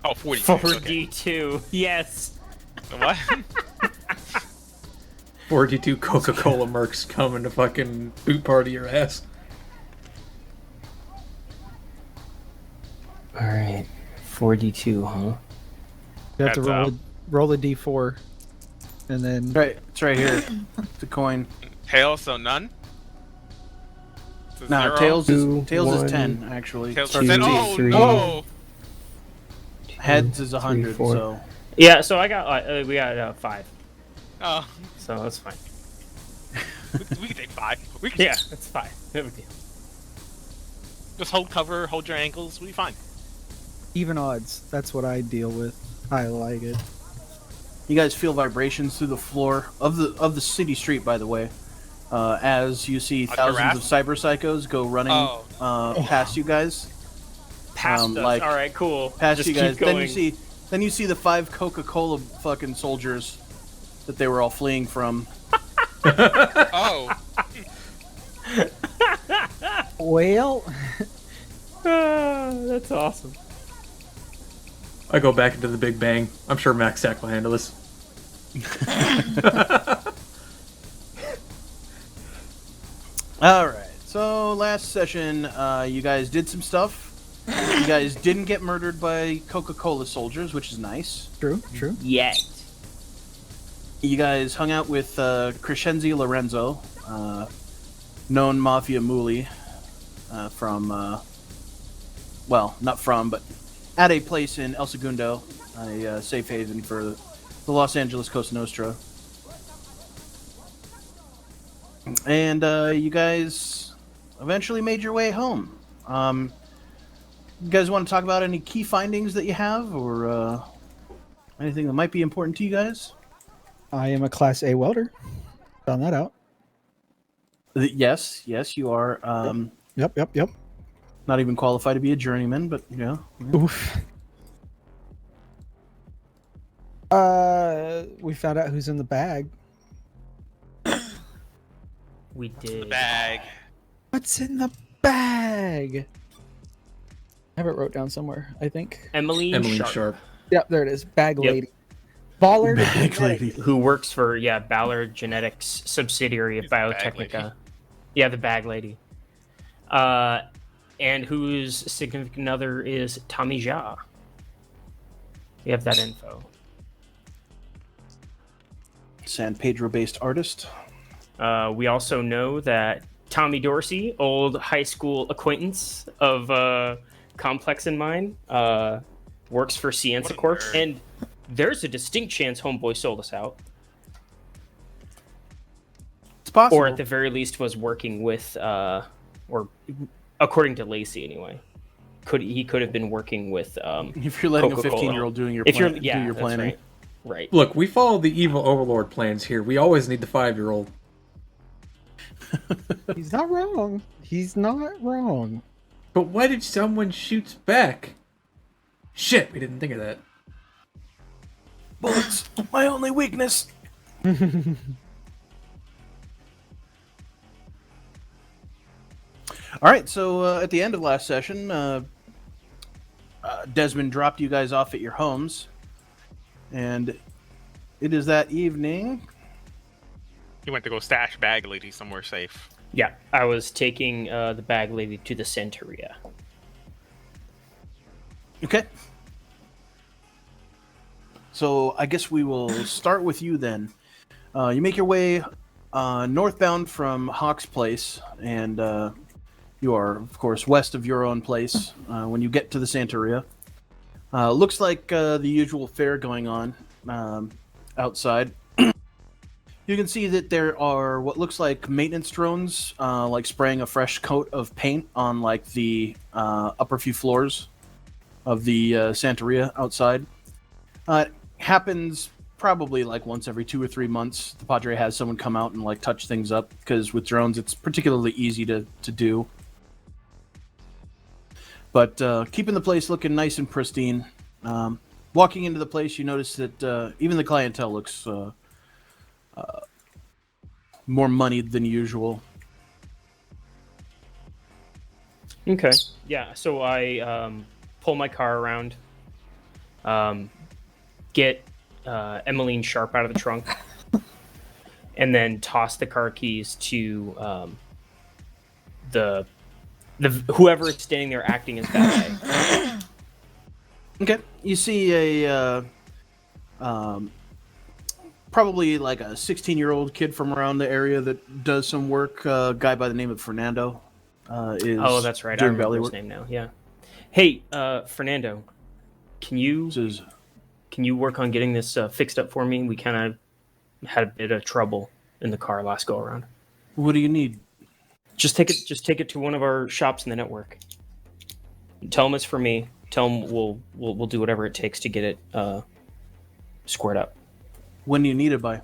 Oh, 42. Okay. 42. Yes. What? 42 Coca-Cola mercs coming to fucking boot party your ass. Alright. 42, huh? You have to That's, roll a d4, and then Right, it's right here. The coin. Tails, so none? So No, zero? tails Two, is tails one, is 10 actually. Tails Starts is 10. with Oh, Z. three. no! Heads is Three, 100. four. So Yeah, so I got, we got 5. Oh, So that's fine. we can take 5. We can Yeah, that's fine. No big deal. just hold cover, hold your ankles, we'll be fine. even odds. That's what I deal with. I like it. you guys feel vibrations through the floor of the city street. By the way, as you see thousands giraffe? of cyber psychos go running past you guys. Past us. like, Alright, cool. Past Just you guys. keep going. Then you see the 5 Coca-Cola fucking soldiers that they were all fleeing from. Oh, Well, That's awesome. I go back into the Big Bang. I'm sure Max Stack will handle this. All right. So last session, you guys did some stuff. You guys didn't get murdered by Coca-Cola soldiers, which is nice. true. Yet. You guys hung out with Crescenzi Lorenzo, known Mafia Muli, from, well, not from, but at a place in El Segundo, a safe haven for the Los Angeles Cosa Nostra. And you guys eventually made your way home. You guys want to talk about any key findings that you have, or anything that might be important to you guys? I am a Class A welder. Found that out. Yes, you are. Yep. Not even qualified to be a journeyman, but yeah. Oof. We found out who's in the bag. We did. the bag. What's in the bag? I have it wrote down somewhere, I think. Emily Sharp. Yep, there it is. Bag Yep. lady. Baller. Bag lady. Who works for, Ballard Genetics subsidiary of Who's the bag Biotechnica. lady? Yeah, the bag lady. And whose significant other is Tommy Jha. We have that info. San Pedro-based artist. We also know that Tommy Dorsey, old high school acquaintance of Complex and mine, works for Cienza What a Corp. nerd. And there's a distinct chance Homeboy sold us out. It's possible. Or at the very least was working with, or according to Lacey anyway. He could have been working with if you're letting Coca-Cola. a 15-year-old doing your If you're, do yeah, your that's planning. right. Look, we follow the evil overlord plans here. We always need the 5-year-old. He's not wrong. He's not wrong. But why did someone shoot back? Shit, we didn't think of that. Bullets, my only weakness. All right, so at the end of last session, Desmond dropped you guys off at your homes, and it is that evening. He went to go stash bag lady somewhere safe. Yeah, I was taking the bag lady to the Centuria. Okay. So I guess we will start with you then. You make your way northbound from Hawk's Place, and you are, of course, west of your own place when you get to the Santeria. Looks like the usual fair going on outside. You can see that there are what looks like maintenance drones, like spraying a fresh coat of paint on like the upper few floors of the Santeria outside. It happens probably like once every 2 or 3 months. The Padre has someone come out and like touch things up because with drones it's particularly easy to do. But keeping the place looking nice and pristine. Walking into the place, you notice that even the clientele looks more moneyed than usual. Okay. Yeah, so I pull my car around get Emmeline Sharp out of the trunk, and then toss the car keys to the whoever is standing there acting as valet. Okay. You see a probably like a 16-year-old kid from around the area that does some work. A guy by the name of Fernando. Oh, that's right. I doing remember belly his work. name now. Yeah. Hey, Fernando, can you work on getting this fixed up for me? We kind of had a bit of trouble in the car last go around. What do you need? Just take it to one of our shops in the network. Tell them it's for me. Tell them we'll do whatever it takes to get it squared up. When do you need it by?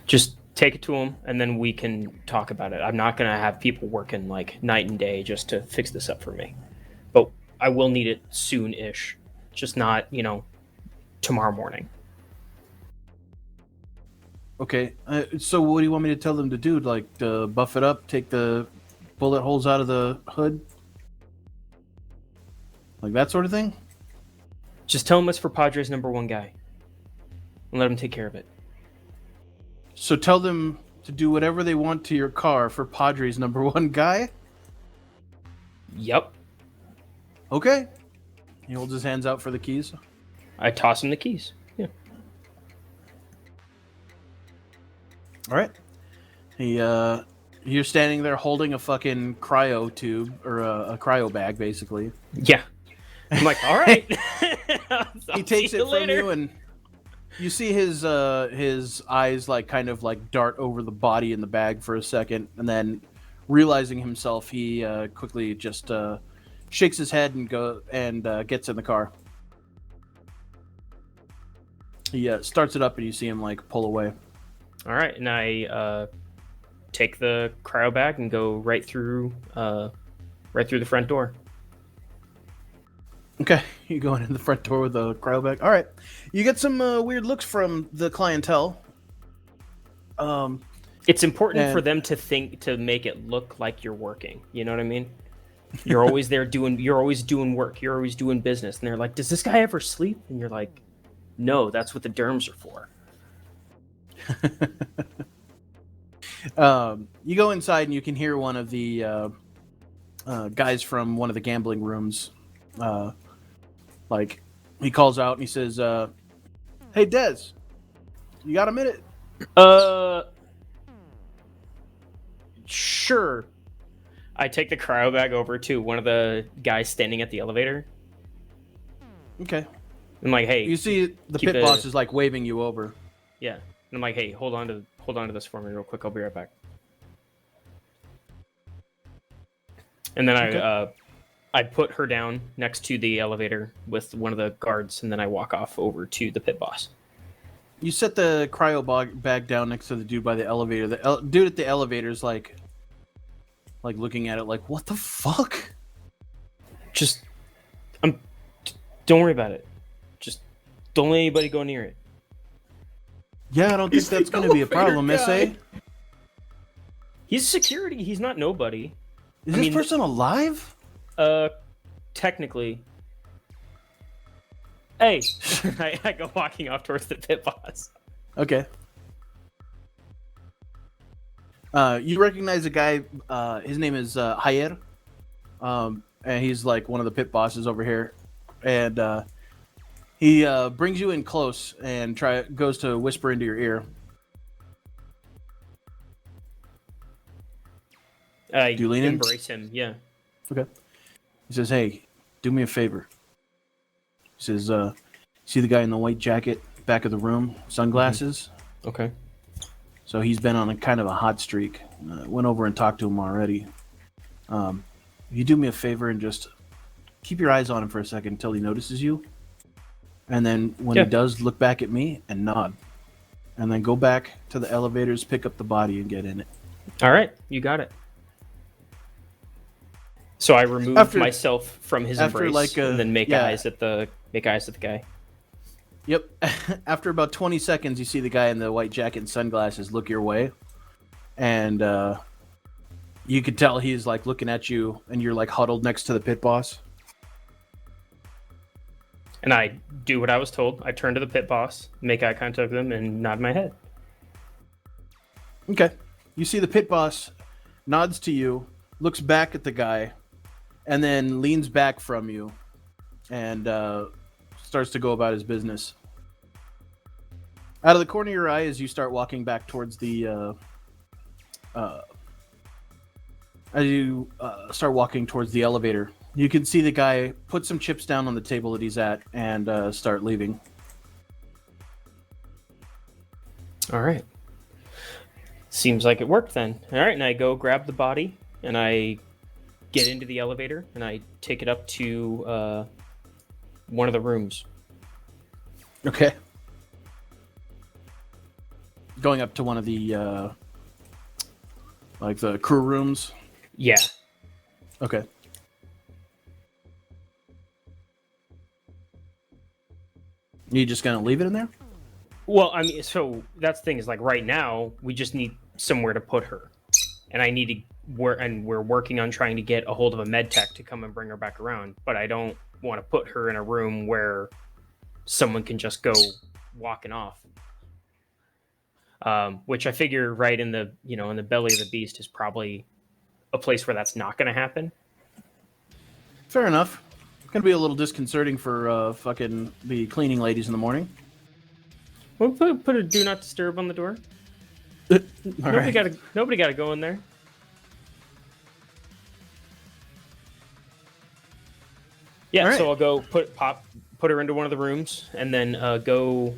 Just take it to them, and then we can talk about it. I'm not gonna have people working like night and day just to fix this up for me, but I will need it soon-ish. Just not, tomorrow morning. Okay. So what do you want me to tell them to do? Like buff it up, take the bullet holes out of the hood, like that sort of thing? Just tell them it's for Padre's number one guy, and let him take care of it. So tell them to do whatever they want to your car for Padre's number one guy? Yep. Okay. He holds his hands out for the keys. I toss him the keys. Yeah. All right. You're standing there holding a fucking cryo tube or a cryo bag, basically. Yeah. I'm like, all right. He takes it from you, and you see his eyes like kind of like dart over the body in the bag for a second, and then realizing himself, he quickly just shakes his head and gets in the car. He starts it up, and you see him like pull away. All right, and I take the cryo bag and go right through the front door. Okay, you go in the front door with the cryo bag. All right, you get some weird looks from the clientele. It's important for them to make it look like you're working. You know what I mean? You're always there you're always doing work. You're always doing business. And they're like, does this guy ever sleep? And you're like, no, that's what the derms are for. You go inside and you can hear one of the guys from one of the gambling rooms. Like, he calls out and he says, "Hey, Dez, you got a minute?" Sure. I take the cryo bag over to one of the guys standing at the elevator. Okay. I'm like, hey. You see the pit boss is like waving you over. Yeah. And I'm like, hey, hold on to this for me real quick. I'll be right back. And then I put her down next to the elevator with one of the guards, and then I walk off over to the pit boss. You set the cryo bag down next to the dude by the elevator. The dude at the elevator is like looking at it like, what the fuck? Don't worry about it. Just don't let anybody go near it. Yeah, I don't think that's going to be a problem, S.A. He's security. He's not nobody. Is this person alive? Technically. Hey, I go walking off towards the pit boss. Okay. You recognize a guy. His name is Jair, and he's like one of the pit bosses over here. And he brings you in close and goes to whisper into your ear. I Do you lean in? embrace him. Yeah. Okay. He says, "Hey, do me a favor." He says, "See the guy in the white jacket, back of the room, sunglasses?" Mm-hmm. Okay. So he's been on a kind of a hot streak. Went over and talked to him already. You do me a favor and just keep your eyes on him for a second until he notices you. And then when he does, look back at me and nod. And then go back to the elevators, pick up the body, and get in it. All right. You got it. So I remove myself from his embrace and then make eyes at the guy. Yep. After about 20 seconds, you see the guy in the white jacket and sunglasses look your way. And You could tell he's like looking at you, and you're like huddled next to the pit boss. And I do what I was told. I turn to the pit boss, make eye contact with him, and nod my head. Okay. You see the pit boss nods to you, looks back at the guy, and then leans back from you and starts to go about his business. Out of the corner of your eye, as you start walking back towards the elevator, you can see the guy put some chips down on the table that he's at and start leaving. All right. Seems like it worked then. All right, and I go grab the body, and I get into the elevator, and I take it up to one of the rooms. Okay. Going up to one of the like the crew rooms. Yeah. Okay. You just gonna leave it in there? Well, I mean, so that's the thing is like right now we just need somewhere to put her, and I need to we're working on trying to get a hold of a med tech to come and bring her back around. But I don't want to put her in a room where someone can just go walking off. Which I figure right in the in the belly of the beast is probably a place where that's not going to happen. Fair enough. It's gonna be a little disconcerting for fucking the cleaning ladies in the morning. We'll put a do not disturb on the door. Nobody got to go in there. Yeah, All so right. I'll go put her into one of the rooms, and then go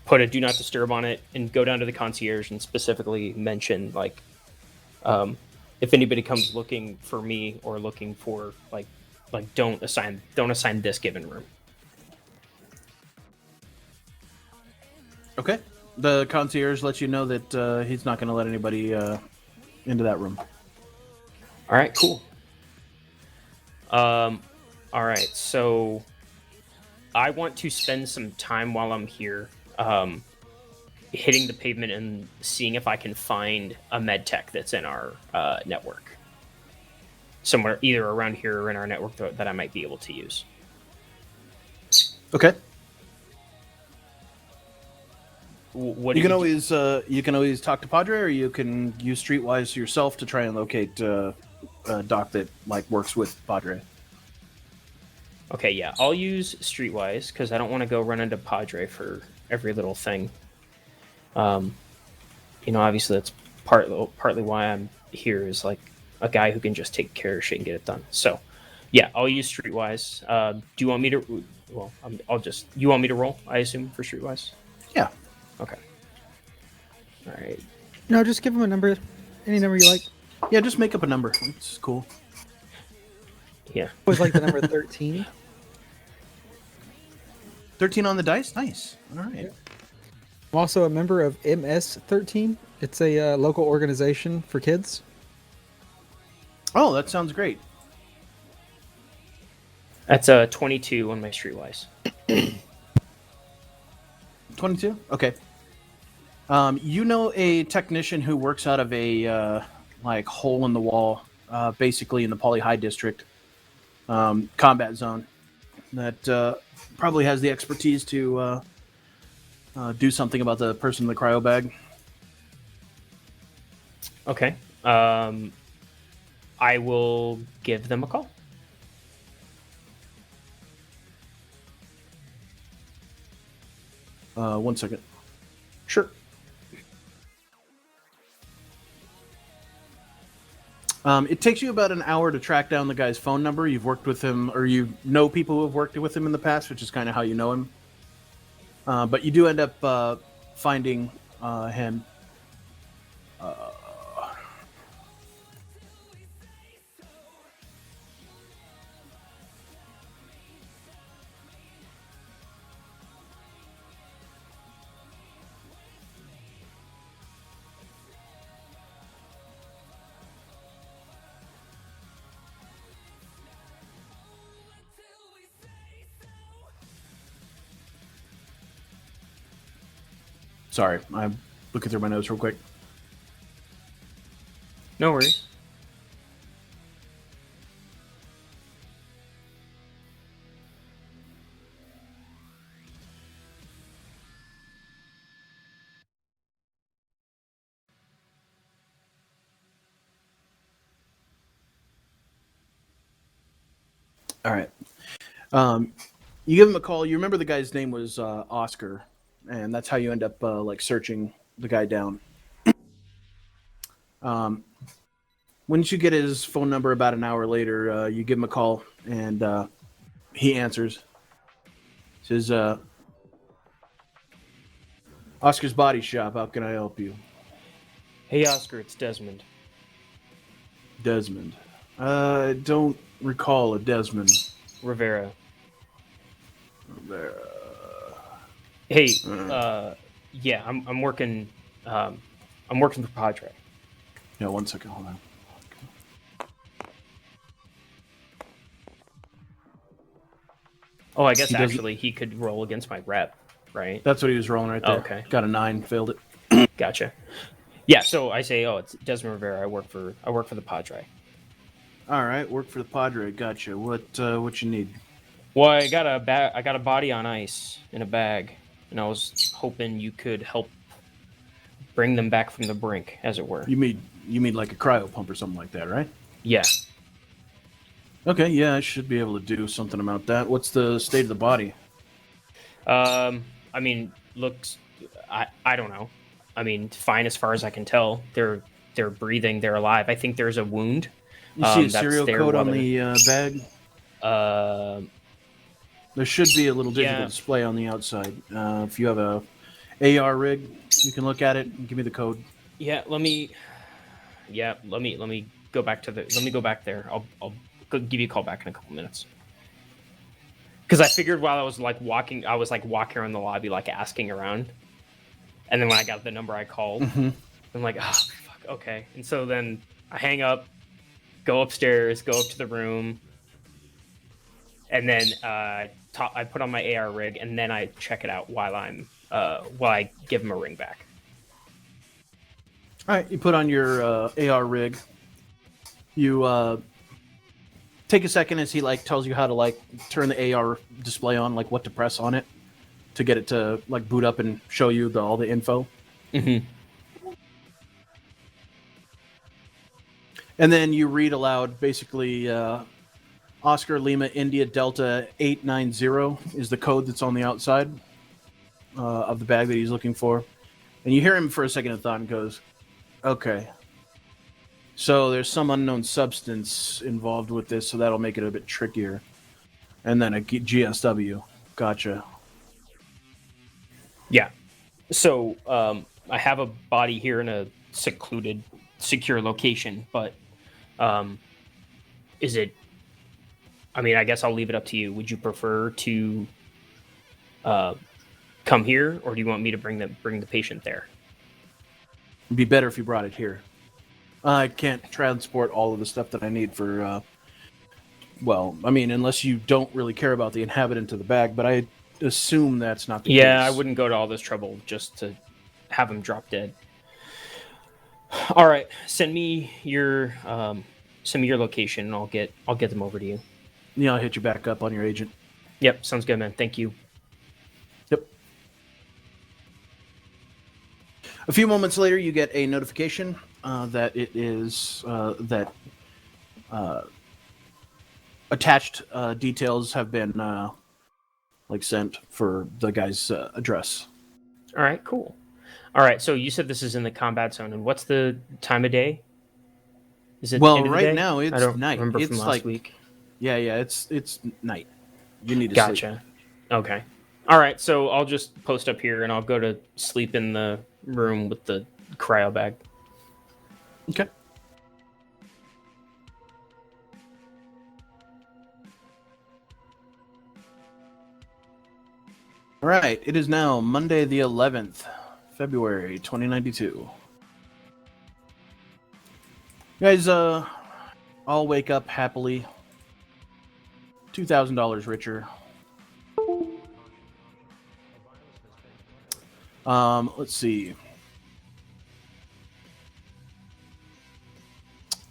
put a do not disturb on it, and go down to the concierge and specifically mention like if anybody comes looking for me or looking for like don't assign this given room. Okay. The concierge lets you know that he's not going to let anybody into that room. All right, cool. All right, so I want to spend some time while I'm here, hitting the pavement and seeing if I can find a med tech that's in our network, somewhere either around here or in our network that I might be able to use. Okay. What You do can always talk to Padre, or you can use Streetwise yourself to try and locate a doc that like works with Padre. Okay, yeah, I'll use Streetwise because I don't want to go run into Padre for every little thing. Obviously that's partly why I'm here is like a guy who can just take care of shit and get it done. So, yeah, I'll use Streetwise. Do you want me to? Well, You want me to roll? I assume for Streetwise. Yeah. Okay. All right. No, just give him a number, any number you like. Yeah, just make up a number. It's cool. Yeah. Always like the number 13. 13 on the dice? Nice. All right. I'm also a member of MS13. It's a local organization for kids. Oh, that sounds great. That's a 22 on my Streetwise. 22? Okay. You know a technician who works out of a like hole in the wall, basically in the Poly High district, combat zone, that probably has the expertise to do something about the person in the cryo bag. Okay. I will give them a call. One second. Sure. It takes you about an hour to track down the guy's phone number. You've worked with him, or you know people who have worked with him in the past, which is kind of how you know him. But you do end up finding him. Sorry, I'm looking through my notes real quick. No worries. All right. You give him a call. You remember the guy's name was Oscar, and that's how you end up like searching the guy down. Once you get his phone number about an hour later, you give him a call, and he answers. Says, Oscar's Body Shop, how can I help you? Hey, Oscar, it's Desmond. Desmond. I don't recall a Desmond. Rivera. There. Hey, yeah, I'm working. I'm working for Padre. Yeah, 1 second, hold on. Oh, I guess He doesn't- actually he could roll against my rep, right? That's what he was rolling right there. Okay. Got a 9, failed it. Gotcha. Yeah, so I say, oh, it's Desmond Rivera. I work for the Padre. All right, work for the Padre. Gotcha. What you need? Well, I got a body on ice in a bag, and I was hoping you could help bring them back from the brink, as it were. You mean like a cryo pump or something like that, right? Yeah. Okay, yeah, I should be able to do something about that. What's the state of the body? I mean, looks. I don't know. I mean, fine as far as I can tell. They're breathing. They're alive. I think there's a wound. You see a that's serial there, code on whether- the bag? There should be a little digital Yeah. display on the outside. If you have a AR rig, you can look at it and give me the code. Yeah. Let me go back to the. Let me go back there. I'll give you a call back in a couple minutes. Because I figured while I was walking around the lobby, like asking around, and then when I got the number, I called. Mm-hmm. I'm like, oh fuck, okay. And so then I hang up, go upstairs, go up to the room, and then I put on my AR rig, and then I check it out while I give him a ring back. All right, you put on your AR rig. You take a second as he tells you how to turn the AR display on, what to press on it to get it to boot up and show you all the info. Mm-hmm. And then you read aloud basically Oscar Lima India Delta 890 is the code that's on the outside of the bag that he's looking for. And you hear him for a second of thought and goes, okay. So there's some unknown substance involved with this, so that'll make it a bit trickier. And then a GSW. Gotcha. Yeah. So I have a body here in a secluded, secure location, but is it? I mean, I guess I'll leave it up to you. Would you prefer to come here, or do you want me to bring the patient there? It'd be better if you brought it here. I can't transport all of the stuff that I need for, unless you don't really care about the inhabitant of the bag, but I assume that's not the case. Yeah, I wouldn't go to all this trouble just to have him drop dead. All right, send me your location, and I'll get them over to you. Yeah, I'll hit you back up on your agent. Yep, sounds good, man. Thank you. Yep. A few moments later, you get a notification that it is attached details have been sent for the guy's address. All right, cool. All right, so you said this is in the combat zone, and what's the time of day? Is it Well, end of the right day? now it's I don't night. remember It's from last week. Yeah, it's night. You need to sleep. Gotcha. Okay. All right, so I'll just post up here, and I'll go to sleep in the room with the cryo bag. Okay. All right. It is now Monday, the 11th, February 2092. You guys, all wake up happily. $2,000 richer. Let's see.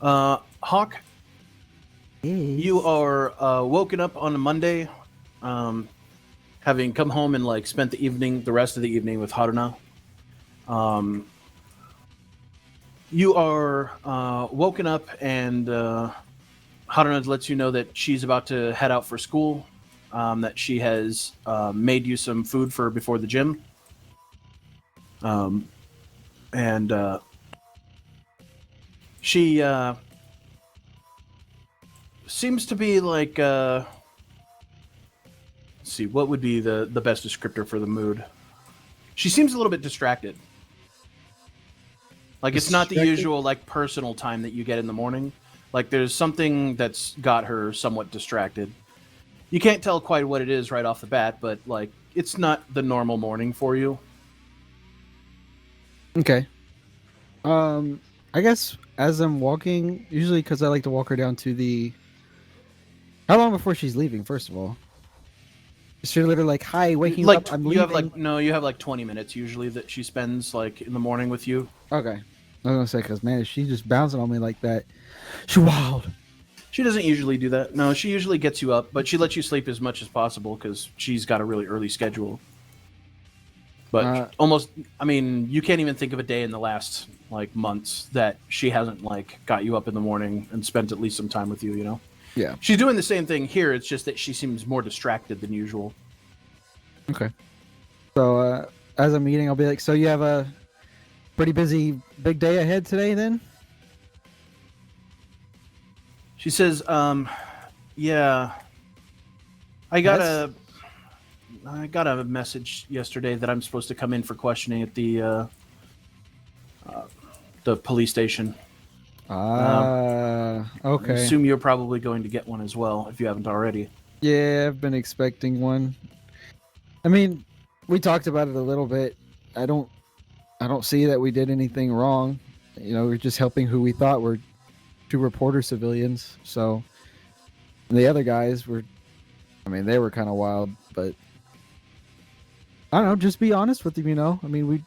Hawk, you are woken up on a Monday, having come home and like spent the rest of the evening with Haruna. You are woken up and Haruna lets you know that she's about to head out for school. That she has made you some food for before the gym. And she seems to be like let's see, what would be the best descriptor for the mood? She seems a little bit distracted. Like it's not the usual like personal time that you get in the morning. Like there's something that's got her somewhat distracted. You can't tell quite what it is right off the bat, but like it's not the normal morning for you. Okay. I guess as I'm walking, usually because I like to walk her down to the. How long before she's leaving? First of all, is she literally like, "Hi, waking Like up? I'm you leaving." you have like 20 minutes usually that she spends like in the morning with you. Okay. I was gonna say because man, if she just bouncing on me like that, she wild. She doesn't usually do that. No, she usually gets you up, but she lets you sleep as much as possible because she's got a really early schedule. But almost, I mean, you can't even think of a day in the last like months that she hasn't like got you up in the morning and spent at least some time with you. You know. Yeah. She's doing the same thing here. It's just that she seems more distracted than usual. Okay. So as I'm eating, I'll be like, "So you have a pretty busy big day ahead today, then?" She says, yeah, I got a message yesterday that I'm supposed to come in for questioning at the police station. I Okay. assume you're probably going to get one as well if you haven't already. Yeah, I've been expecting one. I mean, we talked about it a little bit. I don't see that we did anything wrong. You know, we're just helping who we thought were two reporter civilians. So the other guys were, I mean, they were kind of wild, but I don't know. Just be honest with them, you know. I mean,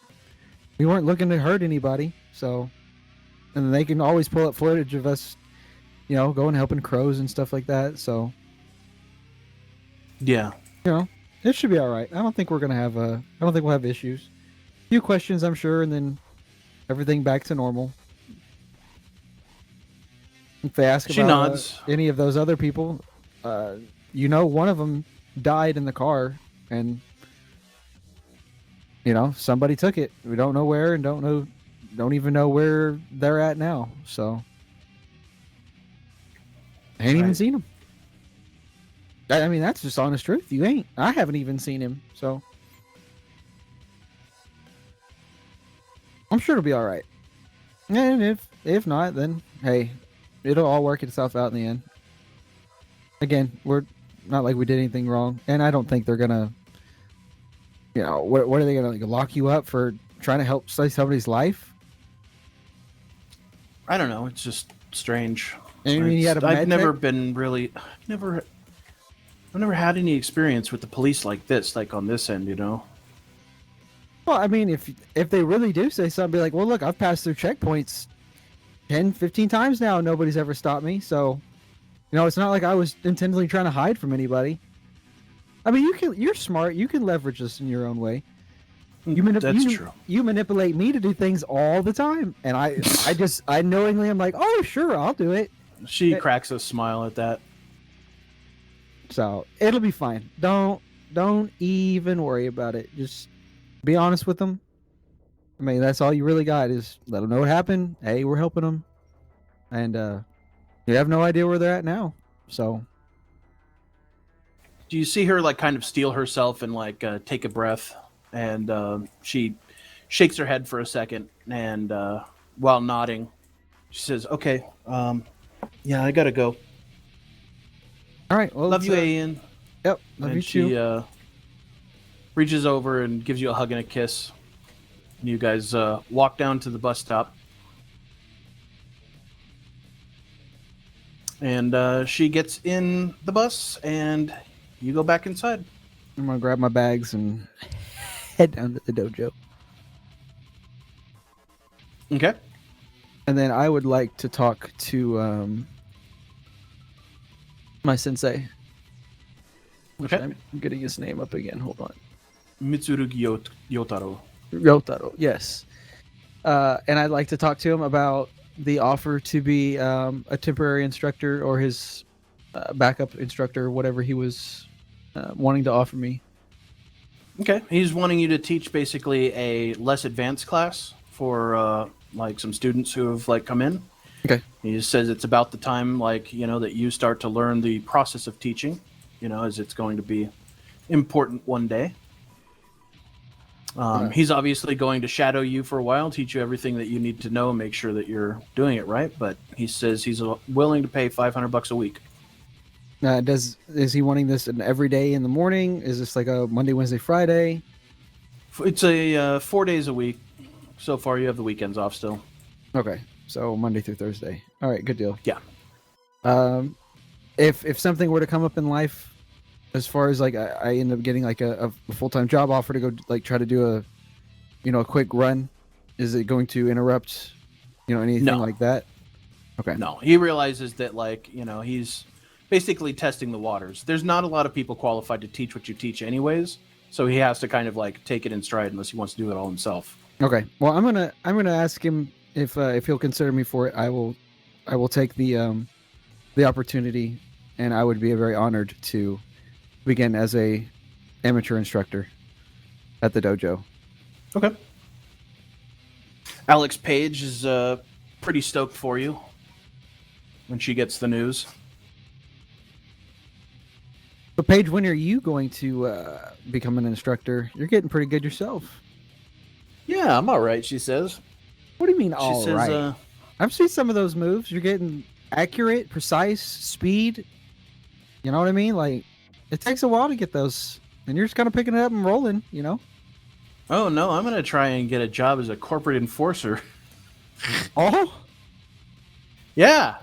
we weren't looking to hurt anybody, so. And they can always pull up footage of us, you know, going helping crows and stuff like that. So, yeah, you know, it should be all right. I don't think we're gonna have I don't think we'll have issues. A few questions, I'm sure, and then everything back to normal. If they ask she about nods. Any of those other people, you know, one of them died in the car, and you know, somebody took it. We don't know where, and don't even know where they're at now. So I ain't even seen him. I mean, that's just honest truth. You ain't. I haven't even seen him. So I'm sure it'll be all right. And if not, then hey, it'll all work itself out in the end. Again, we're not like we did anything wrong, and I don't think they're gonna. You know, what are they gonna like, lock you up for trying to help save somebody's life? I don't know. It's just strange. I mean, you had a I've never med been really. I've never had any experience with the police like this, like on this end, you know. Well, I mean, if they really do say something, be like, well, look, I've passed through checkpoints 10, 15 times now. Nobody's ever stopped me. So, you know, it's not like I was intentionally trying to hide from anybody. I mean, you're smart. You can leverage this in your own way. That's true. You manipulate me to do things all the time. And I knowingly am like, oh, sure, I'll do it. She cracks a smile at that. So it'll be fine. Don't even worry about it. Just be honest with them. I mean, that's all you really got is let them know what happened. Hey, we're helping them, and you have no idea where they're at now. So, do you see her like kind of steel herself and like take a breath, and she shakes her head for a second, and while nodding, she says, "Okay, yeah, I gotta go. All right, well, Love you, Ian." Yep, love you too. She reaches over and gives you a hug and a kiss. You guys walk down to the bus stop. And she gets in the bus, and you go back inside. I'm going to grab my bags and head down to the dojo. Okay. And then I would like to talk to my sensei. Which Okay. I'm getting his name up again. Hold on. Mitsurugi Yotaro. Ryotaro, yes. And I'd like to talk to him about the offer to be a temporary instructor or his backup instructor, whatever he was wanting to offer me. Okay. He's wanting you to teach basically a less advanced class for like some students who have like come in. Okay. He just says it's about the time, like, that you start to learn the process of teaching, as it's going to be important one day. He's obviously going to shadow you for a while, teach you everything that you need to know, and make sure that you're doing it right. But he says he's willing to pay $500 a week. Is he wanting this every day in the morning? Is this like a Monday, Wednesday, Friday? It's a 4 days a week. So far, you have the weekends off still. Okay, so Monday through Thursday. All right, good deal. Yeah. If something were to come up in life, as far as like I end up getting like a full-time job offer to go like try to do a quick run, is it going to interrupt anything No. like that? Okay. No, he realizes that he's basically testing the waters. There's not a lot of people qualified to teach what you teach anyways, so he has to kind of like take it in stride unless he wants to do it all himself. Okay. Well, I'm gonna ask him if he'll consider me for it. I will take the opportunity, and I would be very honored to begin as a amateur instructor at the dojo. Okay. Alex Page is pretty stoked for you when she gets the news. But Paige, when are you going to become an instructor? You're getting pretty good yourself. Yeah, I'm all right, she says. What do you mean, She all says, right? I've seen some of those moves. You're getting accurate, precise, speed. You know what I mean? Like, it takes a while to get those, and you're just kind of picking it up and rolling, oh no, I'm going to try and get a job as a corporate enforcer. Oh? Yeah.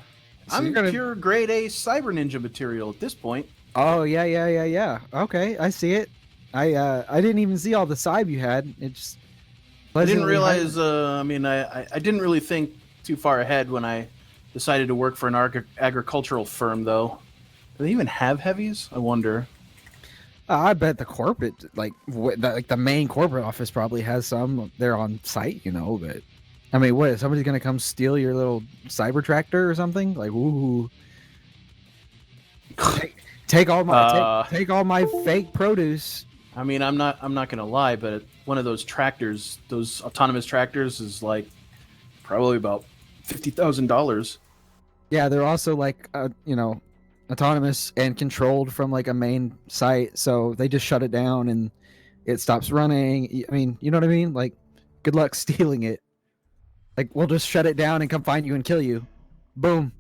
So I'm you're gonna- pure grade A cyber ninja material at this point. Oh, yeah. Okay, I see it. I didn't even see all the cybe you had. It just... I didn't pleasantly realize, I didn't really think too far ahead when I decided to work for an agricultural firm, though. Do they even have heavies? I wonder. I bet the corporate, like the main corporate office probably has some there on site, but I mean, what, somebody's going to come steal your little cyber tractor or something? Like, ooh. Take all my take all my fake produce. I mean, I'm not going to lie, but one of those tractors, those autonomous tractors, is like probably about $50,000. Yeah, they're also like autonomous and controlled from like a main site, so they just shut it down and it stops running. I mean, you know what I mean? Like, good luck stealing it. Like, we'll just shut it down and come find you and kill you. Boom.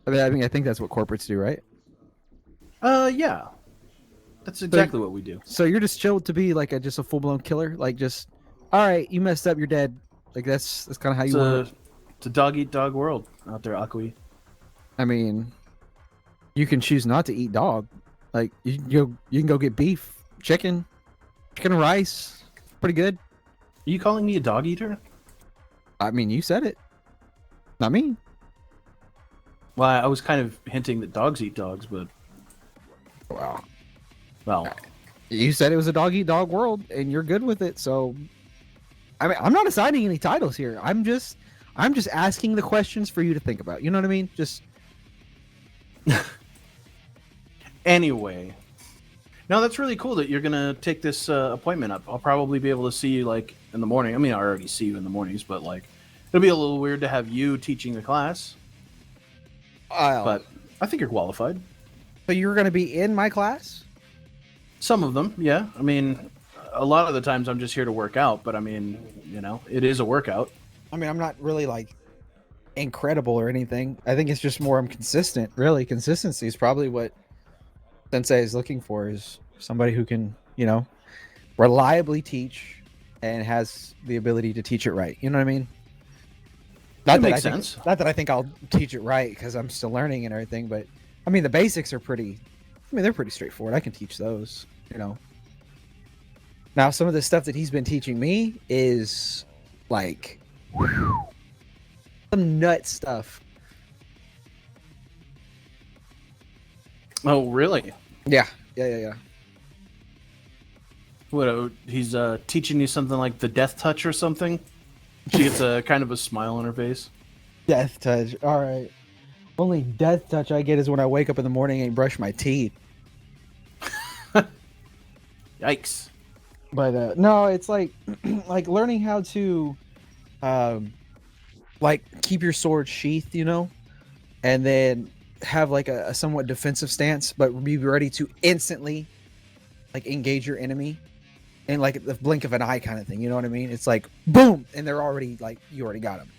I mean, I think that's what corporates do, right? Yeah. That's exactly what we do. So you're just chilled to be like just a full blown killer, like just, all right, you messed up, you're dead. Like that's kind of how you work. It's a dog eat dog world out there, Akui. I mean, you can choose not to eat dog. Like you can go get beef, chicken and rice. Pretty good. Are you calling me a dog eater? I mean, you said it, not me. Well, I was kind of hinting that dogs eat dogs, but well, You said it was a dog eat dog world, and you're good with it. So, I mean, I'm not assigning any titles here. I'm just asking the questions for you to think about. You know what I mean? Just anyway. No, that's really cool that you're gonna take this appointment up. I'll probably be able to see you like in the morning. I mean, I already see you in the mornings, but like it'll be a little weird to have you teaching the class. But I think you're qualified. So you're going to be in my class? Some of them, yeah. I mean, a lot of the times I'm just here to work out, but I mean, it is a workout. I mean, I'm not really like incredible or anything. I think it's just more I'm consistent. Really, consistency is probably what Sensei is looking for, is somebody who can, reliably teach and has the ability to teach it right. You know what I mean? That makes sense. Not that I think I'll teach it right because I'm still learning and everything, but I mean, the basics are they're pretty straightforward. I can teach those, Now, some of the stuff that he's been teaching me is like, Some nut stuff. Oh, really? Yeah. Yeah. What? He's teaching you something like the death touch or something? She gets a kind of a smile on her face. Death touch. All right. Only death touch I get is when I wake up in the morning and brush my teeth. Yikes. But no, it's like like learning how to like keep your sword sheathed, you know, and then have like a somewhat defensive stance, but be ready to instantly like engage your enemy in like the blink of an eye kind of thing. You know what I mean? It's like boom, and they're already like you already got them.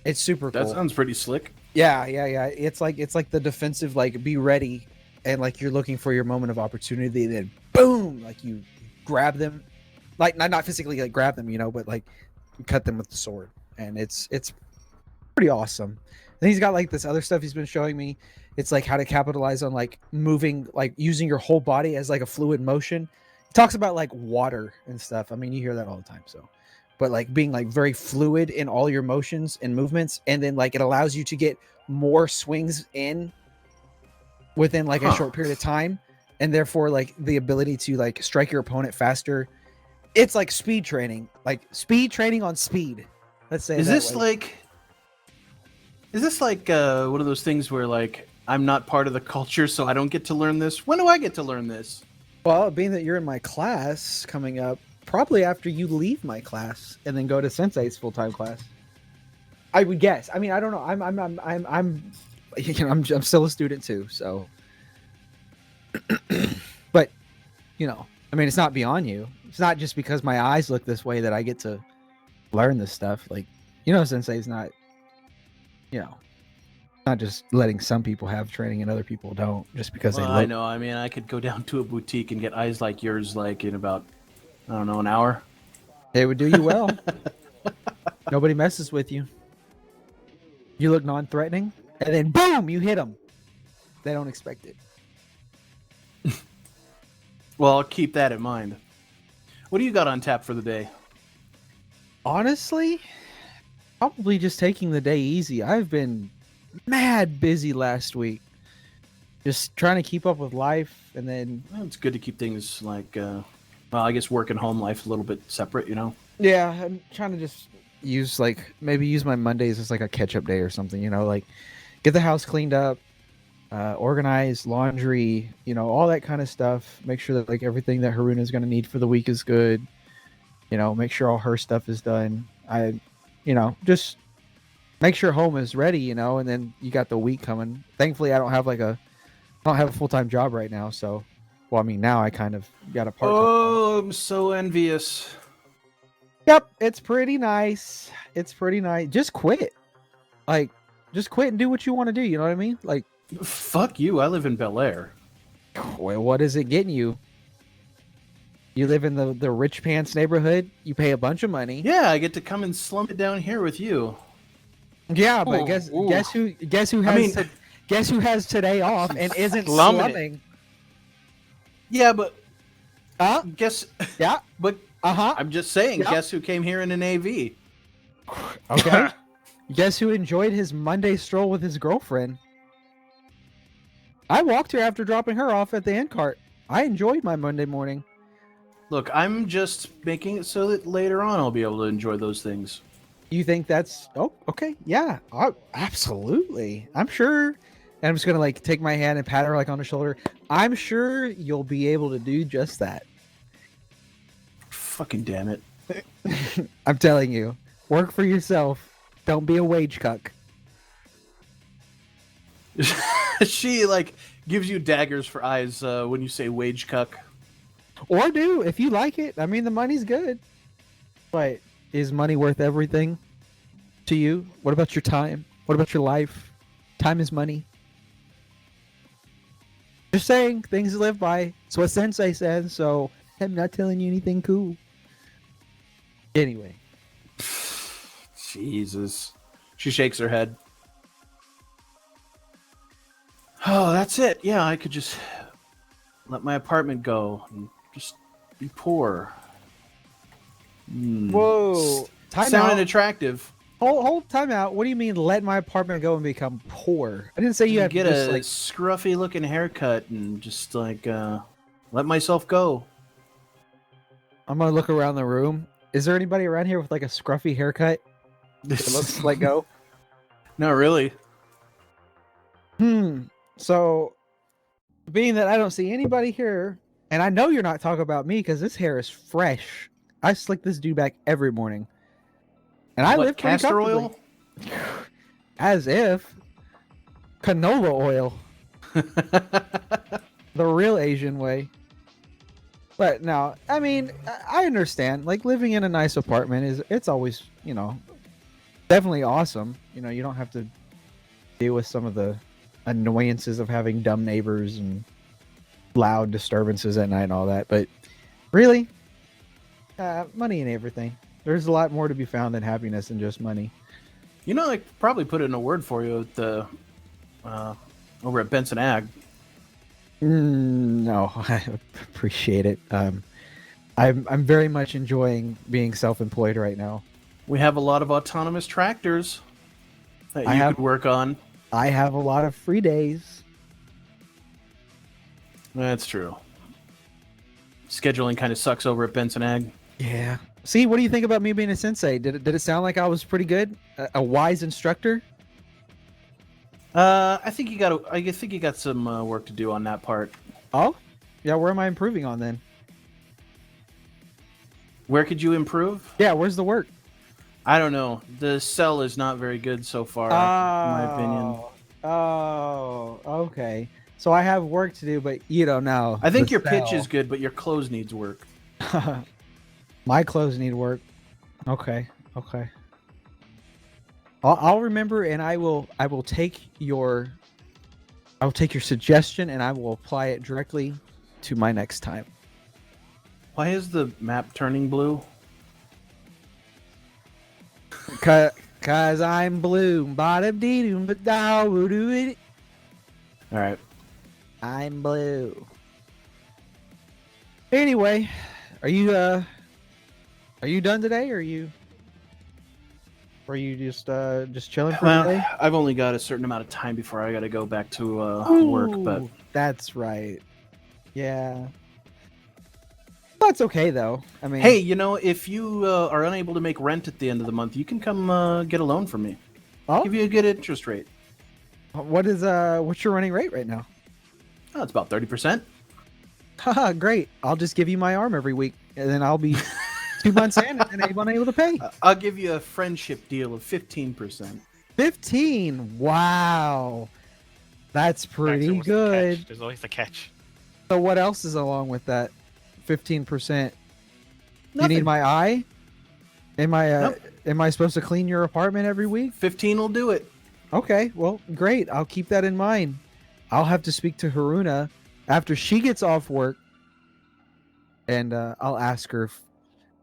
It's super cool. That sounds pretty slick. Yeah. It's like the defensive, like be ready, and like you're looking for your moment of opportunity. Then boom, like you grab them, like not physically like grab them, you know, but like you cut them with the sword, and it's pretty awesome. And he's got like this other stuff he's been showing me. It's like how to capitalize on like moving, like using your whole body as like a fluid motion. He talks about like water and stuff. I mean, you hear that all the time, so. But like being like very fluid in all your motions and movements, and then like it allows you to get more swings in within like a short period of time, and therefore like the ability to like strike your opponent faster. It's like speed training on speed. Let's say. Is this like one of those things where like I'm not part of the culture, so I don't get to learn this? When do I get to learn this? Well, being that you're in my class coming up, probably after you leave my class and then go to Sensei's full-time class, I would guess. I mean, I don't know. I'm you know, I'm still a student too, so. But, you know, I mean, it's not beyond you. It's not just because my eyes look this way that I get to learn this stuff. Like, you know, Sensei's not, you know, not just letting some people have training and other people don't, just because they look. I know. I mean, I could go down to a boutique and get eyes like yours, like in about, I don't know, an hour. They would do you well. Nobody messes with you. You look non-threatening, and then boom, you hit them. They don't expect it. Well, I'll keep that in mind. What do you got on tap for the day? Honestly, probably just taking the day easy. I've been mad busy last week. Just trying to keep up with life, and then... Well, it's good to keep things like, well, I guess work and home life a little bit separate, you know? Yeah, I'm trying to just use my Mondays as like a catch-up day or something, you know, like get the house cleaned up, organize laundry, you know, all that kind of stuff. Make sure that like everything that Haruna is going to need for the week is good. You know, make sure all her stuff is done. Just make sure home is ready, you know, and then you got the week coming. Thankfully, I don't have a full-time job right now, so, well, I mean, now I kind of got a part-time job. Oh, I'm so envious. Yep, it's pretty nice. It's pretty nice. Just quit. Like, just quit and do what you want to do, you know what I mean? Like, fuck you, I live in Bel Air. well, what is it getting you? You live in the rich pants neighborhood, you pay a bunch of money. Yeah, I get to come and slum it down here with you. Yeah, but Ooh. guess who has today off and isn't slumming? Yeah, but Guess but uh-huh. I'm just saying, Yeah. Guess who came here in an AV? Okay. Guess who enjoyed his Monday stroll with his girlfriend? I walked her after dropping her off at the end cart. I enjoyed my Monday morning. Look, I'm just making it so that later on I'll be able to enjoy those things. You think that's... Oh, okay. Yeah, absolutely. I'm sure. And I'm just going to like take my hand and pat her like on the shoulder. I'm sure you'll be able to do just that. Fucking damn it. I'm telling you. Work for yourself. Don't be a wage cuck. She like gives you daggers for eyes when you say wage cuck. Or do, if you like it. I mean, the money's good. But is money worth everything to you? What about your time? What about your life? Time is money. Just saying, things to live by. It's what Sensei says, so I'm not telling you anything cool. Anyway. Jesus. She shakes her head. Oh, that's it. Yeah, I could just let my apartment go and just be poor. Whoa. Time Sounded out. attractive. Hold time out. What do you mean let my apartment go and become poor? I didn't say you You have get to just a like scruffy looking haircut and just like let myself go. I'm gonna look around the room. Is there anybody around here with like a scruffy haircut? It looks like go. Not really. So being that I don't see anybody here, and I know you're not talking about me because this hair is fresh. I slick this dude back every morning. And I What, live pretty castor comfortably. oil? As if canola oil, the real Asian way. But no, I mean, I understand. Like living in a nice apartment it's always, definitely awesome. You don't have to deal with some of the annoyances of having dumb neighbors and loud disturbances at night and all that. But really, money and everything. There's a lot more to be found than happiness than just money. I could probably put in a word for you at the over at Benson Ag. No, I appreciate it. I'm very much enjoying being self-employed right now. We have a lot of autonomous tractors that I you have- could work on. I have a lot of free days. That's true. Scheduling kind of sucks over at Benson Ag. Yeah. See, what do you think about me being a sensei? Did it sound like I was pretty good? A wise instructor? I think you got some work to do on that part. Oh, yeah. Where am I improving on then? Where could you improve? Yeah, where's the work? I don't know. The cell is not very good so far, in my opinion. Oh, okay. So I have work to do, but you don't know. I think the your pitch cell. is good, but your clothes needs work. My clothes need work. Okay. I'll remember, and I will take your suggestion, and I will apply it directly to my next time. Why is the map turning blue? Cause I'm blue. Bada dee doo but da woo doo it. All right. I'm blue. Anyway, are you done today, or are you just chilling for Well, today? I've only got a certain amount of time before I got to go back to work, but Ooh, that's right. Yeah. That's okay though. I mean, hey, if you are unable to make rent at the end of the month, you can come get a loan from me. I'll oh, give you a good interest rate. what's your running rate right now? Oh, it's about 30%. Haha, great. I'll just give you my arm every week, and then I'll be 2 months in and unable to pay. I'll give you a friendship deal of 15%. 15. Wow, that's pretty What's the good. catch? There's always a catch. So what else is along with that 15%? You Nothing. need my eye? Am I Nope. am I supposed to clean your apartment every week? 15 will do it. Okay, well, great. I'll keep that in mind. I'll have to speak to Haruna after she gets off work, and I'll ask her if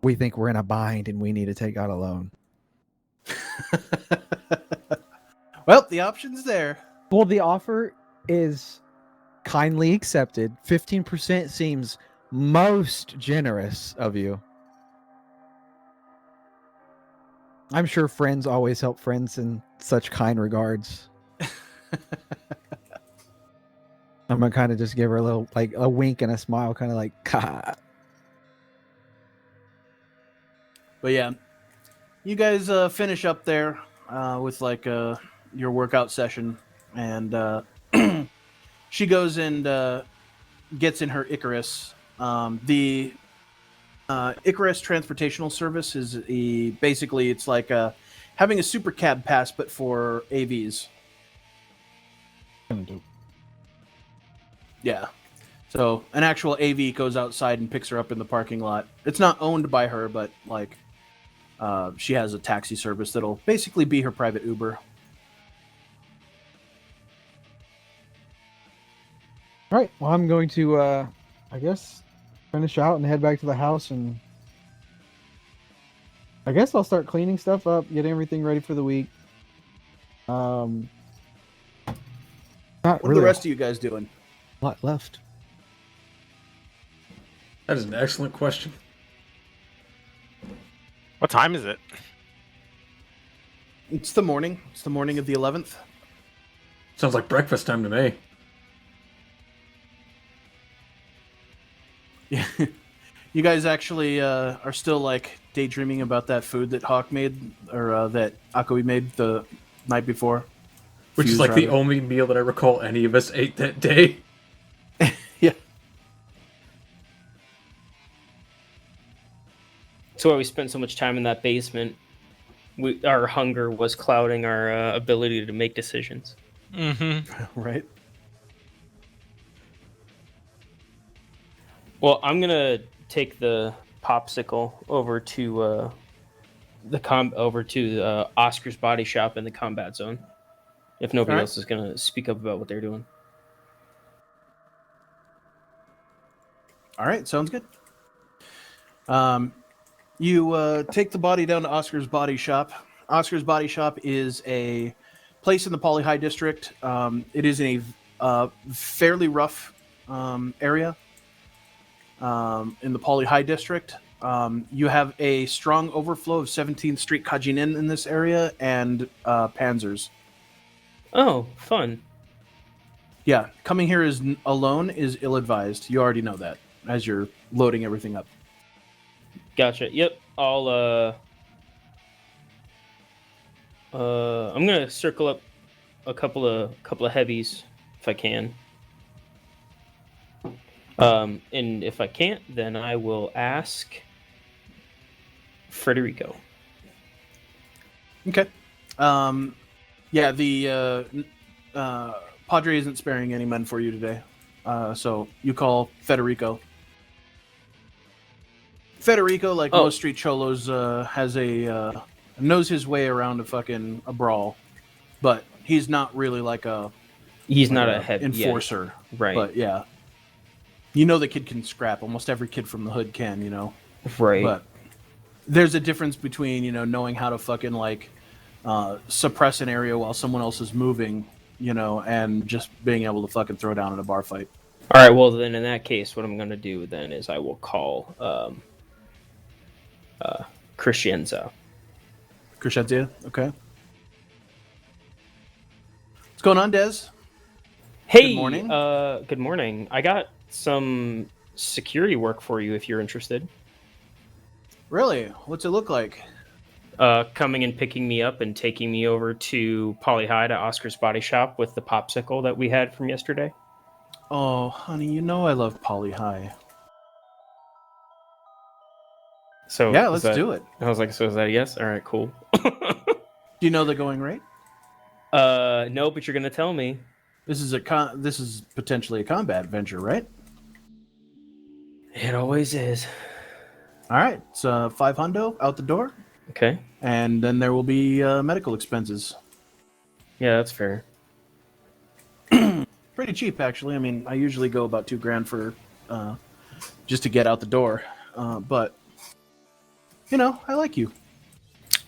we think we're in a bind and we need to take out a loan. Well, the option's there. Well, the offer is kindly accepted. 15% seems most generous of you. I'm sure friends always help friends in such kind regards. I'm gonna kind of just give her a little, like a wink and a smile, kind of like, "Ka." But yeah, you guys finish up there with like your workout session, and she goes and gets in her Icarus. The Icarus transportational service is basically it's like having a super cab pass, but for AVs. Yeah. So an actual AV goes outside and picks her up in the parking lot. It's not owned by her, but like she has a taxi service that'll basically be her private Uber. All right. Well, I'm going to, I guess, finish out and head back to the house, and I guess I'll start cleaning stuff up, getting everything ready for the week. Not What are really the rest of you guys doing? a lot left. That is an excellent question. What time is it? It's the morning. It's the morning of the 11th. Sounds like breakfast time to me. Yeah. You guys actually are still like daydreaming about that food that Hawk made, or that Akoi made the night before. Which is Fuse, like the rather. only meal that I recall any of us ate that day. Yeah. That's why we spent so much time in that basement. Our hunger was clouding our ability to make decisions. Mm-hmm. Right. Well, I'm gonna take the popsicle over to Oscar's body shop in the combat zone. If nobody All right. else is gonna speak up about what they're doing. All right. Sounds good. You take the body down to Oscar's Body Shop. Oscar's Body Shop is a place in the Poly High District. It is in a fairly rough area in the Poly High District. You have a strong overflow of 17th Street Kajinen in this area and Panzers. Oh, fun. Yeah, coming here alone is ill-advised. You already know that as you're loading everything up. Gotcha. Yep. I'm gonna circle up a couple of heavies if I can. And if I can't, then I will ask Federico. Okay. Yeah, the Padre isn't sparing any men for you today. So you call Federico. Federico, like most street cholos, has knows his way around a brawl, but he's not really like He's not a heavy enforcer, right? But yeah, you know the kid can scrap. Almost every kid from the hood can, Right. But there's a difference between knowing how to fucking like suppress an area while someone else is moving, and just being able to fucking throw down in a bar fight. All right. Well, then in that case, what I'm gonna do then is I will call Crescenza. Crescenza, okay. What's going on, Des? Hey, Good morning. Good morning. I got some security work for you if you're interested. Really? What's it look like? Coming and picking me up and taking me over to Poly High to Oscar's Body Shop with the popsicle that we had from yesterday. Oh, honey, I love Poly High. So yeah, let's do it. I was like, so is that a yes? All right, cool. Do you know the going rate? No, but you're gonna tell me. This is potentially a combat venture, right? It always is. All right, it's $500 out the door. Okay. And then there will be medical expenses. Yeah, that's fair. Pretty cheap, actually. I mean, I usually go about $2,000 for just to get out the door, but I like you.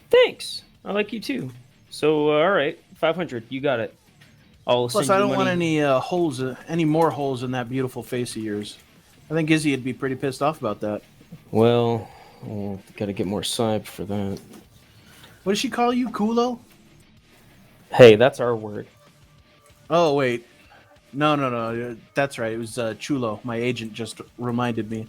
Thanks. I like you too. So, all right, 500. You got it. Plus, I don't want any more holes in that beautiful face of yours. I think Izzy would be pretty pissed off about that. Well, got to get more cyb for that. What does she call you, Kulo? Hey, that's our word. Oh, wait. No. That's right. It was Chulo. My agent just reminded me.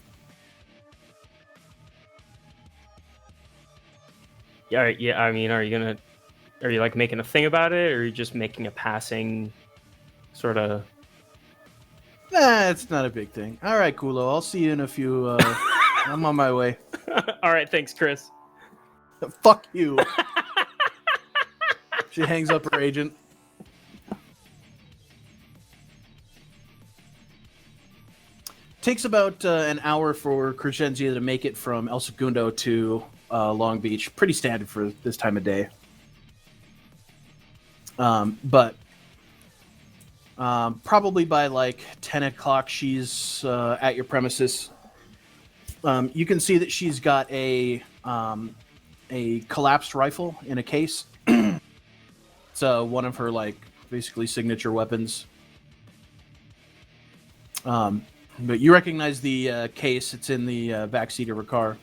Yeah. I mean, are you like making a thing about it, or are you just making a passing sort of? Nah, it's not a big thing. All right, Kulo. I'll see you in a few. I'm on my way. All right, thanks, Chris. Fuck you. She hangs up her agent. Takes about an hour for Crescenza to make it from El Segundo to Long Beach. Pretty standard for this time of day. But probably by like 10 o'clock, she's at your premises. You can see that she's got a collapsed rifle in a case. It's one of her like basically signature weapons. But you recognize the case. It's in the backseat of her car.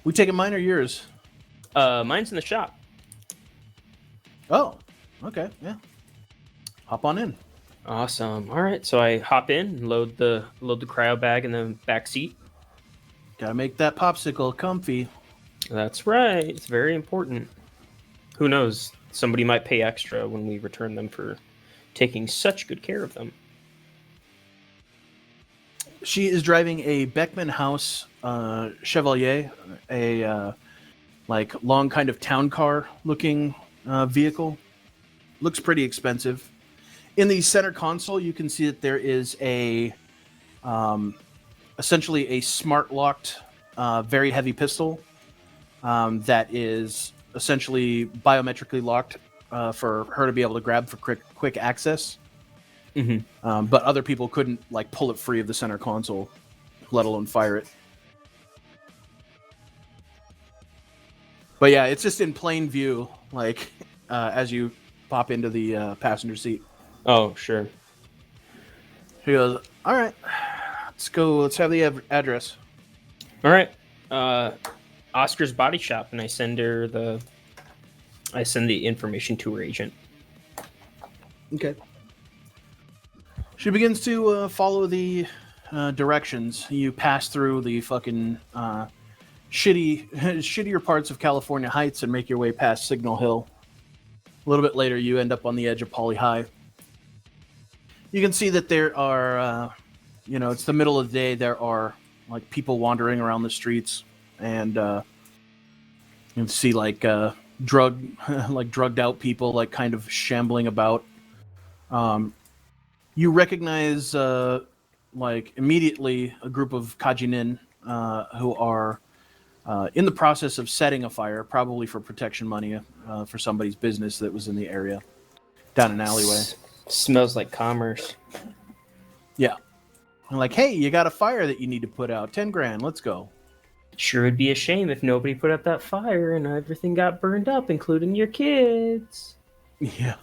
We take a mine or yours? Mine's in the shop. Oh, okay, yeah. Hop on in. Awesome. All right, so I hop in, and load the cryo bag in the back seat. Gotta make that popsicle comfy. That's right. It's very important. Who knows? Somebody might pay extra when we return them for taking such good care of them. She is driving a Beckman House Chevalier, a like long kind of town car looking vehicle. Looks pretty expensive. In the center console, you can see that there is a essentially a smart locked, very heavy pistol that is essentially biometrically locked for her to be able to grab for quick access. Mm-hmm. But other people couldn't like pull it free of the center console, let alone fire it. But yeah, it's just in plain view, like as you pop into the passenger seat. Oh, sure. She goes, "All right, let's go. Let's have the address." All right. Oscar's body shop, and I send the information to her agent. Okay. She begins to follow the directions. You pass through the fucking shittier parts of California Heights and make your way past Signal Hill. A little bit later, you end up on the edge of Poly High. You can see that there are, it's the middle of the day. There are like people wandering around the streets, and you can see like drugged out people like kind of shambling about. You recognize immediately a group of Kajinin who are in the process of setting a fire, probably for protection money for somebody's business that was in the area, down an alleyway. Smells like commerce. Yeah. I'm like, hey, you got a fire that you need to put out. 10 grand, let's go. Sure would be a shame if nobody put out that fire and everything got burned up, including your kids. Yeah.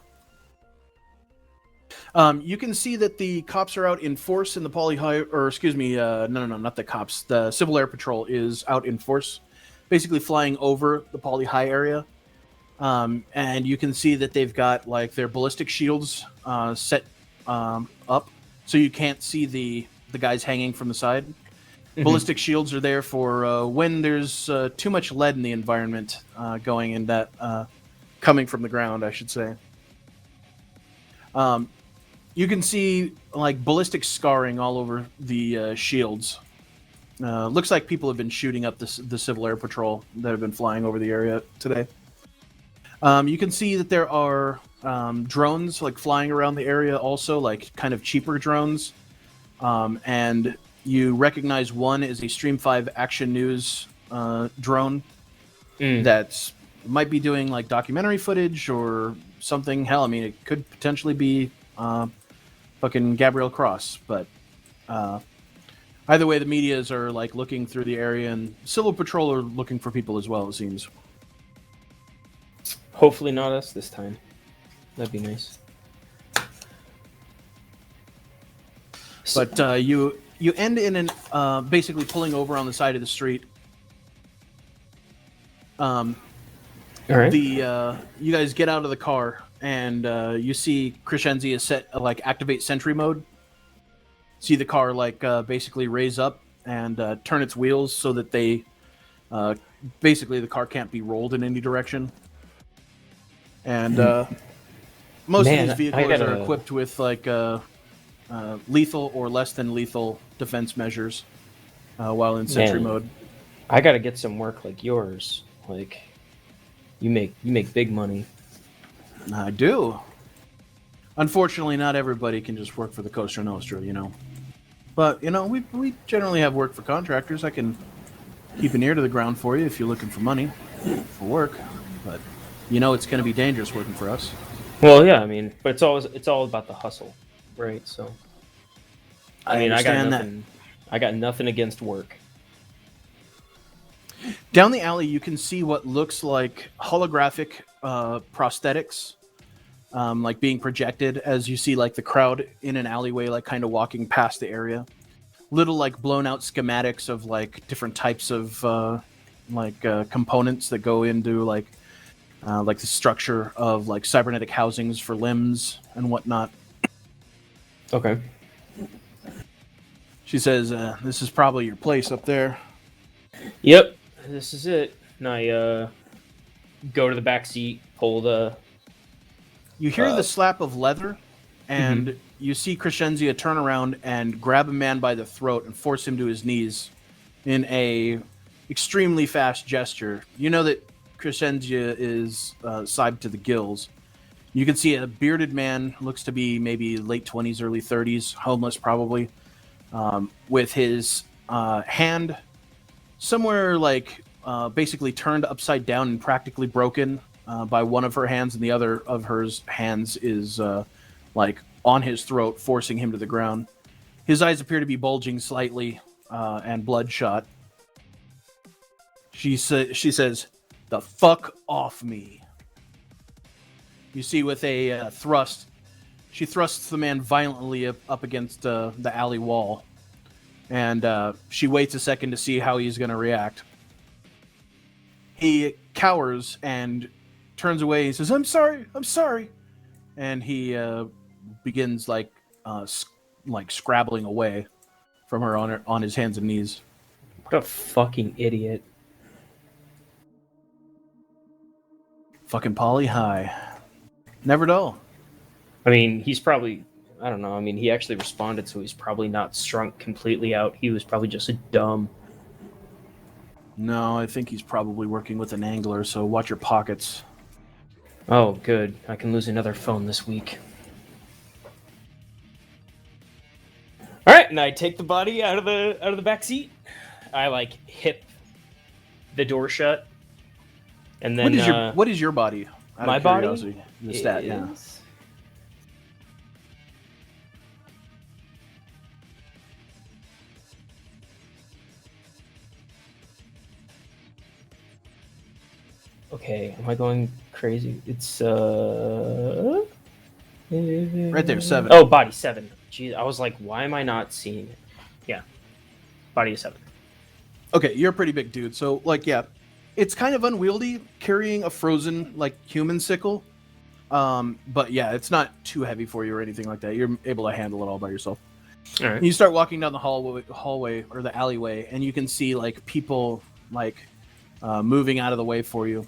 You can see that the cops are out in force in the Poly High, or excuse me, no, not the cops. The Civil Air Patrol is out in force, basically flying over the Poly High area. And you can see that they've got like their ballistic shields set up, so you can't see the guys hanging from the side. Mm-hmm. Ballistic shields are there for when there's too much lead in the environment going in that coming from the ground, I should say. You can see like ballistic scarring all over the shields. Looks like people have been shooting up the Civil Air Patrol that have been flying over the area today. You can see that there are drones like flying around the area also, like kind of cheaper drones. And you recognize one is a Stream 5 Action News drone that might be doing like documentary footage or something. Hell, I mean, it could potentially be fucking Gabrielle Cross, but either way, the medias are like looking through the area, and Civil Patrol are looking for people as well, it seems. Hopefully not us this time. That'd be nice. But you end in an basically pulling over on the side of the street. All right. You guys get out of the car, and you see Crescenzi is set like activate sentry mode. See the car like basically raise up and turn its wheels so that they basically the car can't be rolled in any direction. And most of these vehicles are equipped with like lethal or less than lethal defense measures while in sentry mode. I gotta get some work like yours. Like you make big money. I do. Unfortunately, not everybody can just work for the Costa Nostra, you know. But you know, we generally have work for contractors. I can keep an ear to the ground for you if you're looking for money for work. But you know, it's going to be dangerous working for us. Well, yeah, I mean, but it's all about the hustle, right? So, I mean, I got nothing against work. Down the alley, you can see what looks like holographic prosthetics, like being projected as you see like the crowd in an alleyway, like kind of walking past the area. Little like blown out schematics of like different types of components that go into like the structure of like cybernetic housings for limbs and whatnot. Okay. She says, "This is probably your place up there." Yep. This is it. And I go to the back seat, pull the. You hear the slap of leather, and you see Crescenzia turn around and grab a man by the throat and force him to his knees in a extremely fast gesture. You know that Crescenzia is side to the gills. You can see a bearded man, looks to be maybe late 20s, early 30s, homeless probably, with his hand somewhere like basically turned upside down and practically broken by one of her hands, and the other of her hands is like on his throat, forcing him to the ground. His eyes appear to be bulging slightly and bloodshot. She says, "The fuck off me." You see, with a thrust, she thrusts the man violently up against the alley wall, and she waits a second to see how he's going to react. He cowers and turns away. He says, "I'm sorry," and he begins like scrabbling away from her on his hands and knees. What a fucking idiot. Fucking Polly High. Never dull. I mean, he's probably. I don't know. I mean, he actually responded, so he's probably not strunk completely out. He was probably just a dumb. No, I think he's probably working with an angler, so watch your pockets. Oh, good. I can lose another phone this week. All right, and I take the body out of the back seat. I like hip the door shut, and then What is your body? Out my of body. curiosity? The stat, yeah. Okay, am I going crazy? It's Right there, 7. Oh, body 7. Jeez, I was like, why am I not seeing it? Yeah, body is 7. Okay, you're a pretty big dude, so like, yeah, it's kind of unwieldy carrying a frozen like human sickle, but yeah, it's not too heavy for you or anything like that. You're able to handle it all by yourself. All right. You start walking down the hallway or the alleyway, and you can see like people like moving out of the way for you.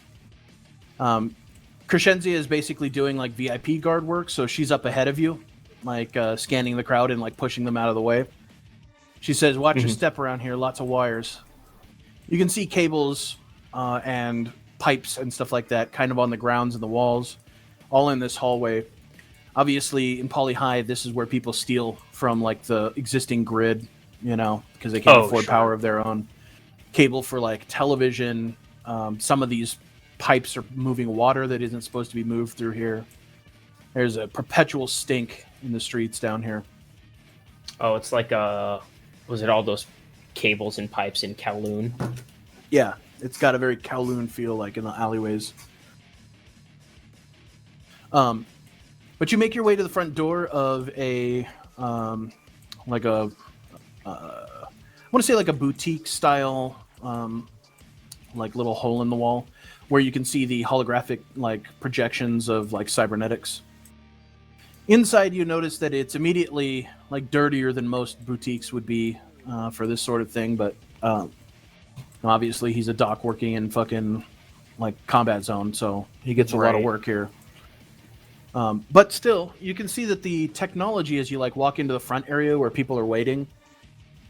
Crescenzia is basically doing like VIP guard work, so she's up ahead of you, like scanning the crowd and like pushing them out of the way. She says, "Watch your step around here. Lots of wires." You can see cables and pipes and stuff like that, kind of on the grounds and the walls, all in this hallway. Obviously, in Poly High, this is where people steal from like the existing grid, you know, because they can't afford power of their own. Cable for like television. Some of these pipes are moving water that isn't supposed to be moved through here. There's a perpetual stink in the streets down here. Oh, it's like was it all those cables and pipes in Kowloon? Yeah, it's got a very Kowloon feel, like in the alleyways. But you make your way to the front door of a like a I want to say like a boutique style like little hole in the wall where you can see the holographic like projections of like cybernetics. Inside, you notice that it's immediately like dirtier than most boutiques would be for this sort of thing, but obviously he's a doc working in fucking like combat zone, so he gets a lot of work here. But still, you can see that the technology, as you like walk into the front area where people are waiting,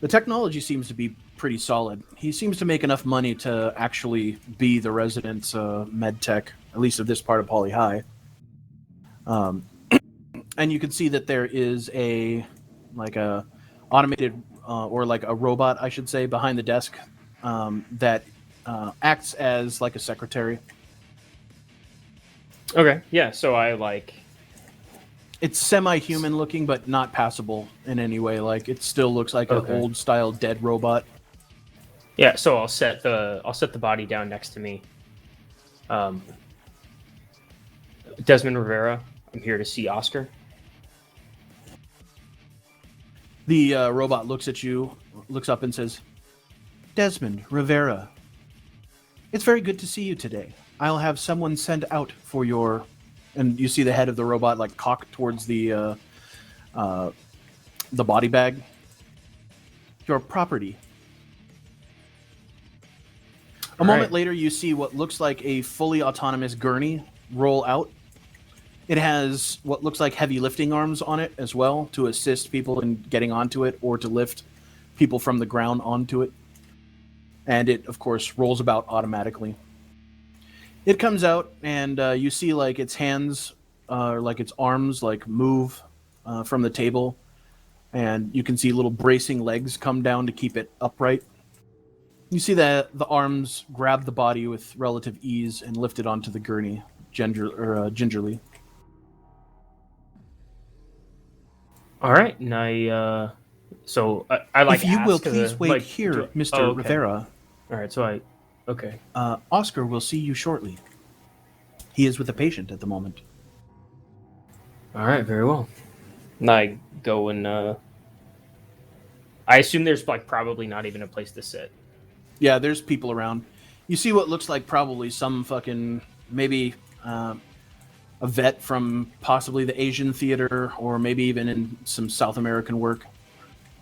the technology seems to be pretty solid. He seems to make enough money to actually be the resident med tech, at least of this part of Poly High. And you can see that there is a like a automated or like a robot, I should say, behind the desk that acts as like a secretary. Okay, yeah. So I like. It's semi-human looking, but not passable in any way. Like it still looks like an old style dead robot. Yeah, so I'll set the body down next to me. Desmond Rivera, I'm here to see Oscar. The robot looks at you, looks up and says, "Desmond Rivera." It's very good to see you today. I'll have someone send out for your... And you see the head of the robot like cock towards the body bag. Your property. A moment later, you see what looks like a fully autonomous gurney roll out. It has what looks like heavy lifting arms on it as well to assist people in getting onto it or to lift people from the ground onto it. And it, of course, rolls about automatically. It comes out, and you see like its hands, like its arms, like move from the table, and you can see little bracing legs come down to keep it upright. You see that the arms grab the body with relative ease and lift it onto the gurney gingerly. All right, and I like. If you will ask please wait here, Mr. Rivera. All right, okay. Oscar will see you shortly. He is with a patient at the moment. All right, very well. And I go and I assume there's like probably not even a place to sit. Yeah, there's people around. You see what looks like probably some fucking, maybe a vet from possibly the Asian theater or maybe even in some South American work.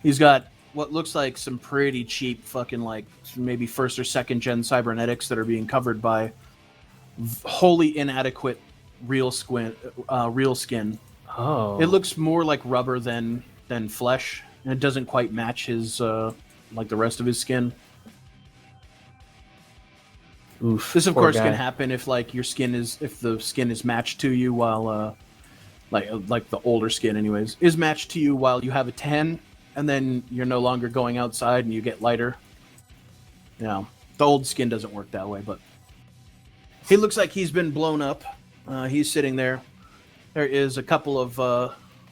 He's got what looks like some pretty cheap fucking like maybe first or second gen cybernetics that are being covered by wholly inadequate real skin. Oh. It looks more like rubber than flesh, and it doesn't quite match his like the rest of his skin. Oof, this of poor course guy. can happen if like if the skin is matched to you while like the older skin anyways is matched to you while you have a tan, and then you're no longer going outside and you get lighter. Yeah, the old skin doesn't work that way, but he looks like he's been blown up. He's sitting there. There is a couple of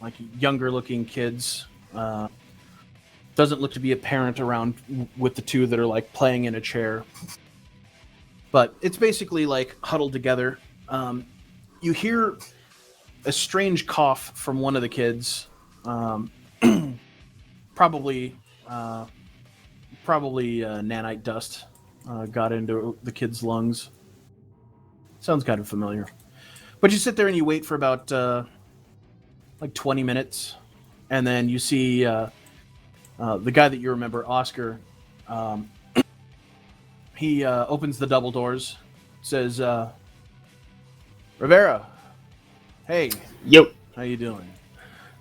like younger looking kids. Doesn't look to be a parent around with the two that are like playing in a chair. But it's basically like huddled together. You hear a strange cough from one of the kids. Probably nanite dust got into the kid's lungs. Sounds kind of familiar. But you sit there and you wait for about like 20 minutes. And then you see the guy that you remember, Oscar. He opens the double doors, says, Rivera, hey. Yo. How you doing?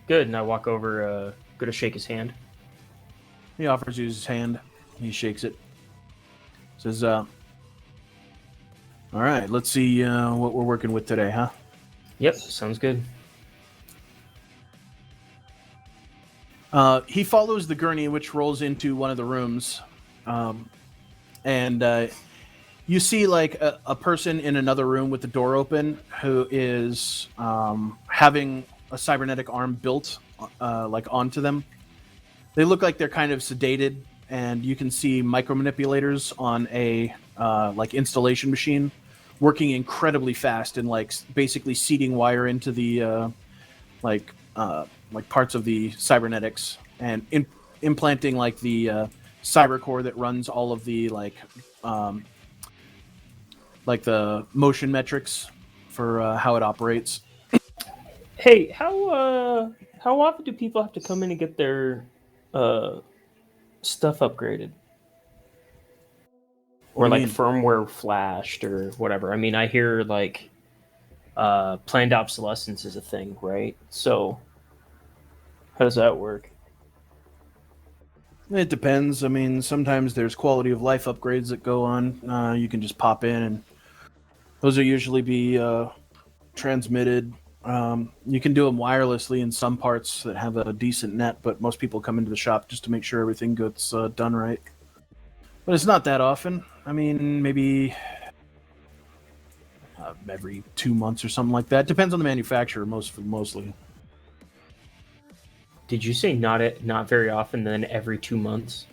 Good, and I walk over, go to shake his hand. He offers you his hand. He shakes it. Says, all right, let's see what we're working with today, huh? Yep, sounds good. He follows the gurney, which rolls into one of the rooms. And you see like a person in another room with the door open who is having a cybernetic arm built like onto them. They look like they're kind of sedated, and you can see micromanipulators on a like installation machine working incredibly fast and like basically seeding wire into the like parts of the cybernetics and implanting like the cyber core that runs all of the like the motion metrics for how it operates. Hey, how often do people have to come in and get their stuff upgraded? Or like firmware flashed or whatever. I mean, I hear like planned obsolescence is a thing, right? So how does that work? It depends. I mean, sometimes there's quality of life upgrades that go on. You can just pop in, and those will usually be transmitted. You can do them wirelessly in some parts that have a decent net, but most people come into the shop just to make sure everything gets done right. But it's not that often. I mean, maybe every 2 months or something like that. Depends on the manufacturer, mostly. Did you say not very often, then every 2 months?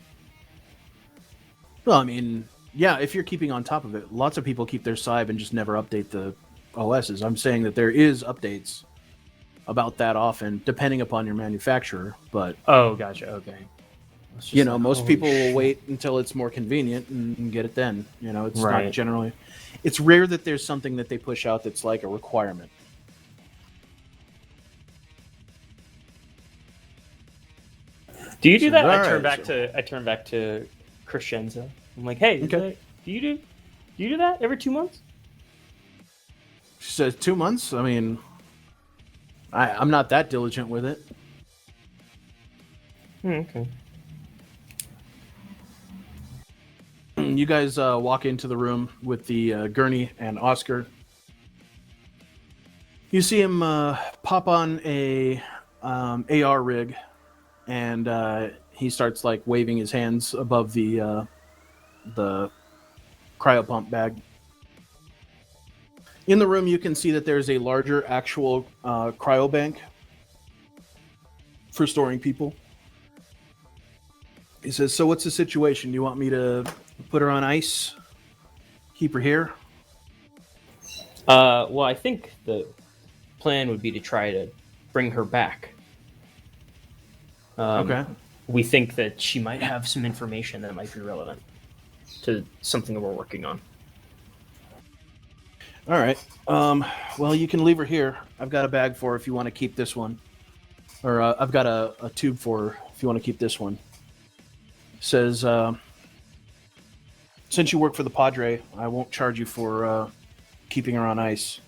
Well, I mean, yeah, if you're keeping on top of it. Lots of people keep their Cyb and just never update the OSs. I'm saying that there is updates about that often, depending upon your manufacturer, but... Oh, gotcha, okay. It's just You know, like, most holy people will shit. wait until it's more convenient and get it then. You know, it's Right. not generally. It's rare that there's something that they push out that's like a requirement. Do you do that? All I turn right, back to Crescenza. I'm like, hey, Okay. do you do that every 2 months? She says 2 months. I mean, I'm not that diligent with it. Okay. You guys walk into the room with the gurney and Oscar. You see him pop on a AR rig, and he starts like waving his hands above the cryopump bag. In the room, you can see that there's a larger actual cryobank for storing people. He says, "So what's the situation? Do you want me to put her on ice? Keep her here?" Well, I think the plan would be to try to bring her back. Okay. We think that she might have some information that might be relevant to something that we're working on. All right. Well, you can leave her here. I've got a bag for her if you want to keep this one. Or I've got a tube for her if you want to keep this one. Says, since you work for the Padre, I won't charge you for keeping her on ice.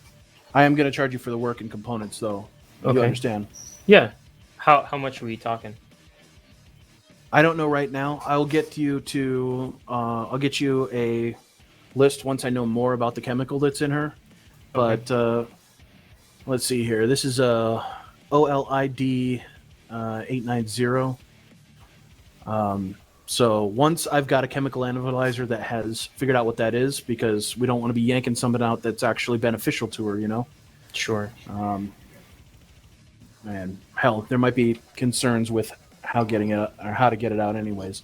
I am going to charge you for the work and components, though. Okay. You understand? Yeah. How much are we talking? I don't know right now. I'll get you a list once I know more about the chemical that's in her. But let's see here. This is a OLID 890. So once I've got a chemical analyzer that has figured out what that is, because we don't want to be yanking something out that's actually beneficial to her, you know? Sure. And hell, there might be concerns with how getting it or how to get it out anyways.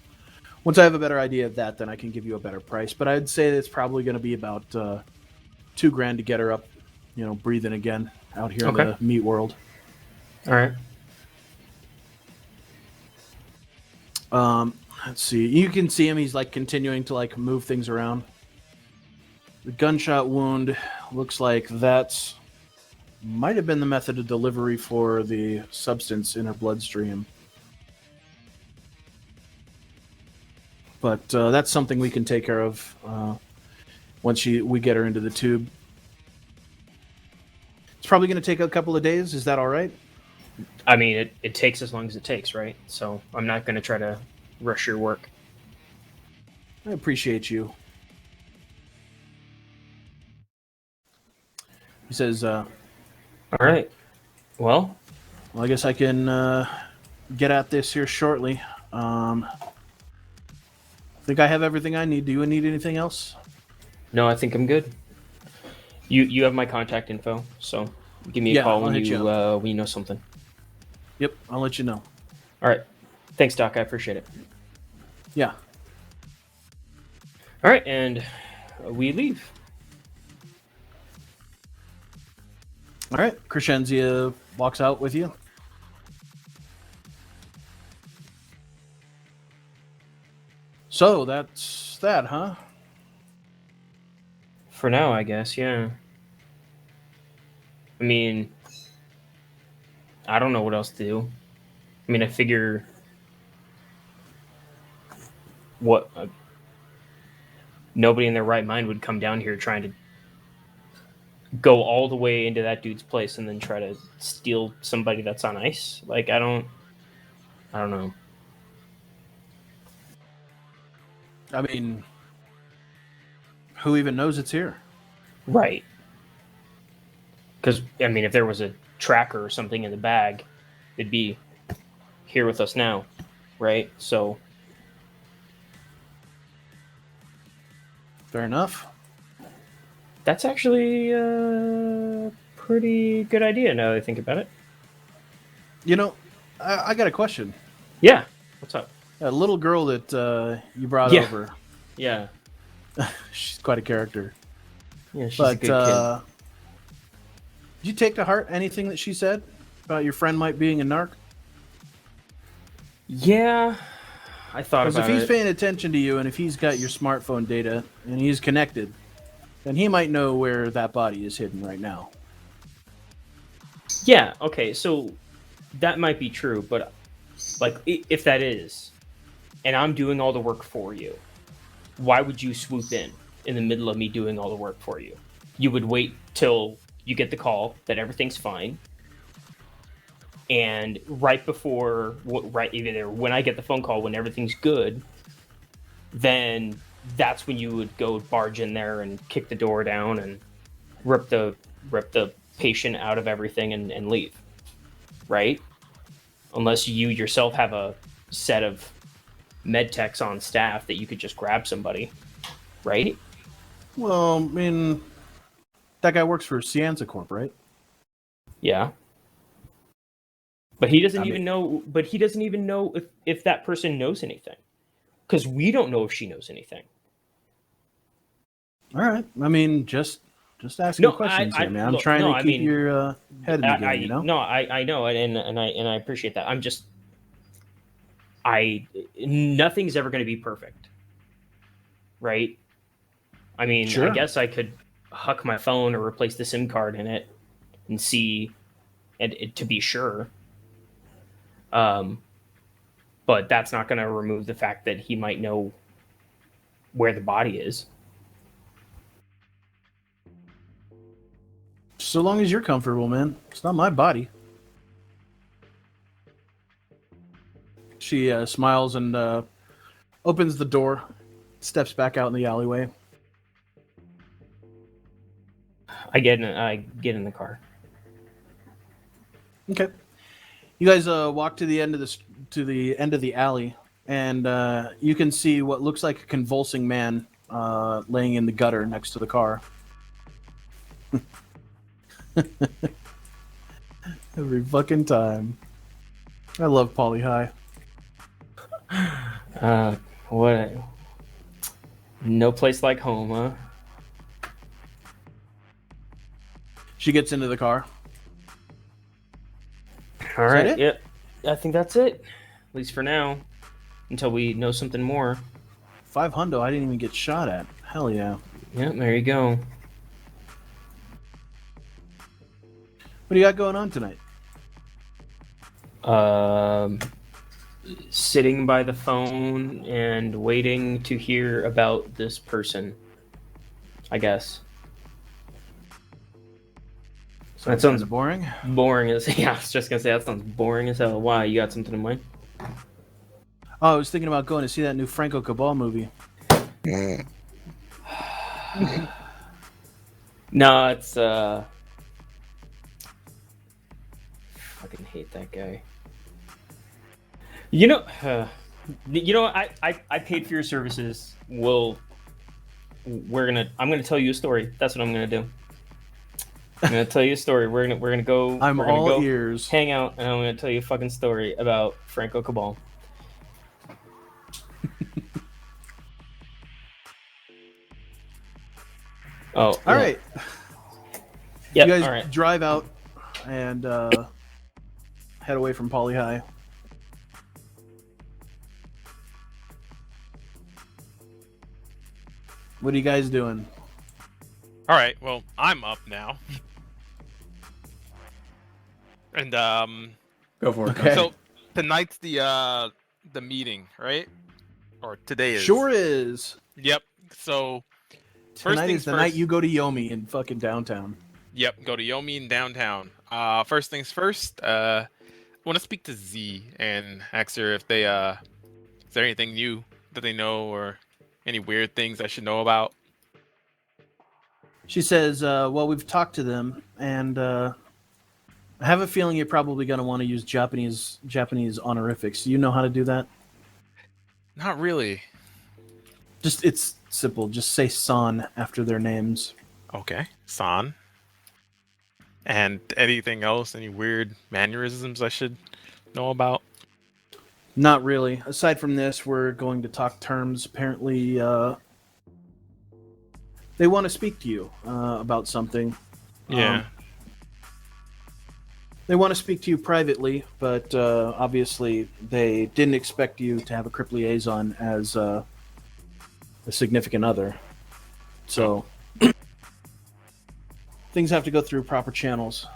Once I have a better idea of that, then I can give you a better price. But I'd say it's probably going to be about $2,000 to get her up, you know, breathing again out here in the meat world. All right. Let's see. You can see him. He's like continuing to like move things around. The gunshot wound looks like that's might have been the method of delivery for the substance in her bloodstream. But that's something we can take care of once we get her into the tube. It's probably going to take a couple of days. Is that all right? I mean, it takes as long as it takes, right? So I'm not going to try to rush your work. I appreciate you. He says, All right. Well, I guess I can get at this here shortly. I think I have everything I need. Do you need anything else? no, I think I'm good. You have my contact info, so give me a call I'll when hit you when you know something. Yep, I'll let you know. All right. Thanks, Doc. I appreciate it. Yeah. All right, and we leave. All right. Crescenzia walks out with you. So that's that, huh? For now, I guess, yeah. I mean, I don't know what else to do. I mean, I figure nobody in their right mind would come down here trying to go all the way into that dude's place and then try to steal somebody that's on ice. Like, I don't know. I mean, who even knows it's here? Right. Because, I mean, if there was a tracker or something in the bag, it'd be here with us now, right? So, Fair enough. that's actually a pretty good idea now that I think about it. You know, I got a question. Yeah. What's up? A little girl that you brought Yeah. over, Yeah. she's quite a character. Yeah, she's a But good kid. did you take to heart anything that she said about your friend might being a narc? Yeah. I thought Because if about he's it. paying attention to you and if he's got your smartphone data and he's connected, then he might know where that body is hidden right now. Yeah, okay, so that might be true, but like if that is, and I'm doing all the work for you, why would you swoop in the middle of me doing all the work for you? You would wait till you get the call that everything's fine, and right before, right either when I get the phone call when everything's good, then that's when you would go barge in there and kick the door down and rip the patient out of everything and leave, right? Unless you yourself have a set of med techs on staff that you could just grab somebody, right? Well, I mean, that guy works for Cianza Corp, right? Yeah. But he doesn't I even mean- know. But he doesn't even know if that person knows anything, because we don't know if she knows anything. All right. I mean, just asking No, questions I here, man. I'm look, trying no, to I keep mean, your head in the game, you know? No, I know, and I appreciate that. I'm just, nothing's ever going to be perfect, right? I mean, Sure. I guess I could huck my phone or replace the SIM card in it and see, and to be sure. But that's not going to remove the fact that he might know where the body is. So long as you're comfortable, man. It's not my body. She smiles and opens the door, steps back out in the alleyway. I get in the car. Okay. You guys walk to the end of the alley, and you can see what looks like a convulsing man laying in the gutter next to the car. Every fucking time. I love Poly High. What? No place like home, huh? She gets into the car. All that right. it? Yep. I think that's it. At least for now, until we know something more. 500. I didn't even get shot at. Hell yeah. Yep. There you go. What do you got going on tonight? Sitting by the phone and waiting to hear about this person, I guess. That sounds boring. boring as yeah. I was just gonna say that sounds boring as hell. Why? You got something in mind? Oh, I was thinking about going to see that new Franco Cabal movie. No, it's fucking hate that guy. You know, I paid for your services. I'm gonna tell you a story. That's what I'm gonna do. I'm gonna tell you a story. We're gonna go. I'm we're gonna all go ears. hang out, and I'm gonna tell you a fucking story about Franco Cabal. Oh, All right. Yeah. You guys All right. drive out and head away from Poly High. What are you guys doing? All right. Well, I'm up now. And Go for it. Okay. so tonight's the meeting, right? Or today is. Sure is. Yep. So first Tonight things is the first. night you go to Yomi in fucking downtown. Yep. Go to Yomi in downtown. First things first. I want to speak to Z and ask her if they is there anything new that they know or any weird things I should know about. She says, well, we've talked to them, and I have a feeling you're probably going to want to use Japanese honorifics. Do you know how to do that? Not really. Just it's simple. Just say san after their names. Okay. San. And anything else? Any weird mannerisms I should know about? Not really. Aside from this, we're going to talk terms. Apparently, they want to speak to you about something. Yeah. They want to speak to you privately, but obviously they didn't expect you to have a Crypt liaison as a significant other. So things have to go through proper channels.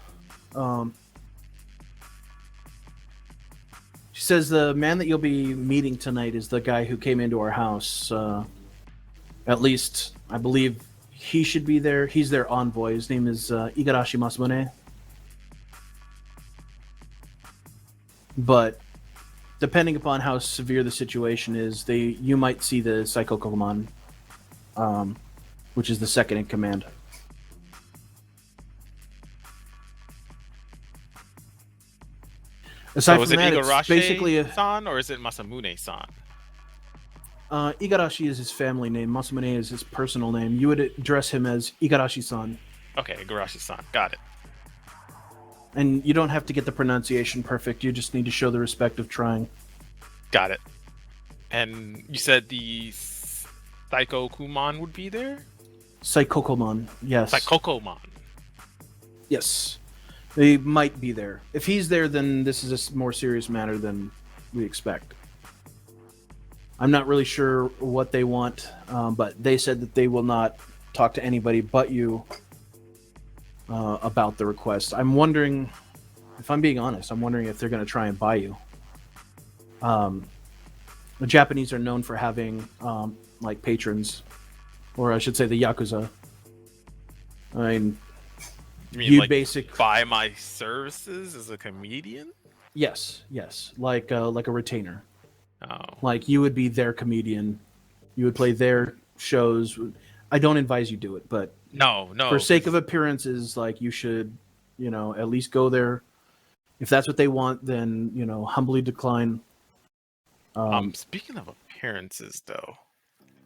She says the man that you'll be meeting tonight is the guy who came into our house. At least, I believe he should be there. He's their envoy. His name is Igarashi Masamune. But depending upon how severe the situation is, you might see the Saikokoman, which is the second in command. Aside So is from it that, it's basically Igarashi-san or is it Masamune-san? Igarashi is his family name. Masamune is his personal name. You would address him as Igarashi-san. Okay, Igarashi-san. Got it. And you don't have to get the pronunciation perfect. You just need to show the respect of trying. Got it. And you said the Saikokuman would be there? Saikokomon, yes. Saikokomon. Yes. They might be there. If he's there, then this is a more serious matter than we expect. I'm not really sure what they want, but they said that they will not talk to anybody but you about the request. I'm wondering, if I'm being honest, I'm wondering if they're going to try and buy you. The Japanese are known for having like patrons, or I should say the Yakuza. I mean, You mean you like buy my services as a comedian? Yes, like a retainer. Oh. Like you would be their comedian, you would play their shows. I don't advise you do it, but No. for sake of appearances, like you should, at least go there. If that's what they want, then humbly decline. Speaking of appearances, though,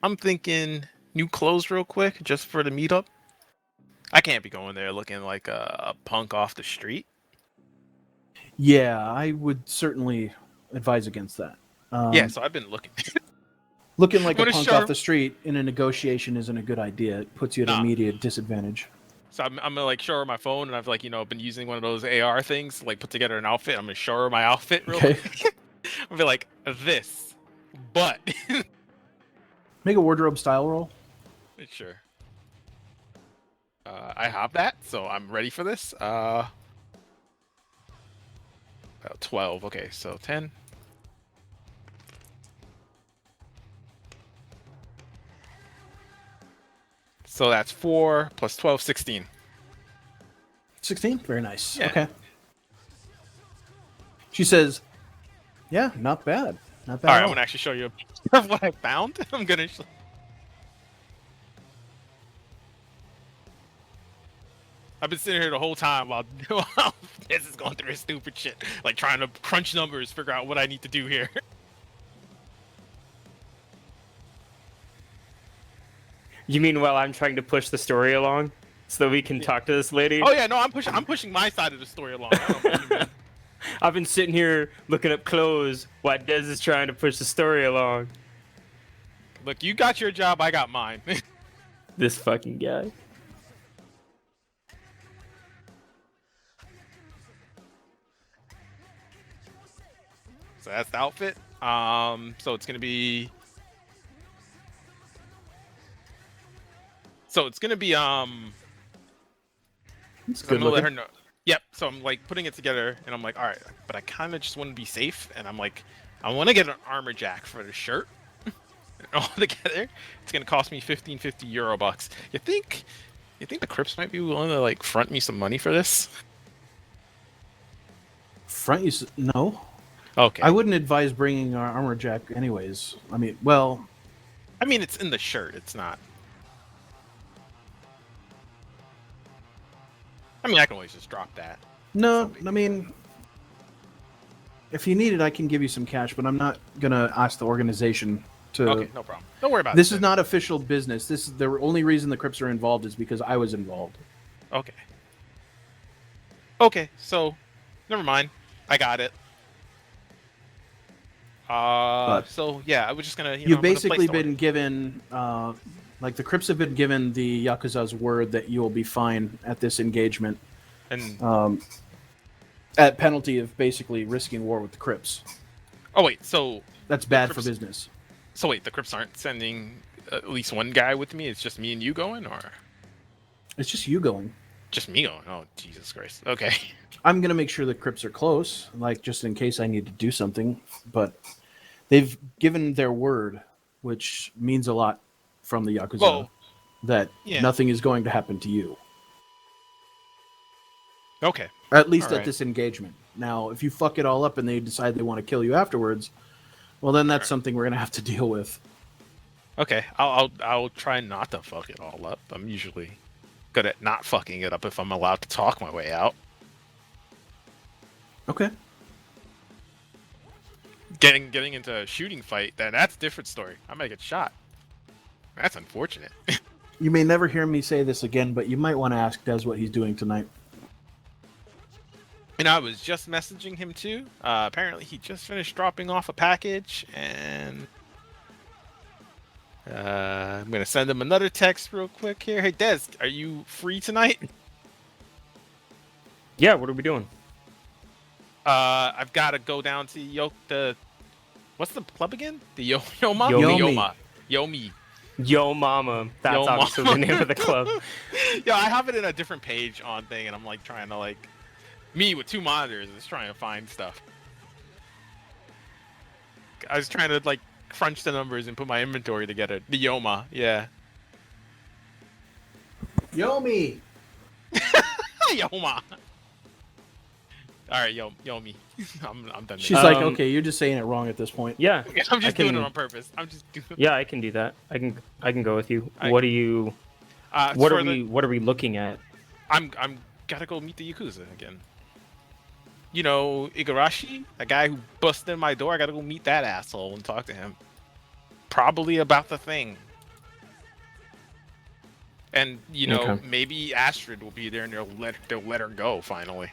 I'm thinking new clothes real quick just for the meetup. I can't be going there looking like a punk off the street. Yeah, I would certainly advise against that. Yeah, so I've been looking. Looking like a What a punk sharp- off the street in a negotiation isn't a good idea. It puts you at Nah. immediate disadvantage. So I'm gonna like show her my phone, and I've been using one of those AR things to like put together an outfit. I'm gonna show her my outfit real Okay. quick. I'll be like this, but Make a wardrobe style roll. sure. I have that, so I'm ready for this. 12. Okay, so 10. So that's 4 plus 12, 16. 16? Very nice. Yeah. Okay. She says, yeah, not bad. Not bad. All at right, I'm all. gonna actually show you a picture of what I found. I'm gonna. I've been sitting here the whole time while this is going through his stupid shit, like trying to crunch numbers, figure out what I need to do here. You mean while I'm trying to push the story along so that we can talk to this lady? Oh yeah, no, I'm pushing my side of the story along. I don't know what you mean. I've been sitting here looking up clothes while Dez is trying to push the story along. Look, you got your job, I got mine. This fucking guy. So that's the outfit. So it's gonna be. So it's gonna be It's I'm good gonna let her looking. know. Yep. So I'm like putting it together, and I'm like, all right, but I kind of just want to be safe, and I'm like, I want to get an armor jack for the shirt. All together, it's gonna cost me 1550 euro bucks. You think the Crips might be willing to like front me some money for this? Front use? No. Okay. I wouldn't advise bringing our armor jack anyways. I mean, well, I mean, it's in the shirt. It's not. I mean, I can always just drop that. no, I mean, if you need it, I can give you some cash, but I'm not going to ask the organization to... Okay, no problem. Don't worry about This it. is not official business. This is the only reason the Crips are involved is because I was involved. Okay. Okay, so never mind. I got it. So yeah, I was just gonna. You've put a basically placeholder. been given, like the Crips have been given the Yakuza's word that you will be fine at this engagement. And At penalty of basically risking war with the Crips. Oh wait, so That's bad for Crips- business. so wait, the Crips aren't sending at least one guy with me. It's just me and you going, or It's just you going. just me going? Oh Jesus Christ. Okay. I'm gonna make sure the Crips are close, like just in case I need to do something. But they've given their word, which means a lot from the Yakuza, Well, that yeah. nothing is going to happen to you. Okay. At least All at right. this engagement. Now, if you fuck it all up and they decide they want to kill you afterwards, well, then that's something we're gonna have to deal with. Okay. I'll try not to fuck it all up. I'm usually good at not fucking it up if I'm allowed to talk my way out. Okay. Getting into a shooting fight, that's a different story. I might get shot. That's unfortunate. You may never hear me say this again, but you might want to ask Des what he's doing tonight. And I was just messaging him too. Apparently, he just finished dropping off a package, and I'm gonna send him another text real quick here. Hey, Des, are you free tonight? Yeah, what are we doing? I've got to go down to what's the club again? The Yoma? Yomi. Yomi. Yo Mama. That's Yo obviously Mama. the name of the club. Yeah, I have it in a different page on thing, and I'm like trying to me with 2 monitors is trying to find stuff. I was trying to crunch the numbers and put my inventory together. The Yoma, yeah. Yomi! Yoma. All right, Yomi. I'm done. She's now. like, okay, you're just saying it wrong at this point. Yeah. I'm just doing can- it on purpose. I'm just doing it. Yeah, I can do that. I can go with you. I- What are you What what are we looking at? I'm gotta go meet the Yakuza again. You know, Igarashi, a guy who busted in my door. I gotta go meet that asshole and talk to him. Probably about the thing. And Okay. maybe Astrid will be there and they'll let her go finally.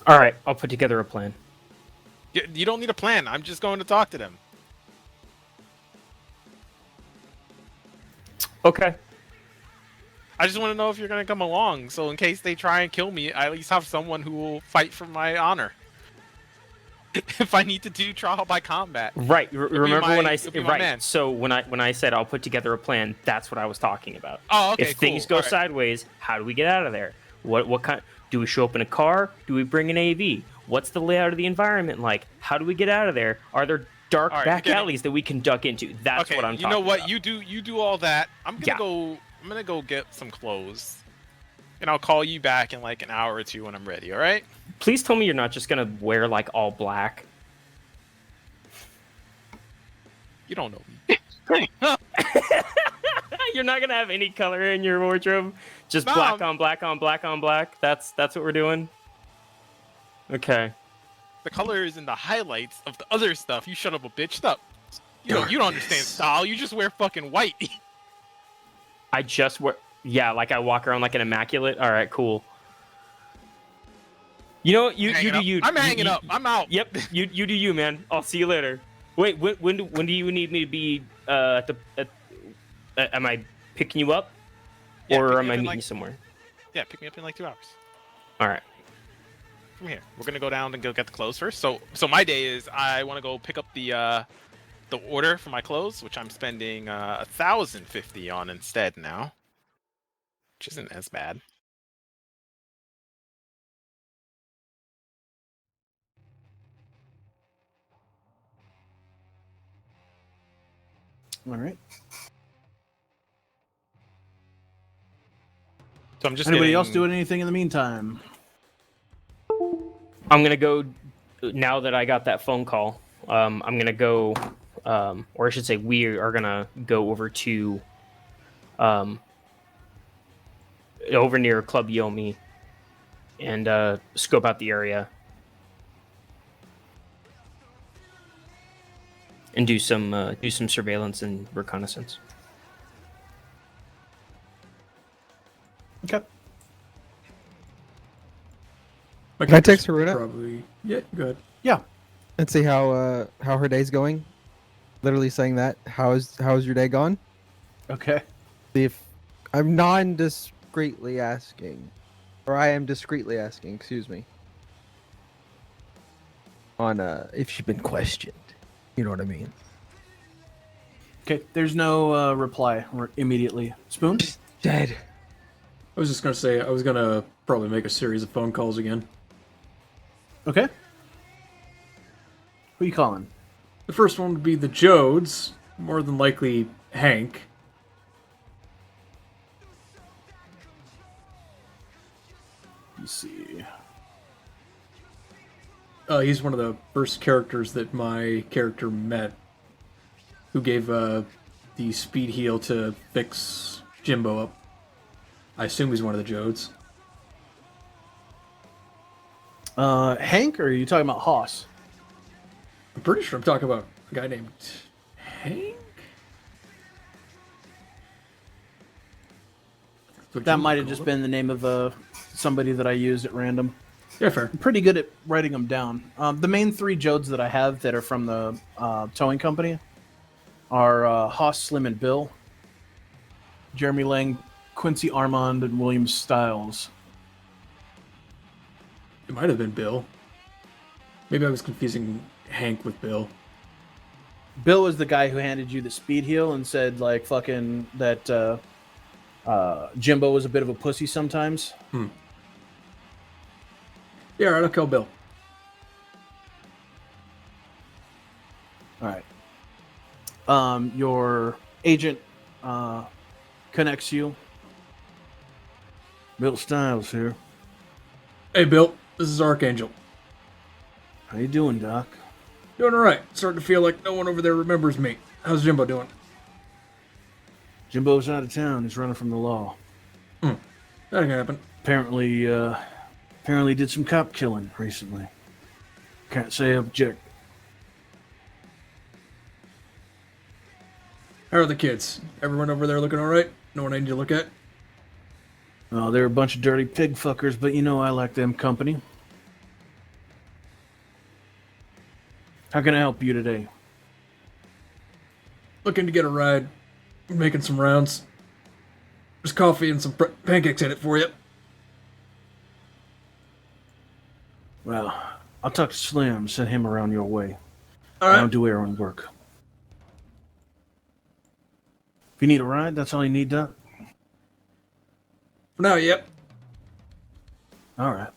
All right, I'll put together a plan. You don't need a plan. I'm just going to talk to them. Okay. I just want to know if you're gonna come along, so in case they try and kill me, I at least have someone who will fight for my honor. If I need to do trial by combat. Right. Remember when I it'll be my right? man. So when I said I'll put together a plan, that's what I was talking about. Oh, okay, If things go cool. All right. sideways, how do we get out of there? What kind? Do we show up in a car? Do we bring an AV? What's the layout of the environment like? How do we get out of there? Are there dark All right, back you're getting- alleys that we can duck into? That's Okay, what I'm you talking know what? about. You do all that. I'm gonna go get some clothes. And I'll call you back in like an hour or two when I'm ready, alright? Please tell me you're not just gonna wear like all black. You don't know me. You're not gonna have any color in your wardrobe. Just No, black I'm- on black on black on black. That's what we're doing. Okay. The colors and the highlights of the other stuff. You shut up a bitch. Stop. You don't understand style. You just wear fucking white. I just wear. Yeah, like I walk around like an immaculate. All right, cool. You know what? You Hanging do up. you. I'm you- hanging you- up. I'm out. Yep. You do you, man. I'll see you later. Wait, when do you need me to be am I picking you up, Yeah, pick or me am up I in, meeting like- you somewhere? Yeah, pick me up in like 2 hours. All right. From here. We're gonna go down and go get the clothes first. So my day is I want to go pick up the order for my clothes, which I'm spending 1,050 on instead now, which isn't as bad. All right. So I'm just Anybody getting- else doing anything in the meantime? I'm gonna go now that I got that phone call. I'm gonna go, or I should say, we are gonna go over to, over near Club Yomi, and scope out the area and do some surveillance and reconnaissance. Okay. Can I text Haruna? Probably. Yeah, good. Yeah. And see how her day's going. Literally saying that. How's your day gone? Okay. See if I'm non-discreetly asking, or I am discreetly asking. Excuse me. On if she's been questioned. You know what I mean? Okay, there's no reply immediately. Spoon? Dead. I was just gonna say I was gonna probably make a series of phone calls again. Okay. Who are you calling? The first one would be the Jodes, more than likely Hank. Let's see. He's one of the first characters that my character met, who gave the speed heal to fix Jimbo up. I assume he's one of the Jodes. Hank, or are you talking about Hoss? I'm pretty sure I'm talking about a guy named Hank? That might have just been the name of somebody that I used at random. Yeah, fair. I'm pretty good at writing them down. The main 3 Jodes that I have that are from the towing company are Hoss, Slim, and Bill. Jeremy Lang, Quincy Armand, and William Stiles. It might have been Bill. Maybe I was confusing Hank with Bill. Bill was the guy who handed you the speed heal and said, like, fucking that Jimbo was a bit of a pussy sometimes. Yeah, alright, I'll kill Bill. All right. Your agent connects you. Bill Stiles here. Hey, Bill. This is Archangel. How you doing, Doc? Doing alright. Starting to feel like no one over there remembers me. How's Jimbo doing? Jimbo's out of town. He's running from the law. That can happen. Apparently did some cop killing recently. Can't say object. How are the kids? Everyone over there looking alright? No one I need to look at? Oh, they're a bunch of dirty pig fuckers, but you know I like them company. How can I help you today? Looking to get a ride. Making some rounds. There's coffee and some pancakes in it for you. Well, I'll talk to Slim, send him around your way. I Alright. don't do errand work. If you need a ride, that's all you need, Doc? For now, yep. Alright.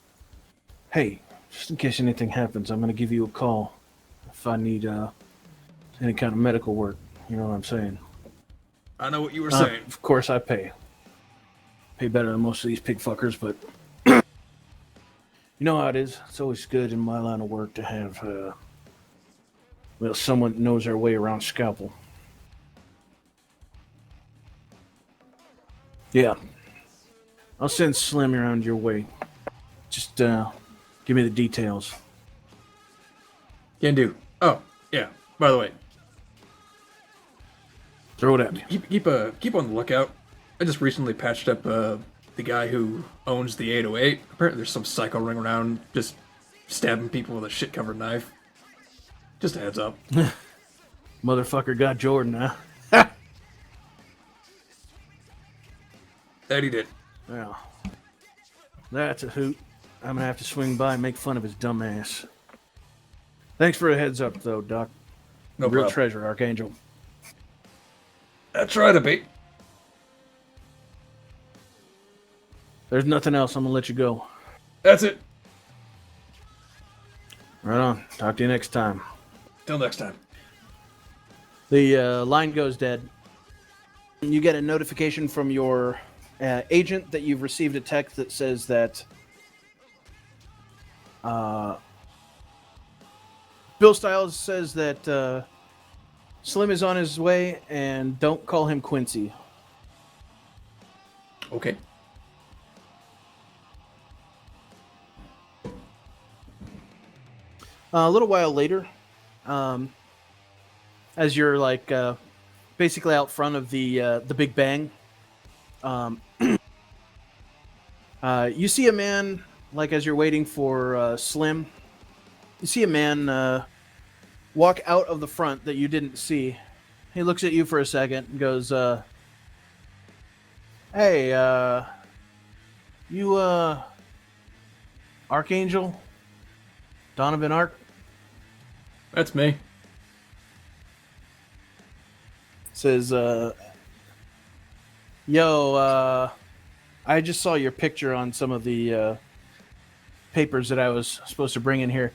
Hey, just in case anything happens, I'm gonna give you a call if I need any kind of medical work. You know what I'm saying? I know what you were saying. Of course I pay. Pay better than most of these pig fuckers, but you know how it is. It's always good in my line of work to have someone that knows their way around scalpel. Yeah. I'll send Slim around your way. Just give me the details. Can do. Oh, yeah. By the way, Throw it at me. keep on the lookout. I just recently patched up the guy who owns the 808. Apparently there's some psycho running around just stabbing people with a shit-covered knife. Just a heads up. Motherfucker got Jordan, huh? That he did. Well, that's a hoot. I'm gonna have to swing by and make fun of his dumb ass. Thanks for a heads up, though, Doc. No Real problem. treasure, Archangel. That's right, a bait. There's nothing else. I'm gonna let you go. That's it. Right on. Talk to you next time. Till next time. The line goes dead. You get a notification from your agent that you've received a text that says that Bill Stiles says that Slim is on his way and don't call him Quincy. Okay. A little while later, as you're like basically out front of the Big Bang, you see a man, like as you're waiting for Slim, you see a man walk out of the front that you didn't see. He looks at you for a second and goes, "Hey, Hey, you, Archangel? Donovan Ark? That's me. Says, I just saw your picture on some of the, papers that I was supposed to bring in here.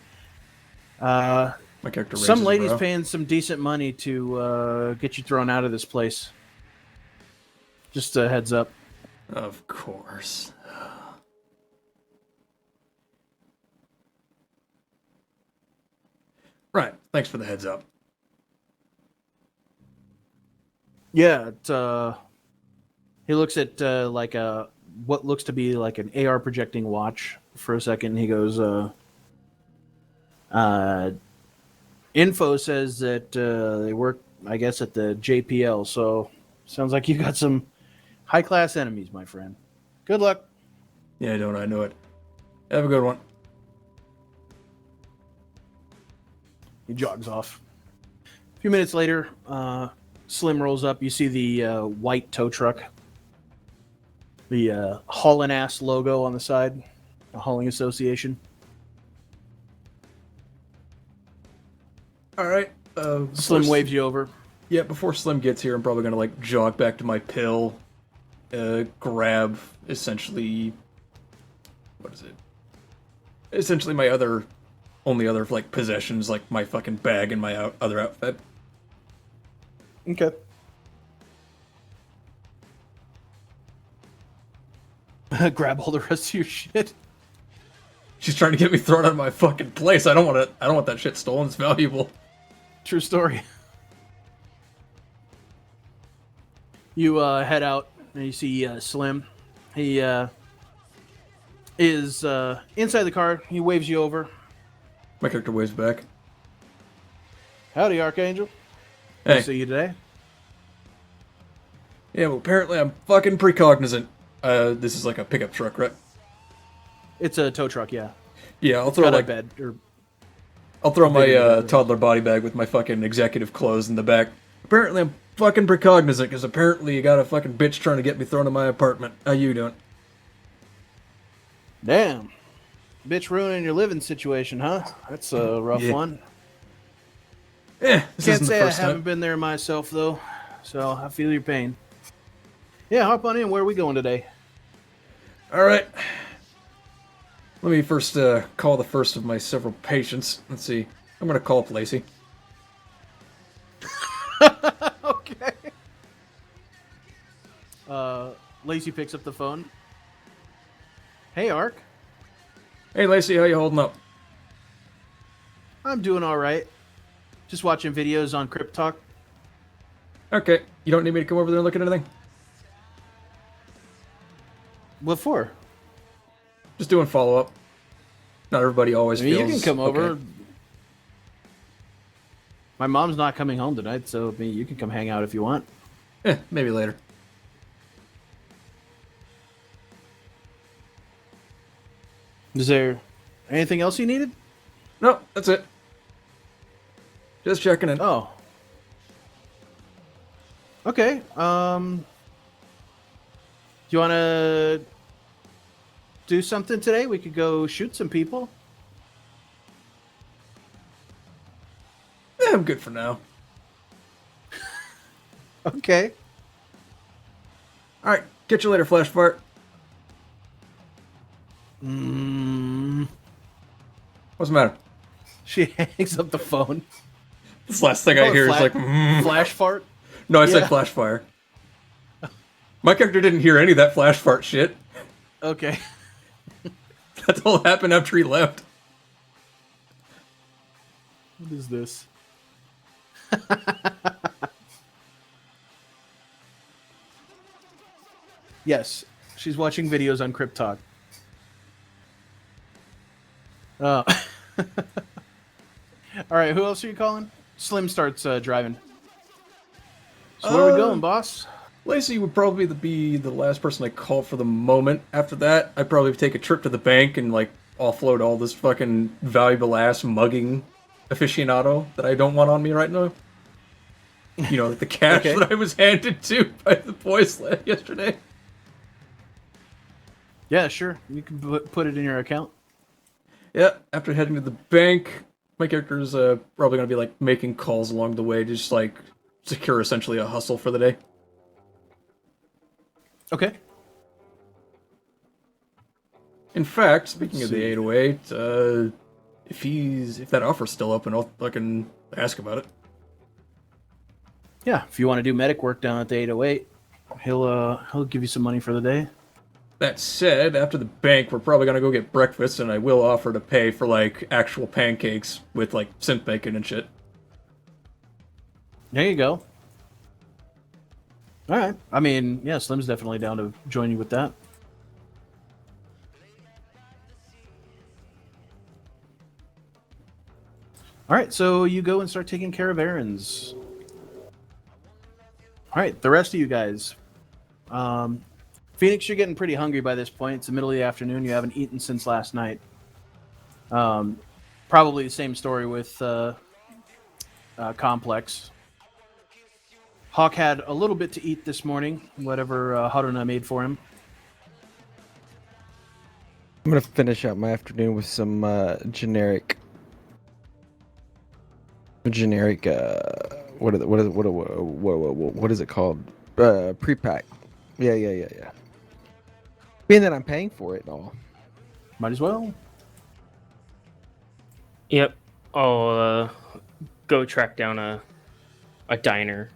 My character raises Some a lady's brow. paying some decent money to get you thrown out of this place. Just a heads up. Of course. Right. Thanks for the heads up. Yeah, he looks at like a what looks to be like an AR projecting watch for a second. He goes, info says that they work, I guess, at the JPL. So sounds like you got some high class enemies, my friend. Good luck. Yeah, don't I know it. Have a good one. He jogs off. A few minutes later, Slim rolls up. You see the white tow truck, the Haulin' Ass logo on the side, the Hauling Association. All right. Slim waves you over. Yeah, before Slim gets here, I'm probably gonna like jog back to my pill, grab essentially, what is it? Essentially my only other like possessions, like my fucking bag and my other outfit. Okay. Grab all the rest of your shit. She's trying to get me thrown out of my fucking place. I don't want that shit stolen. It's valuable. True story. You head out and you see Slim. He is inside the car. He waves you over. My character waves back. Howdy, Archangel. Hey. Good to see you today. Yeah, well, apparently I'm fucking precognizant. This is like a pickup truck, right? It's a tow truck, yeah. Yeah, I'll throw Got a like bed. Or I'll throw my big- toddler body bag with my fucking executive clothes in the back. Apparently I'm fucking precognizant because apparently you got a fucking bitch trying to get me thrown in my apartment. How you doing? damn, bitch, ruining your living situation, huh? That's a rough Yeah. one. Eh, this Can't isn't the say I first haven't time. been there myself though, so I feel your pain. Yeah, hop on in. Where are we going today? All right. Let me first call the first of my several patients. Let's see. I'm gonna call up Lacey. Okay. Lacey picks up the phone. Hey, Ark. Hey Lacey, how you holding up? I'm doing all right. Just watching videos on Crypt Talk. Okay. You don't need me to come over there and look at anything? What for? Just doing follow up. Not everybody always I mean, feels you can come over. okay. My mom's not coming home tonight, so I mean, you can come hang out if you want. Maybe later. Is there anything else you needed? No, that's it. Just checking in. Oh. Okay. Do you want to do something today? We could go shoot some people. I'm good for now. Okay. All right. Catch you later, Flash Fart. What's the matter? She hangs up the phone. This last thing I hear is like, flash fart. no, I Yeah. said flash fire. My character didn't hear any of that flash fart shit. Okay. That all happened after he left. What is this? Yes, she's watching videos on Crypt Talk. Oh. All right, who else are you calling? Slim starts driving. So where are we going, boss? Lacey would probably be the last person I call for the moment. After that, I'd probably take a trip to the bank and like offload all this fucking valuable ass mugging aficionado that I don't want on me right now. You know, like the cash Okay. that I was handed to by the boys yesterday. Yeah, sure. You can put it in your account. Yeah, after heading to the bank, my character's probably gonna be like making calls along the way, just like secure essentially a hustle for the day. Okay. In fact, speaking of the see. 808, if that offer's still open, I'll fucking ask about it. Yeah, if you want to do medic work down at the 808, he'll give you some money for the day. That said, after the bank, we're probably gonna go get breakfast, and I will offer to pay for like actual pancakes with like synth bacon and shit. There you go. All right. I mean, yeah, Slim's definitely down to join you with that. All right, so you go and start taking care of errands. All right, the rest of you guys. Phoenix, you're getting pretty hungry by this point. It's the middle of the afternoon. You haven't eaten since last night. Probably the same story with Complex. Hawk had a little bit to eat this morning, whatever Haruna made for him. I'm gonna finish out my afternoon with some generic. What is it called? Pre-pack. Yeah. Being that I'm paying for it and all. Might as well. Yep. I'll go track down a diner.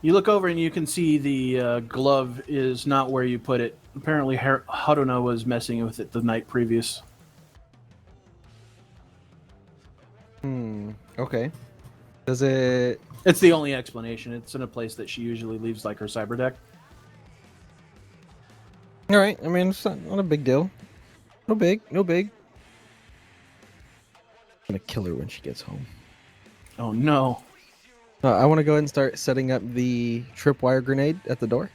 You look over and you can see the glove is not where you put it. Apparently, Haruna was messing with it the night previous. Okay. Does it? It's the only explanation. It's in a place that she usually leaves, like her cyber deck. All right. I mean, it's not a big deal. No big. I'm gonna kill her when she gets home. Oh no! I want to go ahead and start setting up the tripwire grenade at the door.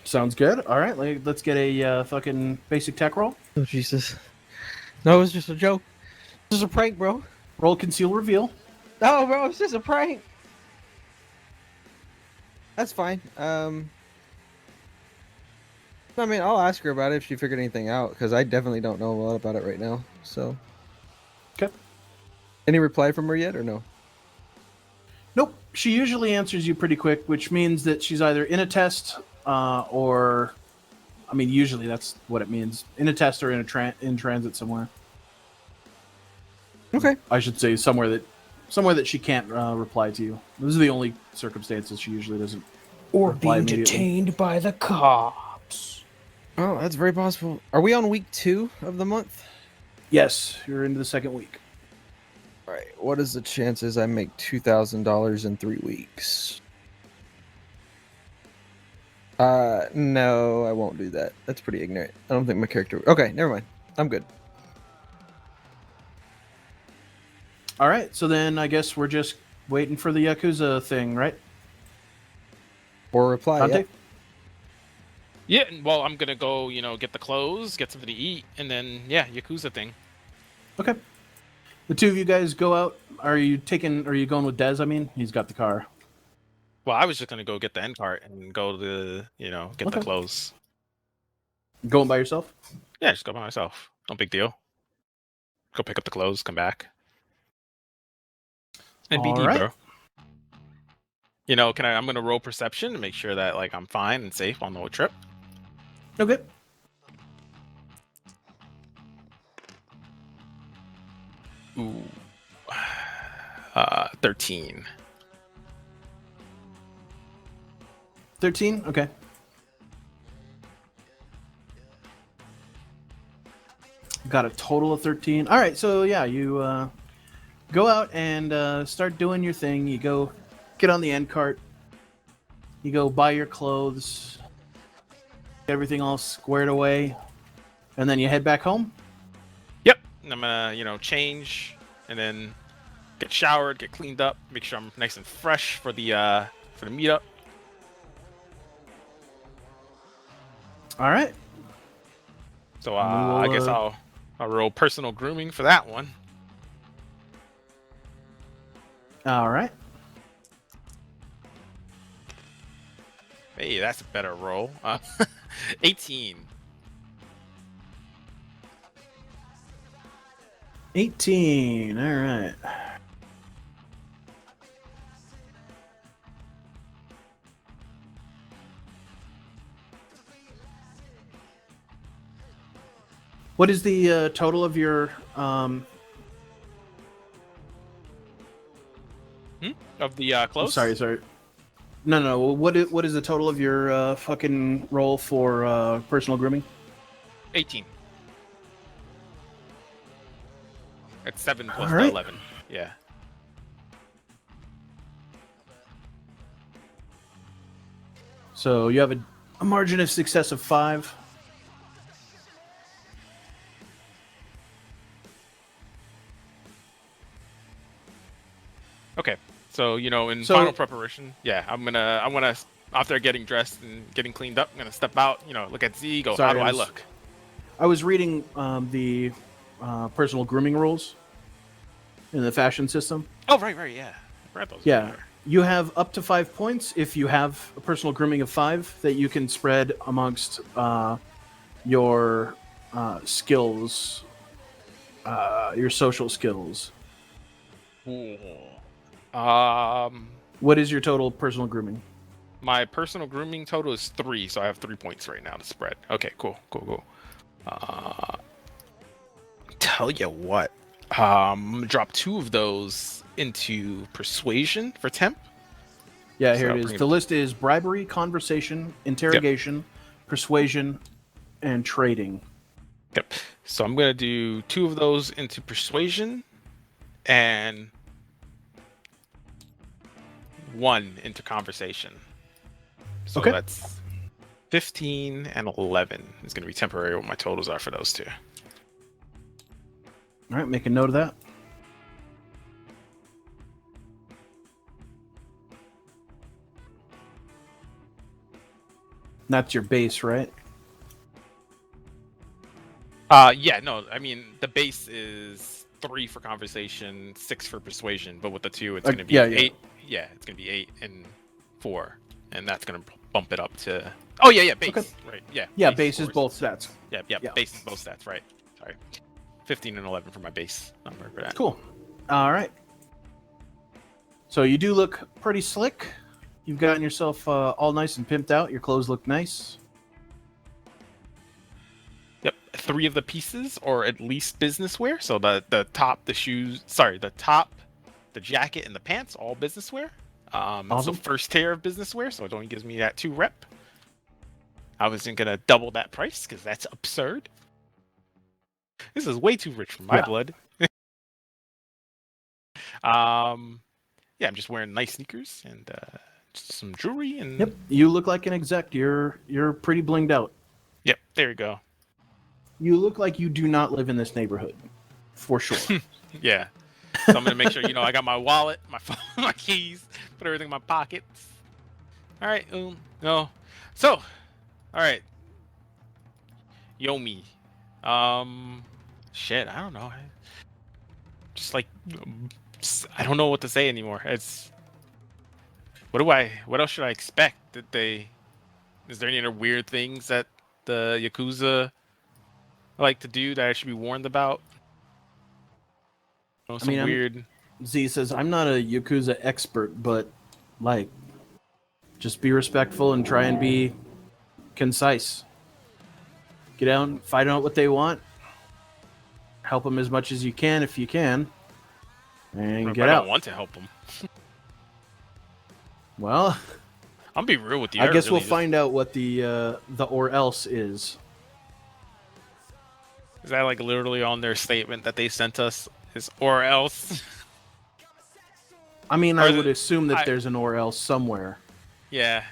Sounds good. All right, let's get a fucking basic tech roll. Oh Jesus! No, it was just a joke. It was just a prank, bro. Roll conceal reveal. No, bro, it's just a prank. That's fine. I mean, I'll ask her about it if she figured anything out, because I definitely don't know a lot about it right now. So. Okay. Any reply from her yet, or no? Nope. She usually answers you pretty quick, which means that she's either in a test or, I mean, usually that's what it means. In a test or in transit somewhere. Okay. I should say somewhere that she can't reply to you. Those are the only circumstances she usually doesn't. Or reply being immediately. detained by the cops. Oh, that's very possible. Are we on week 2 of the month? Yes, you're into the second week. All right. What is the chances I make $2,000 in 3 weeks? No, I won't do that. That's pretty ignorant. I don't think my character. Okay, never mind. I'm good. All right, so then I guess we're just waiting for the Yakuza thing, right? Or reply. Dante? Yeah. Yeah, well, I'm gonna go, get the clothes, get something to eat, and then Yakuza thing. Okay. The two of you guys go out. Are you going with Dez? I mean, he's got the car. Well, I was just gonna go get the end cart and go to get Okay. the clothes. Going by yourself? Yeah, just go by myself. No big deal. Go pick up the clothes, come back. And BD, Alright. bro. I'm gonna roll perception to make sure that I'm fine and safe on the trip. Okay. Ooh. 13. 13? Okay. Got a total of 13. All right, so yeah, you go out and start doing your thing. You go get on the end cart. You go buy your clothes. Get everything all squared away. And then you head back home? Yep. And I'm gonna, change and then get showered, get cleaned up, make sure I'm nice and fresh for the meetup. All right. So We I will, guess I'll roll personal grooming for that one. All right. Hey, that's a better roll. 18. 18. All right. What is the total of your Of the clothes? sorry. No. What is the total of your fucking roll for personal grooming? 18. It's 7 plus All the right. 11. Yeah. So you have a margin of success of 5. Okay. So, in So- final preparation, yeah, I want to, after getting dressed and getting cleaned up, I'm going to step out, look at Z, go, Sorry, how do I I was- look? I was reading the personal grooming rules in the fashion system. Oh, right, yeah. I read those. Yeah. You have up to 5 points if you have a personal grooming of 5 that you can spread amongst your skills, your social skills. Ooh. What is your total personal grooming? My personal grooming total is 3, so I have 3 points right now to spread. Okay, cool. Tell you what, I'm gonna drop 2 of those into persuasion for temp. Yeah, So here it is. bring it- The list is bribery, conversation, interrogation, persuasion, and trading. Yep. So I'm gonna do 2 of those into persuasion, and 1 into conversation. So Okay. that's 15 and 11 is gonna be temporary. What my totals are for those 2. All right, make a note of that. That's your base, right? Yeah, no, I mean the base is 3 for conversation, 6 for persuasion, but with the 2, it's gonna be yeah. 8. Yeah, it's gonna be 8 and 4, and that's gonna bump it up to. Oh yeah, base. Okay. Right, yeah. Yeah, base is scores. both stats. Yeah, yeah. base is both stats. Right. Sorry, 15 and 11 for my base number for that. Cool. All right. So you do look pretty slick. You've gotten yourself all nice and pimped out. Your clothes look nice. Yep, 3 of the pieces or at least business wear. So the top, the shoes, sorry, the top, the jacket, and the pants, all business wear. It's Awesome. the first tier of business wear, so it only gives me that 2 rep. I wasn't gonna double that price because that's absurd. This is way too rich for my Yeah. blood. Yeah, I'm just wearing nice sneakers and just some jewelry and. Yep. You look like an exec. You're pretty blinged out. Yep, there you go. You look like you do not live in this neighborhood, for sure. Yeah. So I'm gonna make sure I got my wallet, my phone, my keys, put everything in my pockets. All right. No. So, all right. Yomi. Shit. I don't know. Just like, I don't know what to say anymore. It's. What else should I expect? Is there any other weird things that the Yakuza like to do that I should be warned about? Some mean, weird. Z says, I'm not a Yakuza expert, but, like, just be respectful and try and be concise. Get out and find out what they want. Help them as much as you can if you can. And If get I out. don't want to help them. Well, I'll be real with you. I guess really we'll just- find out what the or else is. Is that like literally on their statement that they sent us? Is or else? I mean, Or I is would it- assume that I- there's an or else somewhere. Yeah.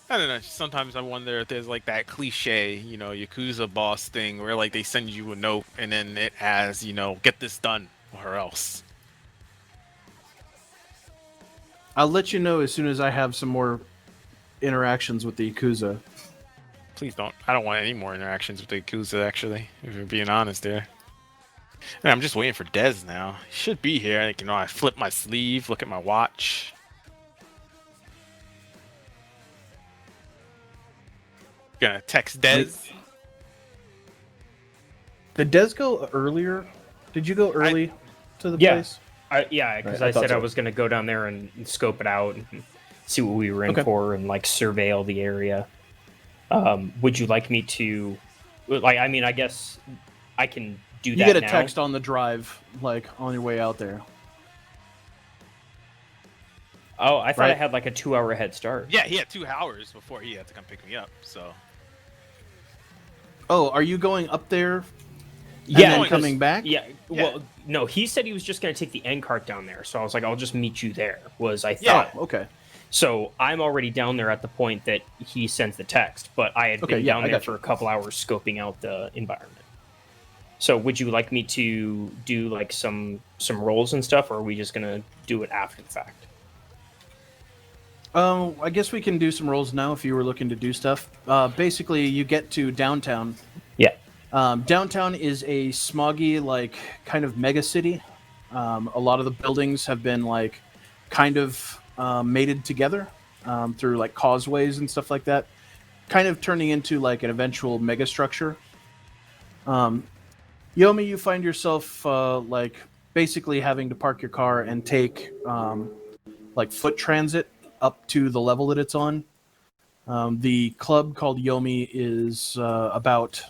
I don't know. Sometimes I wonder if there's like that cliche, Yakuza boss thing where like they send you a note and then it has, get this done or else. I'll let you know as soon as I have some more interactions with the Yakuza. Please don't. I don't want any more interactions with the Yakuza, actually, if you're being honest there. And I'm just waiting for Dez now. He should be here. Like, I flip my sleeve, look at my watch. Gonna text Dez. Did Des go earlier Did you go early to the Yeah. place? Because Right, I I thought said I so. was going to go down there and scope it out and see what we were in Okay. for and like surveil the area. Would you like me to, I guess I can do You that get a now. text on the drive, like on your way out there. Oh, I thought I Right. had like a 2-hour head start. Yeah, he had 2 hours before he had to come pick me up. So Oh, are you going up there? Yeah, then because- coming back? Yeah. Yeah. Well, no, he said he was just going to take the end cart down there. So I was like, I'll just meet you there. I Yeah. thought. Oh, okay. So I'm already down there at the point that he sends the text, but I had Okay, been yeah, down I there got for you. a couple hours scoping out the environment. So would you like me to do like some rolls and stuff, or are we just gonna do it after the fact? I guess we can do some rolls now if you were looking to do stuff. Basically, you get to downtown. Yeah. Downtown is a smoggy, like, kind of mega city. A lot of the buildings have been, like, kind of mated together through, like, causeways and stuff like that. Kind of turning into, like, an eventual mega structure. Yomi, you find yourself, like, basically having to park your car and take, like, foot transit up to the level that it's on. The club called Yomi is about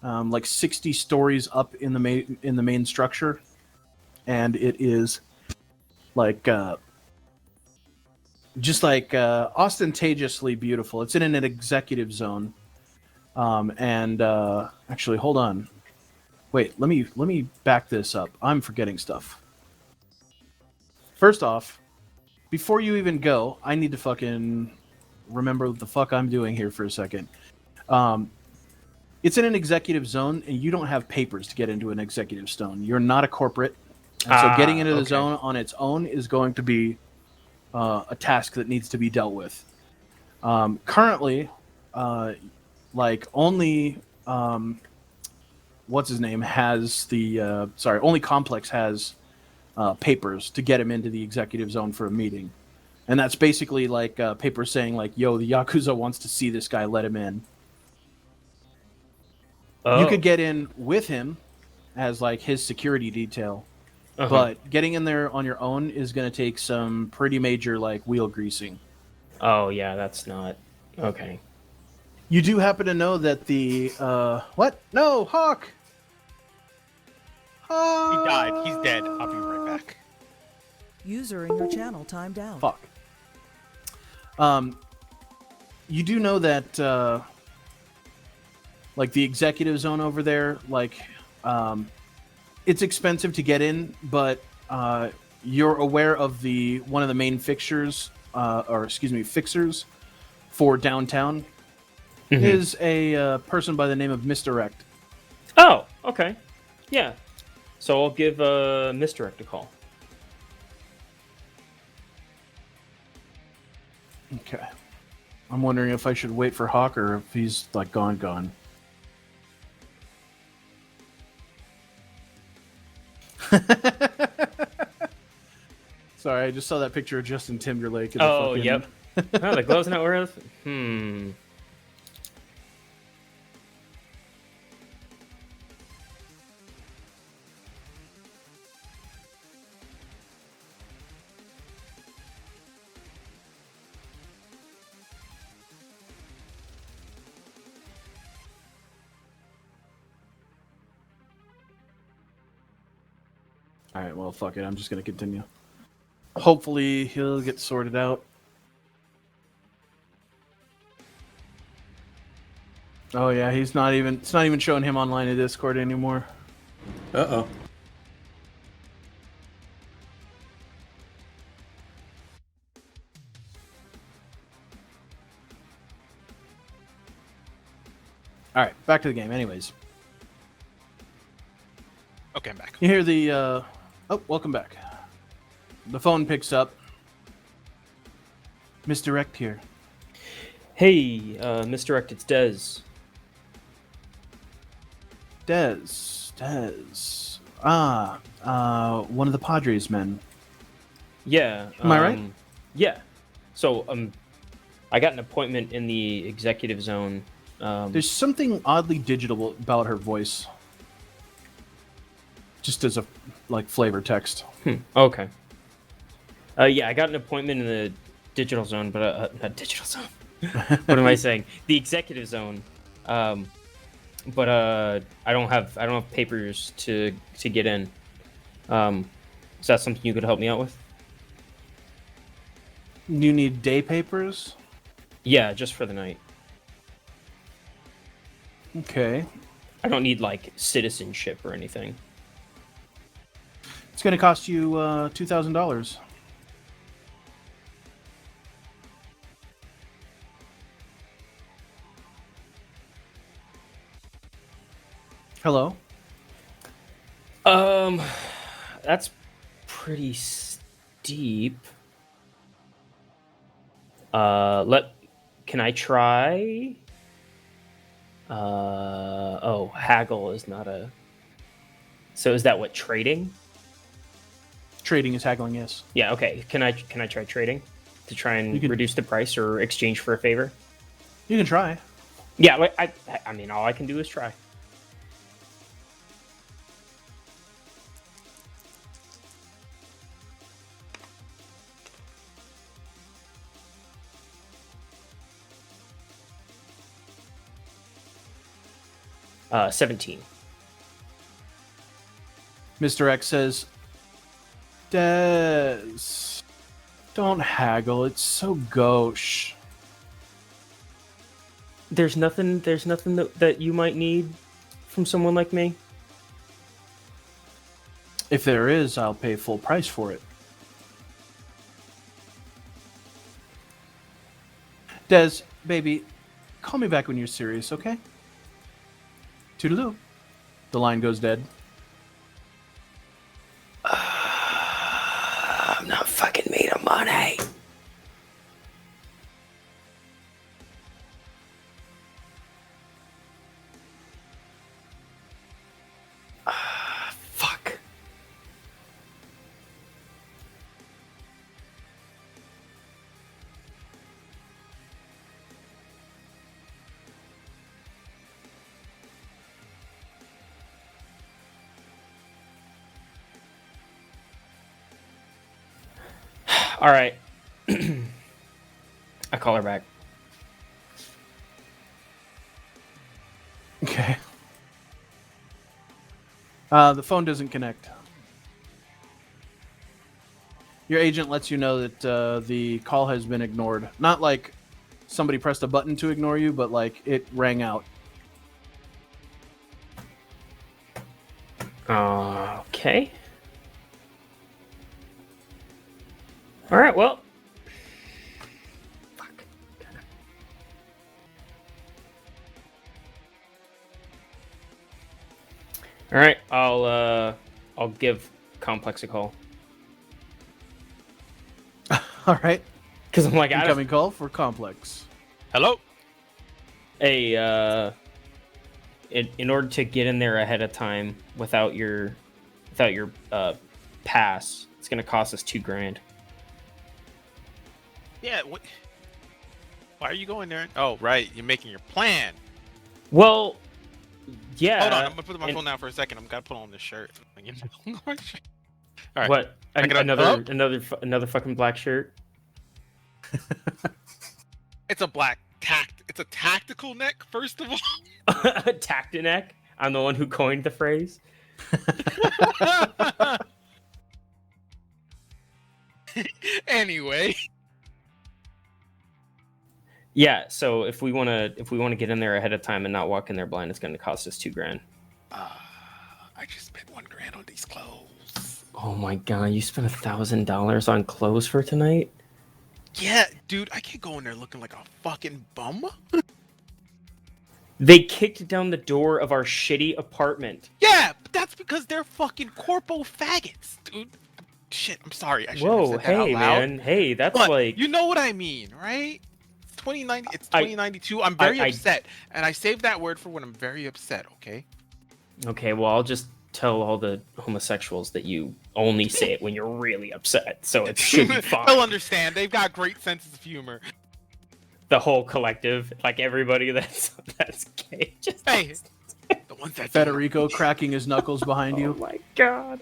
like 60 stories up in the main structure, and it is like just like ostentatiously beautiful. It's in an executive zone, and actually, hold on, wait, let me back this up. I'm forgetting stuff. First off, before you even go, I need to fucking remember what the fuck I'm doing here for a second. It's in an executive zone, and you don't have papers to get into an executive zone. You're not a corporate, and so getting into the Okay. zone on its own is going to be a task that needs to be dealt with. Currently, like only what's his name has the only Complex has papers to get him into the executive zone for a meeting, and that's basically like papers saying like, "Yo, the Yakuza wants to see this guy. Let him in." Oh. You could get in with him as like his security detail, Uh-huh. but getting in there on your own is going to take some pretty major like wheel greasing. Oh yeah, that's not okay. You do happen to know that the what? No, Hawk. he died. He's dead. I'll be right back. User in your channel timed out. Fuck. You do know that like the executive zone over there, like it's expensive to get in, but you're aware of the one of the main fixtures, fixers for downtown is a person by the name of Misdirect. Oh, okay. Yeah. So I'll give Misdirect a call. Okay. I'm wondering if I should wait for Hawk or if he's like gone. Sorry, I just saw that picture of Justin Timberlake. In the Oh, fucking... yep. Oh, the glove's not wearing. Hmm. All right, well, fuck it. I'm just gonna continue. Hopefully, he'll get sorted out. Oh yeah, he's not even. It's not even showing him online in Discord anymore. Uh-oh. All right, back to the game. Anyways, Okay, I'm back. you hear the. Oh, welcome back. The phone picks up. Misdirect here. Hey, Misdirect, it's Dez. Dez. One of the Padres men. Yeah. Am I right? Yeah. So, I got an appointment in the executive zone. There's something oddly digital about her voice. just as a like flavor text. Okay. Yeah, I got an appointment in the digital zone, but not digital zone. What am I saying? The executive zone. But I don't have papers to get in. Is that something you could help me out with? You need day papers? Yeah, just for the night. Okay. I don't need like citizenship or anything. It's going to cost you $2,000. Hello? That's pretty steep. Can I try? Haggle is not a. So is that what trading? Trading is haggling, yes. Yeah. Okay. Can I try trading to try and You can- reduce the price or exchange for a favor? You can try. Yeah. I mean, all I can do is try. Uh, 17. Mr. X says, Des, don't haggle. It's so gauche. There's nothing that you might need from someone like me. If there is, I'll pay full price for it. Des, baby, call me back when you're serious, okay? Toodaloo. The line goes dead. I'm not fucking made of money. Fuck. All right. I call her back. Okay. The phone doesn't connect. Your agent lets you know that the call has been ignored. Not like somebody pressed a button to ignore you, but like it rang out. Okay. All right. Well. Fuck. All right. I'll give Complex a call All right. because I'm like, Incoming call for Complex. Hello? in order to get in there ahead of time without your pass, it's gonna cost us $2,000. Yeah. Why are you going there? Oh, right. You're making your plan. Well, yeah. Hold on. I'm gonna put my and- phone down for a second. I'm gotta put on this shirt. All right. What? Check it out. Another fucking black shirt. It's a black It's a tactical neck. First of all. Tactineck. I'm the one who coined the phrase. Anyway. Yeah. So if we wanna get in there ahead of time and not walk in there blind, it's gonna cost us $2,000. I just spent $1,000 on these clothes. Oh my god! You spent $1,000 on clothes for tonight? Yeah, dude. I can't go in there looking like a fucking bum. They kicked down the door of our shitty apartment. Yeah, but that's because they're fucking corpo faggots, dude. Shit, I'm sorry. I shouldn't have Whoa, said that out hey loud. man, hey, that's But like you know what I mean, right? It's 2090. It's 2092. I'm very upset, and I saved that word for when I'm very upset. Okay. okay. Well, I'll just tell all the homosexuals that you only say it when you're really upset, so it should be fine. They'll understand. They've got great senses of humor. The whole collective, like everybody that's gay, just Hey, the ones that Federico cracking his knuckles behind Oh you. my god.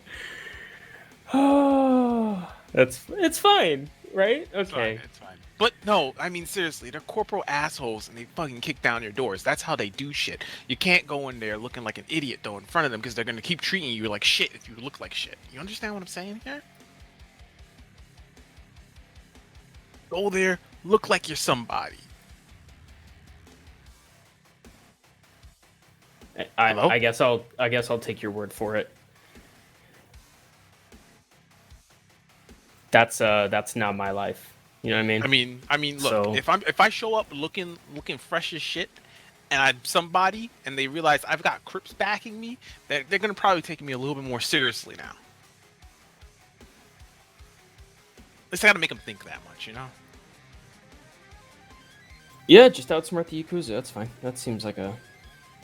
Oh, it's fine, right? It's fine, Okay. it's fine. But no, I mean seriously, they're corporal assholes and they fucking kick down your doors. That's how they do shit. You can't go in there looking like an idiot though in front of them because they're gonna keep treating you like shit if you look like shit. You understand what I'm saying here? Go there, look like you're somebody. Hello? I guess I'll take your word for it. That's not my life. You know what I mean? I mean, look, So- if I show up looking fresh as shit, and I'm somebody, and they realize I've got Crips backing me, they're gonna probably take me a little bit more seriously now. At least I gotta make them think that much, you know? Yeah, just outsmart the Yakuza. That's fine. That seems like a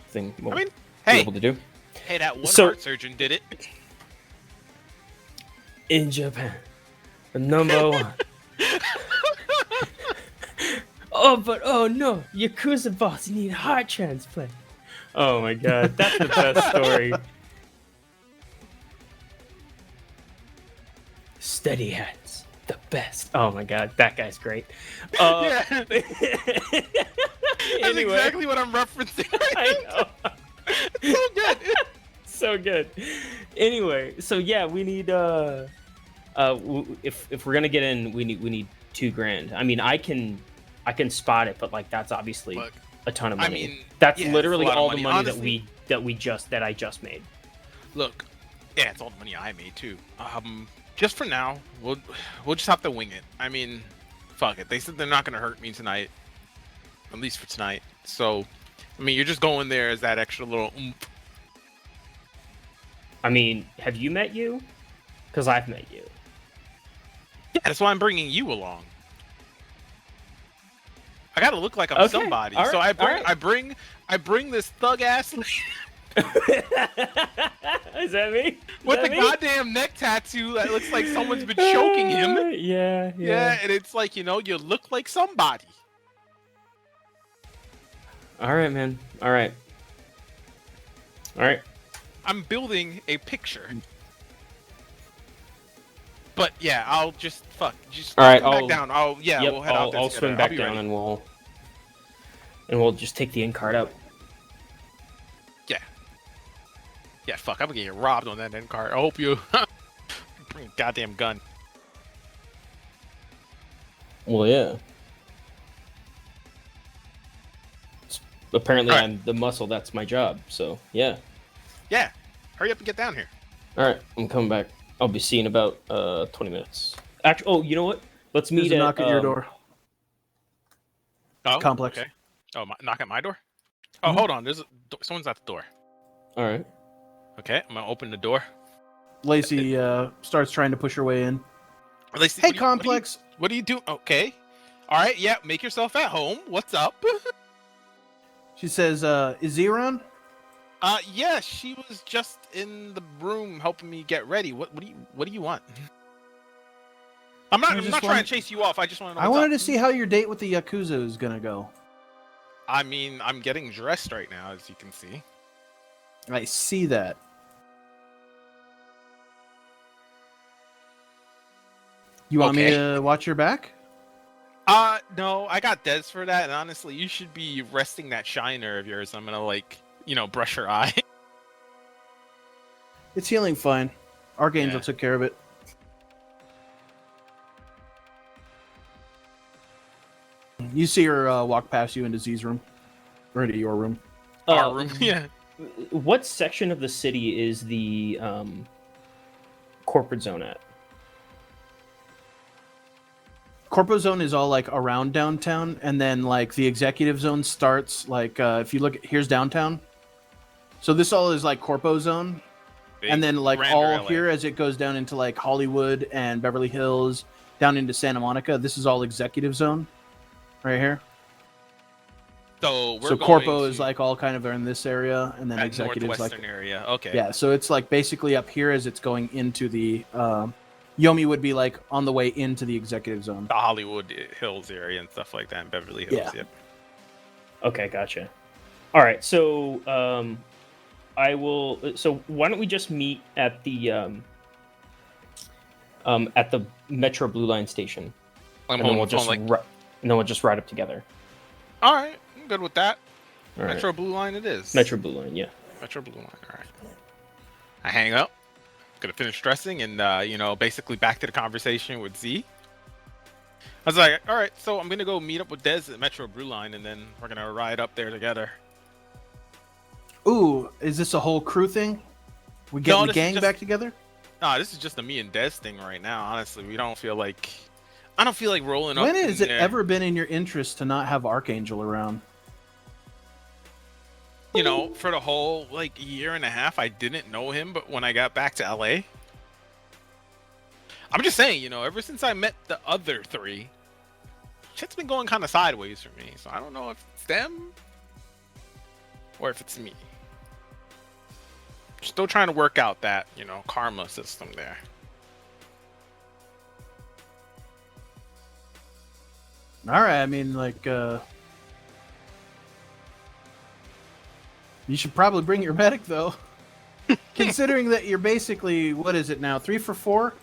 thing we'll I mean, be hey, able to do. hey, that one So- heart surgeon did it. In Japan, the number one. Oh no, Yakuza boss need heart transplant. Oh my god, that's the best story. Steady hands, the best. Oh my god, that guy's great. Yeah, that's Anyway. exactly what I'm referencing. I know. It's so good. So good. Anyway, so yeah, we need if we're gonna get in, we need $2,000. I mean, I can spot it, but like that's obviously Look, a ton of I money. mean, That's yeah, it's literally a lot of all the money. money Honestly, that I just made. Look, yeah, it's all the money I made too. Just for now, we'll just have to wing it. I mean, fuck it. They said they're not gonna hurt me tonight, at least for tonight. So, I mean, you're just going there as that extra little oomph. I mean, have you met you? Because I've met you. Yeah, that's why I'm bringing you along. I gotta look like I'm Okay, somebody. all So right, I bring this thug ass Is that me? with the goddamn neck tattoo that looks like someone's been choking him. Yeah. Yeah, and it's like, you look like somebody. All right, man. All right. I'm building a picture. But yeah, I'll just All right, come I'll- back down. Yep, We'll head out there I'll together. swim I'll back be down ready. and we'll just take the in card out. Yeah, fuck, I'm gonna get robbed on that end card. I hope you bring a goddamn gun. Well, yeah. Apparently, Alright. I'm the muscle. That's my job. So yeah. Yeah, hurry up and get down here. All right, I'm coming back. I'll be seeing about 20 minutes. Actually, oh, you know what? Let's meet There's a knock at your door. Oh, Complex. Okay. Oh, knock at my door. Oh, hold on. Someone's at the door. All right. Okay, I'm gonna open the door. Lacey starts trying to push her way in. Lacey, Hey, what do you- Complex. What do you do? Okay. All right. Yeah. Make yourself at home. What's up? She says, "Is Z around?" Yeah. She was just in the room helping me get ready. What do you want? I'm not trying wanted- to chase you off. I just want to know. I what's wanted up. to see how your date with the Yakuza is gonna go. I mean, I'm getting dressed right now, as you can see. I see that. You want me Okay. to watch your back? No, I got Des for that, and honestly, you should be resting that shiner of yours. I'm gonna brush her eye. It's healing fine. Archangel Yeah. took care of it. You see her walk past you into Z's room. Or into your room. Our room. Yeah. What section of the city is the corporate zone at? Corpo Zone is all like around downtown, and then like the executive zone starts like if you look here's downtown. So this all is like Corpo Zone, and then like Grander all LA. here as it goes down into like Hollywood and Beverly Hills, down into Santa Monica. This is all executive zone, right here. So we're So going Corpo is to like all kind of in this area, and then that executives like northwestern area. Okay. yeah. So it's like basically up here as it's going into the Yomi would be like on the way into the executive zone. The Hollywood Hills area and stuff like that, in Beverly Hills. Yeah. Yep. Okay, gotcha. All right, so I will. So why don't we just meet at the Metro Blue Line station, I'm and then holding we'll the phone just like, and then we'll just ride up together. all right, I'm good with that. All right. Metro Blue Line it is. Metro Blue Line, yeah. Metro Blue Line. All right. I hang up. Gonna finish dressing and basically back to the conversation with Z. I was like, all right, so I'm gonna go meet up with Dez at Metro Blue Line, and then we're gonna ride up there together. Ooh, is this a whole crew thing? We getting No, the this is gang just- back together? Nah, this is just a me and Dez thing right now. Honestly, I don't feel like rolling up. When has in it there. ever been in your interest to not have Archangel around? For the whole year and a half, I didn't know him, but when I got back to LA, I'm just saying, ever since I met the other three, shit's been going kind of sideways for me. So I don't know if it's them or if it's me. Still trying to work out that, karma system there. All right, I mean, you should probably bring your medic, though. Considering that you're basically, what is it now, 3 for 4?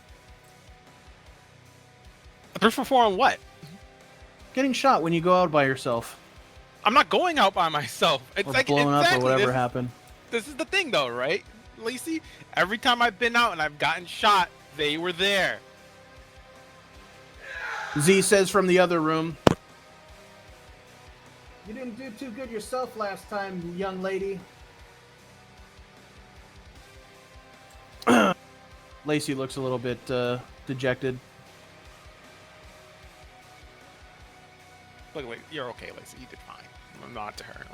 3 for 4 on what? Getting shot when you go out by yourself. I'm not going out by myself. It's Or like blown up or exactly, whatever this- happened. This is the thing, though, right, Lacey? Every time I've been out and I've gotten shot, they were there. Z says from the other room. You didn't do too good yourself last time, young lady. Lacey looks a little bit dejected. Look, you're okay, Lacey. You did fine. I'm not to her.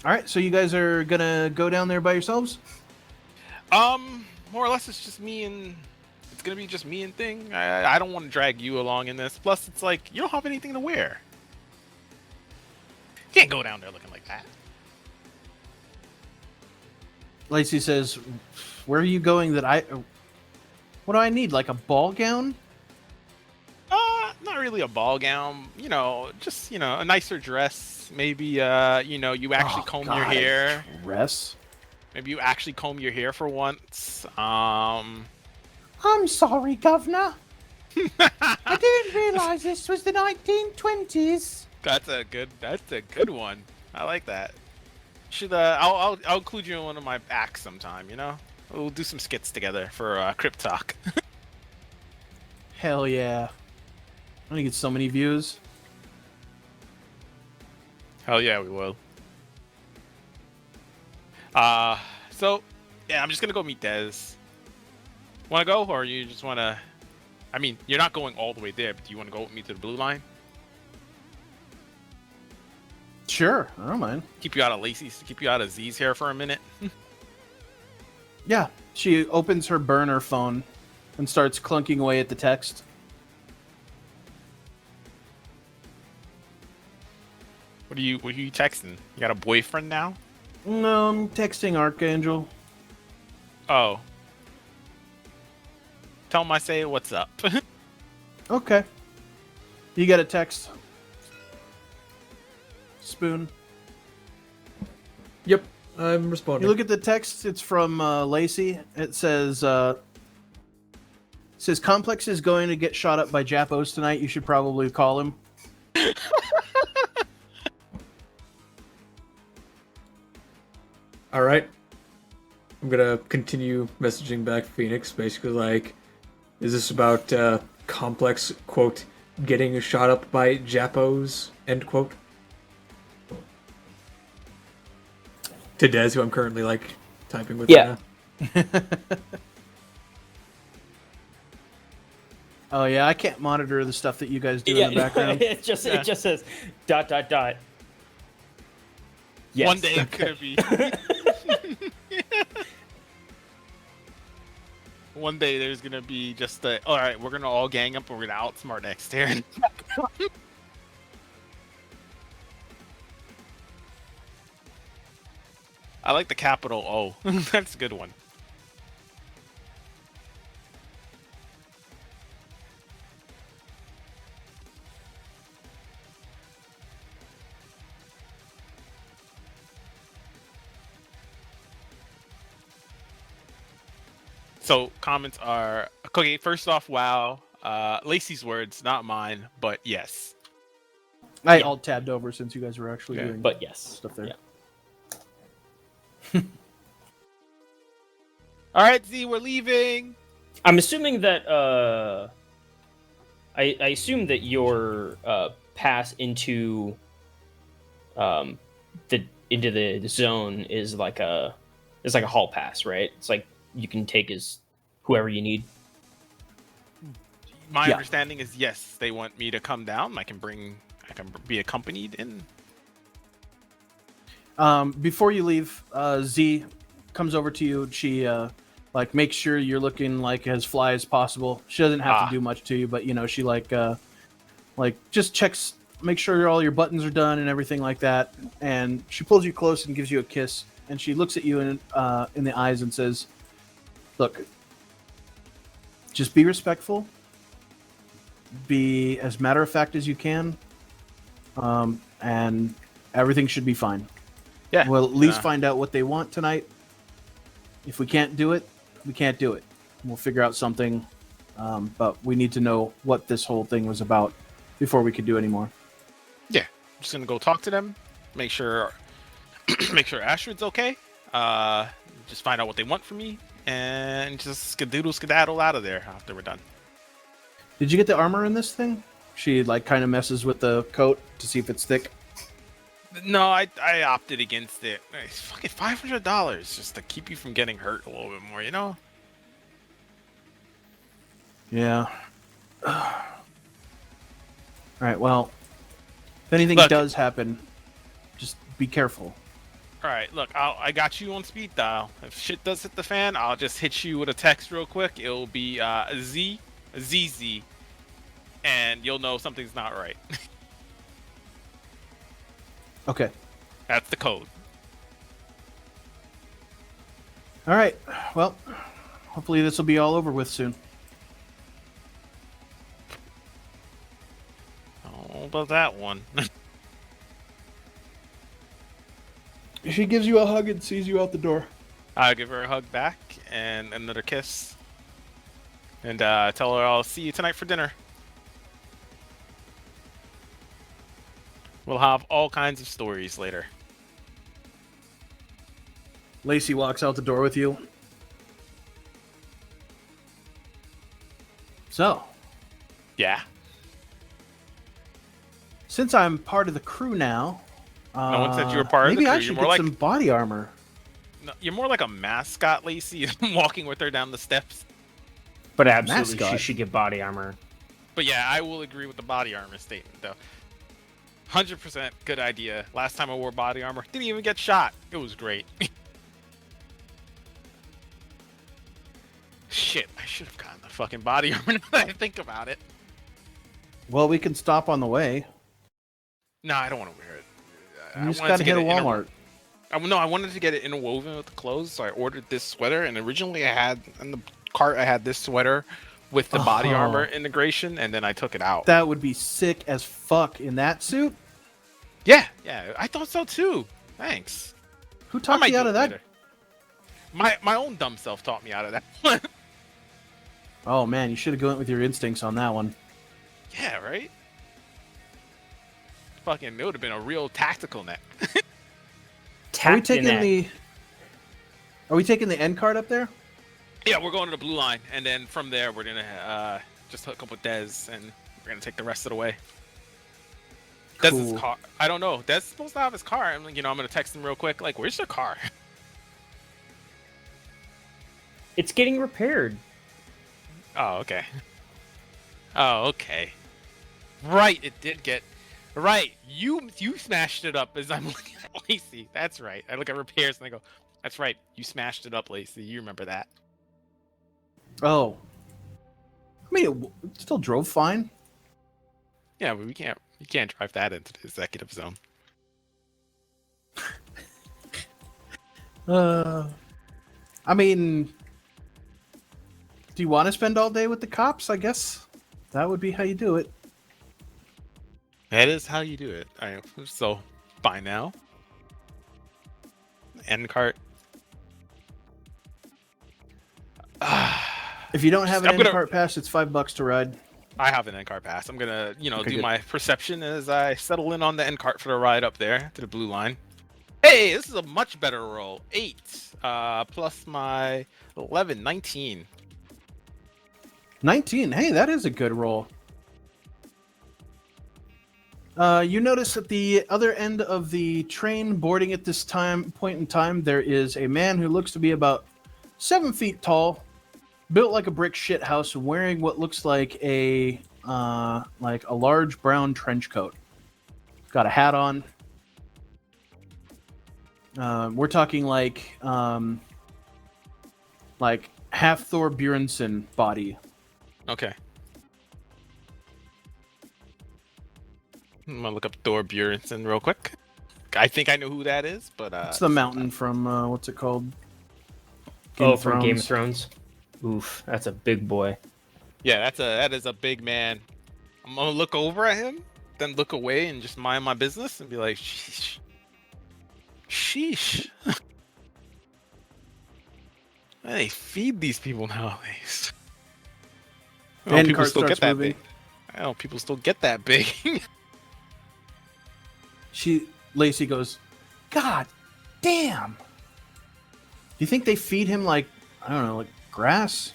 All right, so you guys are gonna go down there by yourselves? More or less, it's gonna be just me and Thing. I don't want to drag you along in this. Plus, it's like you don't have anything to wear. You can't go down there looking like that. Lacey says, "Where are you going? What do I need? Like a ball gown?" Not really a ball gown. Just a nicer dress. Maybe you actually comb your hair. Dress. Maybe you actually comb your hair for once. I'm sorry, Governor. I didn't realize this was the 1920s. That's a good one. I like that. Should I'll include you in one of my acts sometime. We'll do some skits together for Crypt Talk. Hell yeah. I'm gonna get so many views. Hell yeah, we will. So yeah, I'm just gonna go meet Dez. Wanna go, or you just wanna? I mean, you're not going all the way there, but do you want to go with me to the Blue Line? Sure, I don't mind. Keep you out of Lacey's, keep you out of Z's hair for a minute. Yeah, she opens her burner phone and starts clunking away at the text. What are you texting? You got a boyfriend now? No, I'm texting Archangel. Oh. Tell him I say what's up. Okay. You get a text. Spoon. Yep, I'm responding. You look at the text. It's from Lacey. It says, Complex is going to get shot up by Japos tonight. You should probably call him. All right. I'm gonna continue messaging back Phoenix, basically like, is this about Complex, quote, getting shot up by Japos, end quote? To Dez, who I'm currently typing with Yeah. right now. Oh yeah, I can't monitor the stuff that you guys do in the background. it just says ... Yes. One day it could be. One day there's gonna be just all right, we're gonna all gang up and we're gonna outsmart Extern. I like the capital O. That's a good one. So comments are okay. First off, wow. Lacey's words, not mine, but yes. I Yeah. alt tabbed over since you guys were actually Okay. doing But yes. stuff there. Yeah. All right, Z, we're leaving. I'm assuming that I assume that your pass into the zone is like a hall pass, right? It's like you can take as whoever you need. My Yeah. understanding is yes, they want me to come down. I can be accompanied in. Before you leave, Z comes over to you. She like makes sure you're looking like as fly as possible. She doesn't have Ah. to do much to you, but you know she like just checks, make sure all your buttons are done and everything like that. And she pulls you close and gives you a kiss. And she looks at you in the eyes and says, "Look, just be respectful. Be as matter of fact as you can, and everything should be fine. Yeah. We'll at least Yeah. find out what they want tonight. If we can't do it, we can't do it. We'll figure out something, but we need to know what this whole thing was about before we could do any more." Yeah, I'm just gonna go talk to them, make sure Astrid's okay. Just find out what they want from me, and just skedaddle out of there after we're done. Did you get the armor in this thing? She like kind of messes with the coat to see if it's thick. No, I opted against it. It's fucking $500 just to keep you from getting hurt a little bit more, you know? Yeah. All right. Well, if anything Look. does happen, just be careful. All right, look, I got you on speed dial. If shit does hit the fan, I'll just hit you with a text real quick. It'll be ZZ, and you'll know something's not right. Okay. That's the code. All right. Well, hopefully this will be all over with soon. Oh, about that one. She gives you a hug and sees you out the door. I'll give her a hug back and another kiss. And tell her I'll see you tonight for dinner. We'll have all kinds of stories later. Lacey walks out the door with you. So, Yeah. since I'm part of the crew now, No one said you were part of the maybe crew. I You're should more get like- some body armor. No, you're more like a mascot, Lacey, walking with her down the steps. But absolutely, Mascot. she should get body armor. But yeah, I will agree with the body armor statement, though. 100% good idea. Last time I wore body armor, didn't even get shot. It was great. Shit, I should have gotten the fucking body armor now that I think about it. Well, we can stop on the way. No, I don't want to wear it. You just gotta hit a Walmart. No, I wanted to get it interwoven with the clothes, so I ordered this sweater. And originally, I had in the cart, I had this sweater with the body Oh. armor integration, and then I took it out. That would be sick as fuck in that suit. Yeah, I thought so too. Thanks. Who I talked might you out do of it that? later. My own dumb self taught me out of that one. Oh man, you should have gone with your instincts on that one. Yeah, right? Fucking, it would have been a real tactical net. Are we taking the end card up there? Yeah, we're going to the blue line, and then from there, we're going to just hook up with Dez, and we're going to take the rest of the way. Dez's Cool. car. I don't know. Dez's supposed to have his car. I'm going to text him real quick. Like, where's your car? It's getting repaired. Oh, okay. Oh, okay. Right, it did get... Right, you smashed it up as I'm looking at Lacey. That's right. I look at repairs and I go, that's right. You smashed it up, Lacey. You remember that. Oh. I mean, it still drove fine. Yeah, but you can't drive that into the executive zone. I mean, do you want to spend all day with the cops? I guess that would be how you do it. That is how you do it. So, by now. End cart. If you don't have an I'm gonna- in-cart pass, it's $5 to ride. I have an end cart pass. I'm gonna, Okay, do good. my perception as I settle in on the end cart for the ride up there to the blue line. Hey, this is a much better roll. 8, plus my 11, 19. 19. Hey, that is a good roll. You notice at the other end of the train boarding at this point in time, there is a man who looks to be about 7 feet tall, built like a brick shit house, wearing what looks like a large brown trench coat. Got a hat on. We're talking like half Thor Bjornsson body. Okay. I'm gonna look up Thor Bjornsson real quick. I think I know who that is, but It's the mountain from what's it called? From Game of Thrones. Oof, that's a big boy. Yeah, that is a big man. I'm gonna look over at him, then look away and just mind my business and be like, sheesh. Sheesh. Why they feed these people nowadays? And people cart still starts get that moving. big. I don't. People still get that big. Lacey goes, God damn. Do you think they feed him like, I don't know, like grass?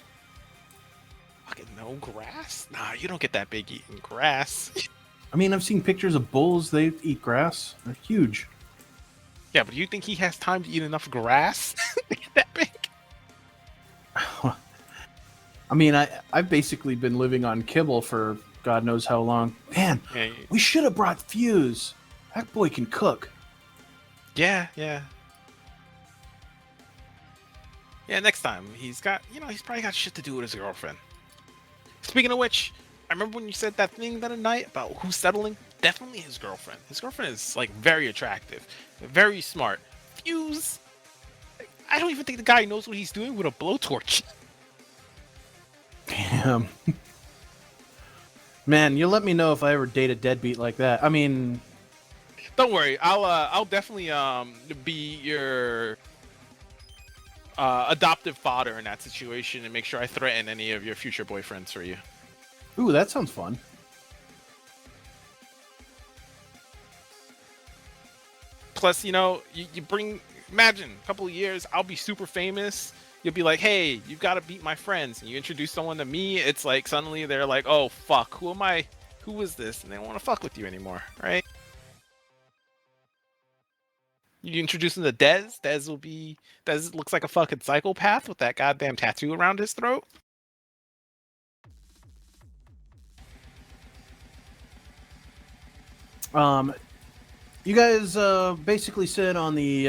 Fucking no grass? Nah, you don't get that big eating grass. I mean, I've seen pictures of bulls. They eat grass. They're huge. Yeah, but do you think he has time to eat enough grass to get that big? I mean, I've basically been living on kibble for God knows how long. Man, Yeah, we should have brought Fuse. That boy can cook. yeah. Yeah, next time. He's probably got shit to do with his girlfriend. Speaking of which, I remember when you said that thing the other night about who's settling? Definitely his girlfriend. His girlfriend is, like, very attractive. Very smart. Fuse, I don't even think the guy knows what he's doing with a blowtorch. Damn. Man, you let me know if I ever date a deadbeat like that. I mean, Don't worry, I'll definitely be your adoptive father in that situation and make sure I threaten any of your future boyfriends for you. ooh, that sounds fun. Plus, you imagine a couple of years, I'll be super famous. You'll be like, hey, you've got to beat my friends. And you introduce someone to me, it's like suddenly they're like, oh, fuck, who am I? Who is this? And they don't want to fuck with you anymore, right? You introduce him to Dez. Dez looks like a fucking psychopath with that goddamn tattoo around his throat. You guys basically sit on the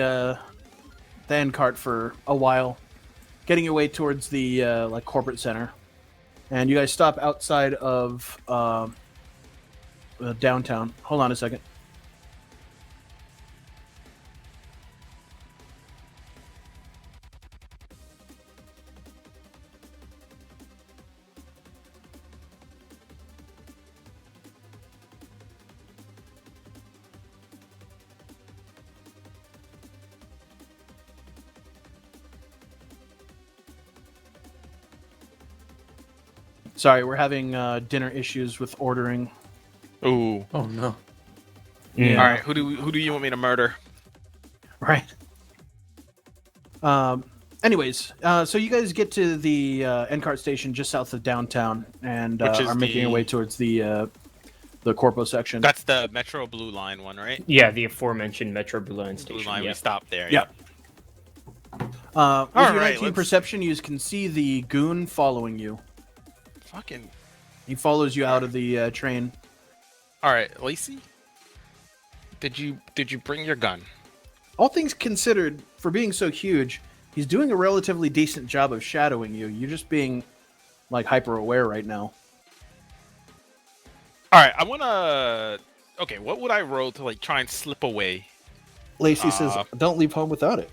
end cart for a while, getting your way towards the like corporate center, and you guys stop outside of downtown. Hold on a second. Sorry, we're having dinner issues with ordering. Ooh. Oh no. Yeah. All right, who do you want me to murder? Right. Anyways, so you guys get to the N-Cart station just south of downtown and Which is are making your way towards the Corpo section. That's the Metro Blue Line one, right? Yeah, the aforementioned Metro Blue Line Blue station. Line, we Yep. stopped there. Yep. With your Alright, 19 let's- perception, you can see the goon following you. Fucking. He follows you out of the train. All right, Lacey. Did you bring your gun? All things considered, for being so huge, he's doing a relatively decent job of shadowing you. You're just being like hyper aware right now. All right, I wanna. Okay, what would I roll to like try and slip away? Lacey says, "Don't leave home without it."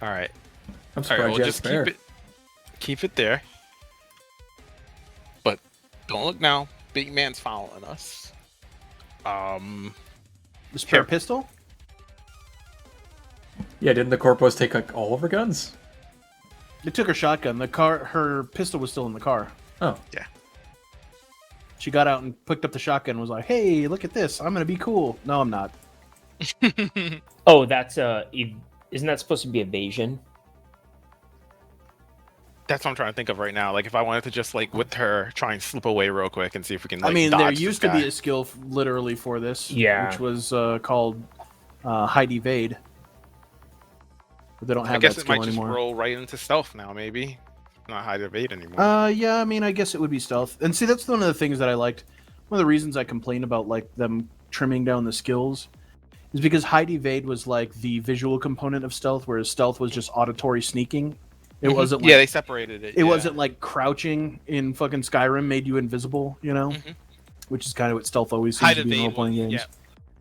All right, I'm all surprised right. Well, you just have spare. keep it there. But don't look now. Big man's following us. The spare Sure. pistol? Yeah, didn't the corpos take like all of her guns? They took her shotgun. Her pistol was still in the car. Oh, She got out and picked up the shotgun and was like, "Hey, look at this! I'm gonna be cool." No, I'm not. Oh, that's isn't that supposed to be evasion? That's what I'm trying to think of right now. Like, if I wanted to just like with her try and slip away real quick and see if we can. Like, I mean, dodge there this used to guy. be a skill literally for this, Yeah. which was called hide evade. But they don't I have guess that it might skill just anymore. roll right into stealth now. Maybe not hide evade anymore. Yeah, I mean, I guess it would be stealth. And see, that's one of the things that I liked. One of the reasons I complain about like them trimming down the skills is because hide evade was like the visual component of stealth, whereas stealth was just auditory sneaking. It Mhm. wasn't Yeah, like they separated it. it wasn't like crouching in fucking Skyrim made you invisible, you know? Mhm. Which is kind of what stealth always seems hide to be in evade. role playing games.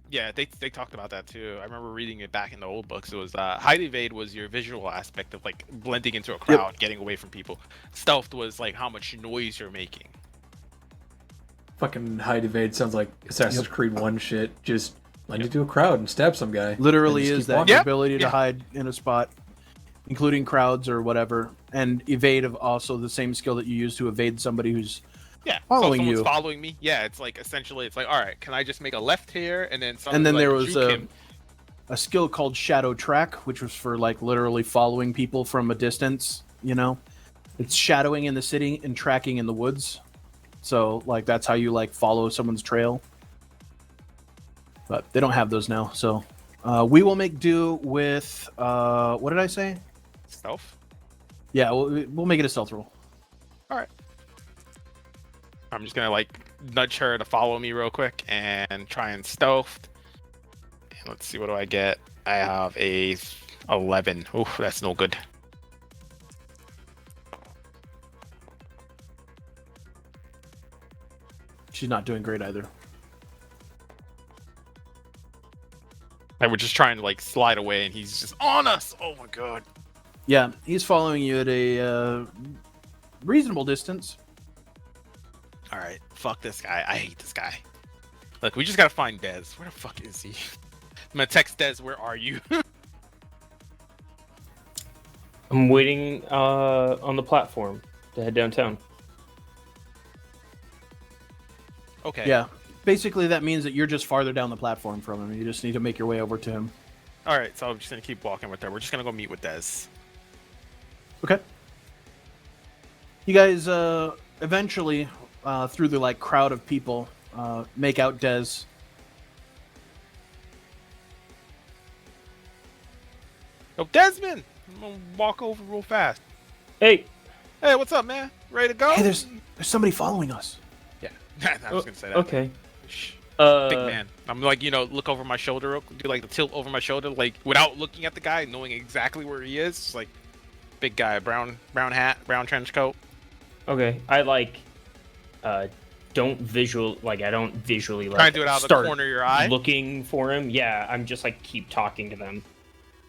Yeah, yeah. They talked about that too. I remember reading it back in the old books. It was hide evade was your visual aspect of like blending into a crowd, getting away from people. Stealth was like how much noise you're making. fucking hide evade sounds like Assassin's Creed 1 shit. Just blend into a crowd and stab some guy. Literally and just is keep that walking. your ability to Yeah. hide in a spot, including crowds or whatever, and evade of also the same skill that you use to evade somebody who's Yeah, Following so if someone's you. following me. Yeah, it's like essentially, it's like, all right, can I just make a left here and then suddenly, and then like, there was juke him? a skill called shadow track, which was for like literally following people from a distance, you know? It's shadowing in the city and tracking in the woods. So like that's how you like follow someone's trail. But they don't have those now, so we will make do with what did I say? Stealth. Yeah, we'll make it a stealth roll. All right. I'm just gonna like nudge her to follow me real quick and try and stealth. And let's see, what do I get? I have a 11. Oh, that's no good. She's not doing great either. And we're just trying to like slide away, and he's just on us. Oh my god. Yeah, he's following you at a reasonable distance. All right, fuck this guy. I hate this guy. Look, we just gotta find Dez. Where the fuck is he? I'm gonna text Dez. Where are you? I'm waiting on the platform to head downtown. Okay. Yeah. Basically, that means that you're just farther down the platform from him. You just need to make your way over to him. All right, so I'm just gonna keep walking with her. We're just gonna go meet with Dez. Okay. You guys eventually, through the like crowd of people, make out Dez. Yo, Desmond! I'm gonna walk over real fast. Hey, Hey, what's up, man? Ready to go? Hey, there's somebody following us. Yeah, I was gonna say that. okay. Shh. Uh, Big man. I'm like, look over my shoulder, do like the tilt over my shoulder, like without looking at the guy, knowing exactly where he is. Just like, big guy, brown hat, brown trench coat. Okay, I like don't I don't visually like Try and do it out of the start corner of your eye. looking for him. Yeah, I'm just like keep talking to them.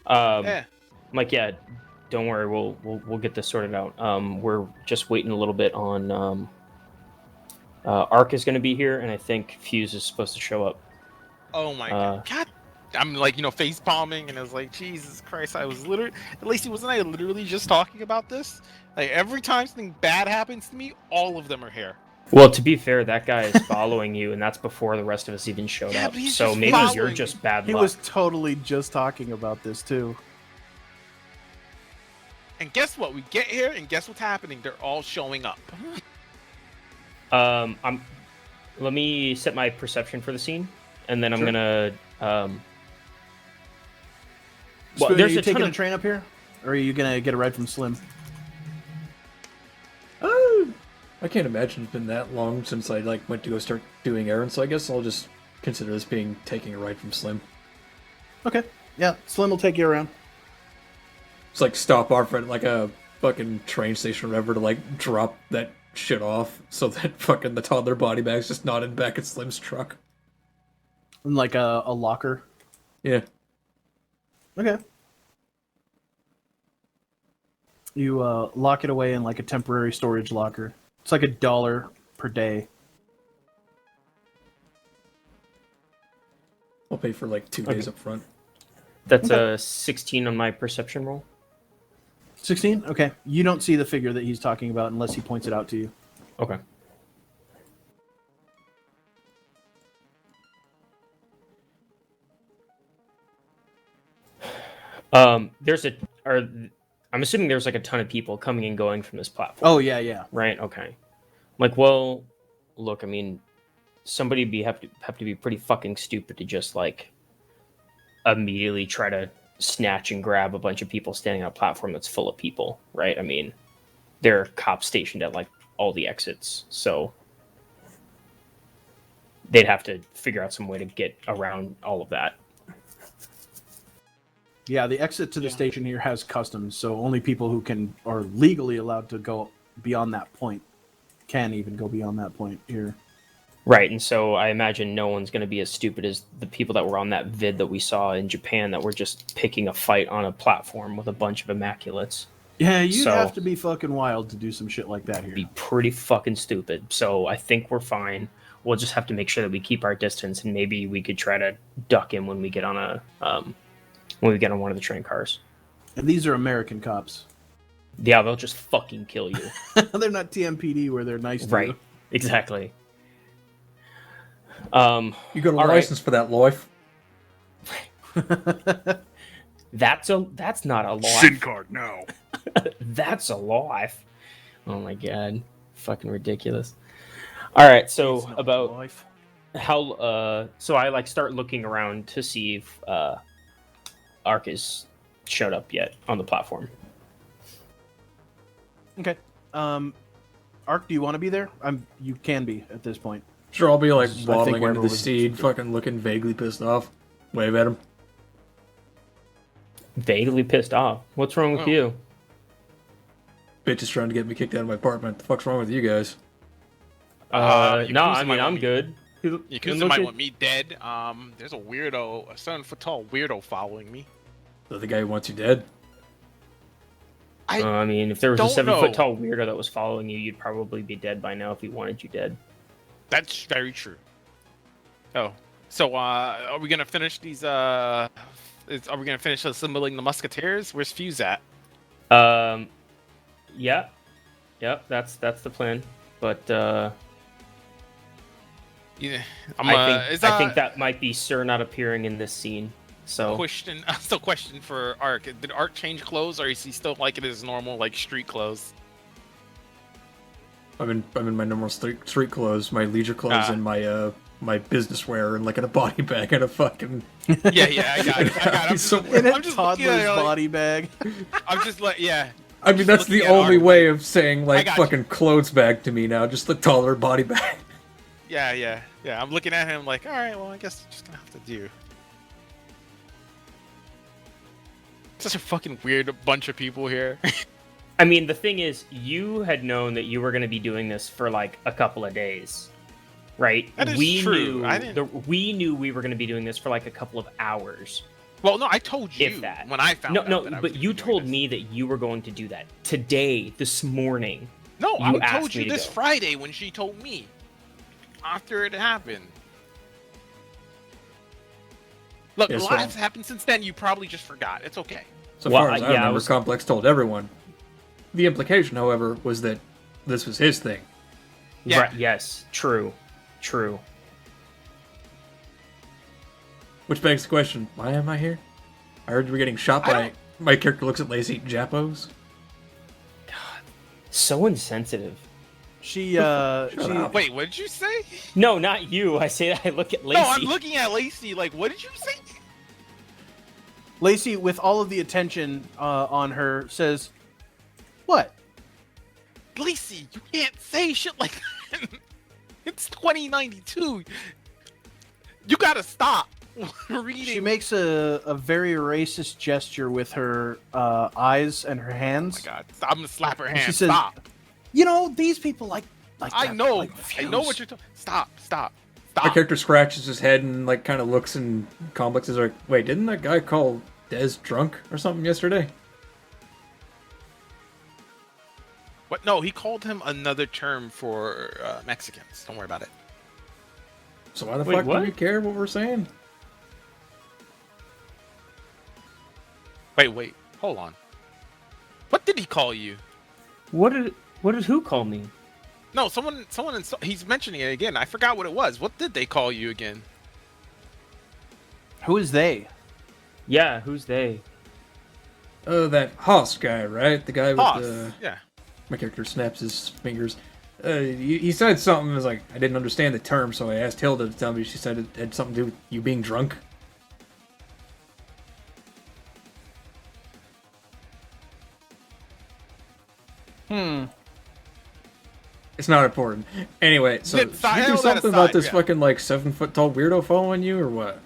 Yeah. I'm like, yeah, don't worry, we'll get this sorted out. We're just waiting a little bit on Ark is going to be here, and I think Fuse is supposed to show up. Oh my god. I'm like, face palming, and I was like, Jesus Christ, I was literally, at least wasn't I literally just talking about this? Like, every time something bad happens to me, all of them are here. Well, to be fair, that guy is following you, and that's before the rest of us even showed Yeah, up. but he's So just maybe following you're me. just bad He luck. was totally just talking about this too. And guess what? We get here, and guess what's happening? They're all showing up. Let me set my perception for the scene, and then I'm Sure. gonna. Spoon, there's are you a ton taking a of train up here, or are you gonna get a ride from Slim? I can't imagine it's been that long since I like went to go start doing errands, so I guess I'll just consider this being taking a ride from Slim. Okay. Yeah, Slim will take you around. It's like stop off at like a fucking train station or whatever to like drop that shit off so that fucking the toddler body bag's just not in back at Slim's truck. In like a locker. Yeah. Okay. You lock it away in like a temporary storage locker. It's like $1 per day. I'll pay for like 2 days up front. That's a 16 on my perception roll. 16? Okay. You don't see the figure that he's talking about unless he points it out to you. Okay. There's a, or I'm assuming there's like a ton of people coming and going from this platform. Oh, yeah. Right. Okay. Like, well, look, I mean, somebody have to be pretty fucking stupid to just like immediately try to snatch and grab a bunch of people standing on a platform that's full of people, right? I mean, there are cops stationed at like all the exits, so they'd have to figure out some way to get around all of that. Yeah, the exit to the station here has customs, so only people who are legally allowed to go beyond that point can even go beyond that point here. Right, and so I imagine no one's going to be as stupid as the people that were on that vid that we saw in Japan that were just picking a fight on a platform with a bunch of immaculates. Yeah, you'd have to be fucking wild to do some shit like that here. Be pretty fucking stupid. So I think we're fine. We'll just have to make sure that we keep our distance, and maybe we could try to duck in when we get on when we get on one of the train cars. And these are American cops. Yeah, they'll just fucking kill you. They're not TMPD where they're nice to right, you. exactly. You got a license for that life. That's not a life. SIM card now. That's a life. Oh my god, fucking ridiculous. All right, so about life. how so I like start looking around to see if Ark has showed up yet on the platform. Okay. Ark, do you want to be there? You can be at this point. Sure, I'll be like I think waddling into wherever the was- seed, fucking looking vaguely pissed off. Wave at him. Vaguely pissed off. What's wrong with Oh. you? Bitch is trying to get me kicked out of my apartment. The fuck's wrong with you guys? No, Yakuza I mean might I'm want good. Yakuza might want me dead. There's a 7-foot tall weirdo following me. So the guy who wants you dead? I mean, if there was a don't 7-foot know. tall weirdo that was following you, you'd probably be dead by now if he wanted you dead. That's very true. Oh, so are we gonna finish these? Are we gonna finish assembling the musketeers? Where's Fuse at? Yeah, that's the plan. But Yeah, I think that might be Sir not appearing in this scene. So question. Still question for Ark. Did Ark change clothes, or is he still like in his normal like street clothes? I'm in my normal street clothes, my leisure clothes, and my business wear, and like in a body bag and a fucking. Yeah, I got it. I'm So- just, In a I'm just looking toddler's at it, like, body bag. I'm just like, yeah. I mean, that's the looking at only Ark. way of saying I like got fucking clothes bag to me now. Just the taller body bag. Yeah. I'm looking at him like, all right, well, I guess I'm just gonna have to do. Such a fucking weird bunch of people here. I mean, the thing is, you had known that you were going to be doing this for like a couple of days, right? That is we true. Knew I didn't- we knew we were going to be doing this for like a couple of hours. Well, no, I told you If that. when I found No, out. no, that I was but gonna you be doing told this. me that you were going to do that today, this morning. No, you I asked told me you to this go. Friday when she told me. After it happened. Look, Yeah, a so- lot has happened since then. You probably just forgot. It's okay. So Well, far as I yeah, I remember, was- Complex told everyone. The implication, however, was that this was his thing. Yeah. Right, yes, true. Which begs the question, why am I here? I heard you were getting shot I by... don't- My character looks at Lacey, Japos. So insensitive. She up. Wait, what did you say? No, not you. I say that I look at Lacey. No, I'm looking at Lacey like, what did you say? Lacey, with all of the attention on her, says, "What? Lacey, you can't say shit like that. It's 2092. You gotta stop reading. She makes a very racist gesture with her eyes and her Oh hands. my god, I'm gonna slap her hand. She says, Stop. You know, these people like I that, know. like I know Fuse." what you're talking. Stop. My character scratches his head and like kind of looks, and Complex is like, wait, didn't that guy call Dez drunk or something yesterday? What? No, he called him another term for Mexicans. Don't worry about it. So why the Wait, fuck what? do we care what we're saying? Wait. Hold on. What did he call you? What did who call me? No, someone. He's mentioning it again. I forgot what it was. What did they call you again? Who is they? Yeah, who's they? Oh, that Hoss guy, right? The guy with Hoss. the... Yeah. My character snaps his fingers. He said something, it was like, I didn't understand the term, so I asked Hilda to tell me. She said it had something to do with you being drunk. It's not important. Anyway, so Yeah, did you hell do that something aside, about this yeah. fucking, like, 7-foot-tall weirdo following you, or what?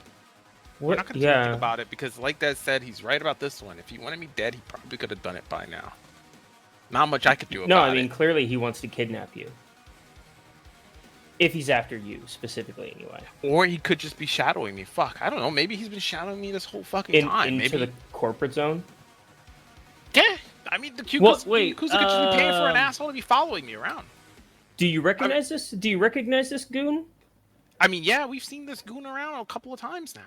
We're not gonna do anything about it because, like Dad said, he's right about this one. If he wanted me dead, he probably could have done it by now. Not much I could do about it. No, I mean clearly he wants to kidnap you. If he's after you specifically, anyway. Or he could just be shadowing me. Fuck, I don't know. Maybe he's been shadowing me this whole fucking time. Into Maybe. the corporate zone. Yeah, I mean the Yakuza wait, could just be paying for an asshole to be following me around. Do you recognize this? Do you recognize this goon? I mean, yeah, we've seen this goon around a couple of times now.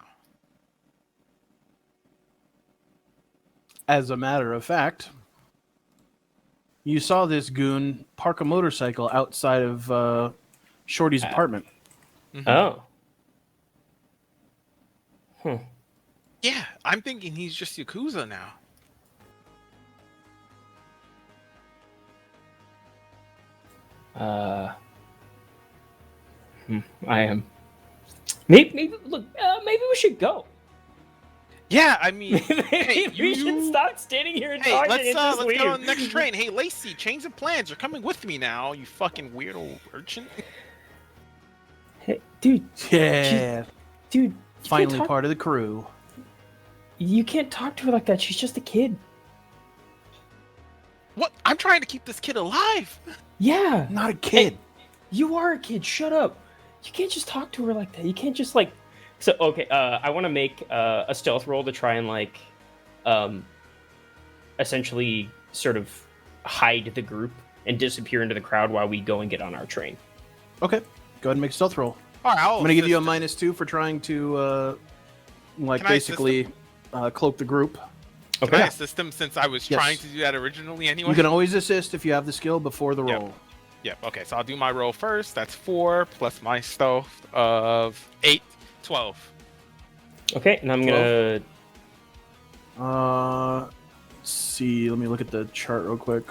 As a matter of fact, you saw this goon park a motorcycle outside of Shorty's apartment. Mm-hmm. Oh. Yeah, I'm thinking he's just Yakuza now. I am. Maybe look. Maybe we should go. Yeah, I mean, Maybe hey, we should stop standing here and Hey, talking. let's It's just get on weird. the next train. Hey, Lacey, change of plans. You're coming with me now, you fucking weirdo urchin. Hey, dude, Yeah, dude. finally part of the crew. You can't talk to her like that. She's just a kid. What? I'm trying to keep this kid alive. Yeah. Not a kid. Hey, you are a kid. Shut up. You can't just talk to her like that. You can't just like. So okay. I want to make a stealth roll to try and like, essentially sort of hide the group and disappear into the crowd while we go and get on our train. Okay, go ahead and make a stealth roll. All right, I'm gonna give you a -2 for trying to, like, Can I assist basically cloak the group. Can Okay. I assist him since I was Yes. trying to do that originally anyway? You can always assist if you have the skill before the roll. Yep. Okay, so I'll do my roll first. That's 4 plus my stealth of 8, 12. Okay, and I'm gonna. Let's see. Let me look at the chart real quick.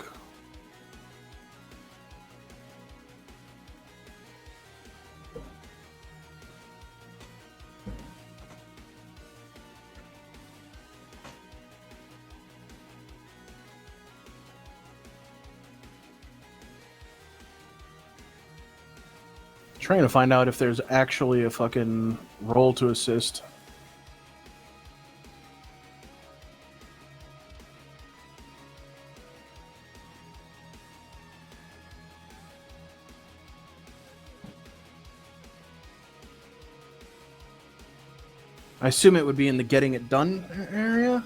Trying to find out if there's actually a fucking roll to assist. I assume it would be in the getting it done area.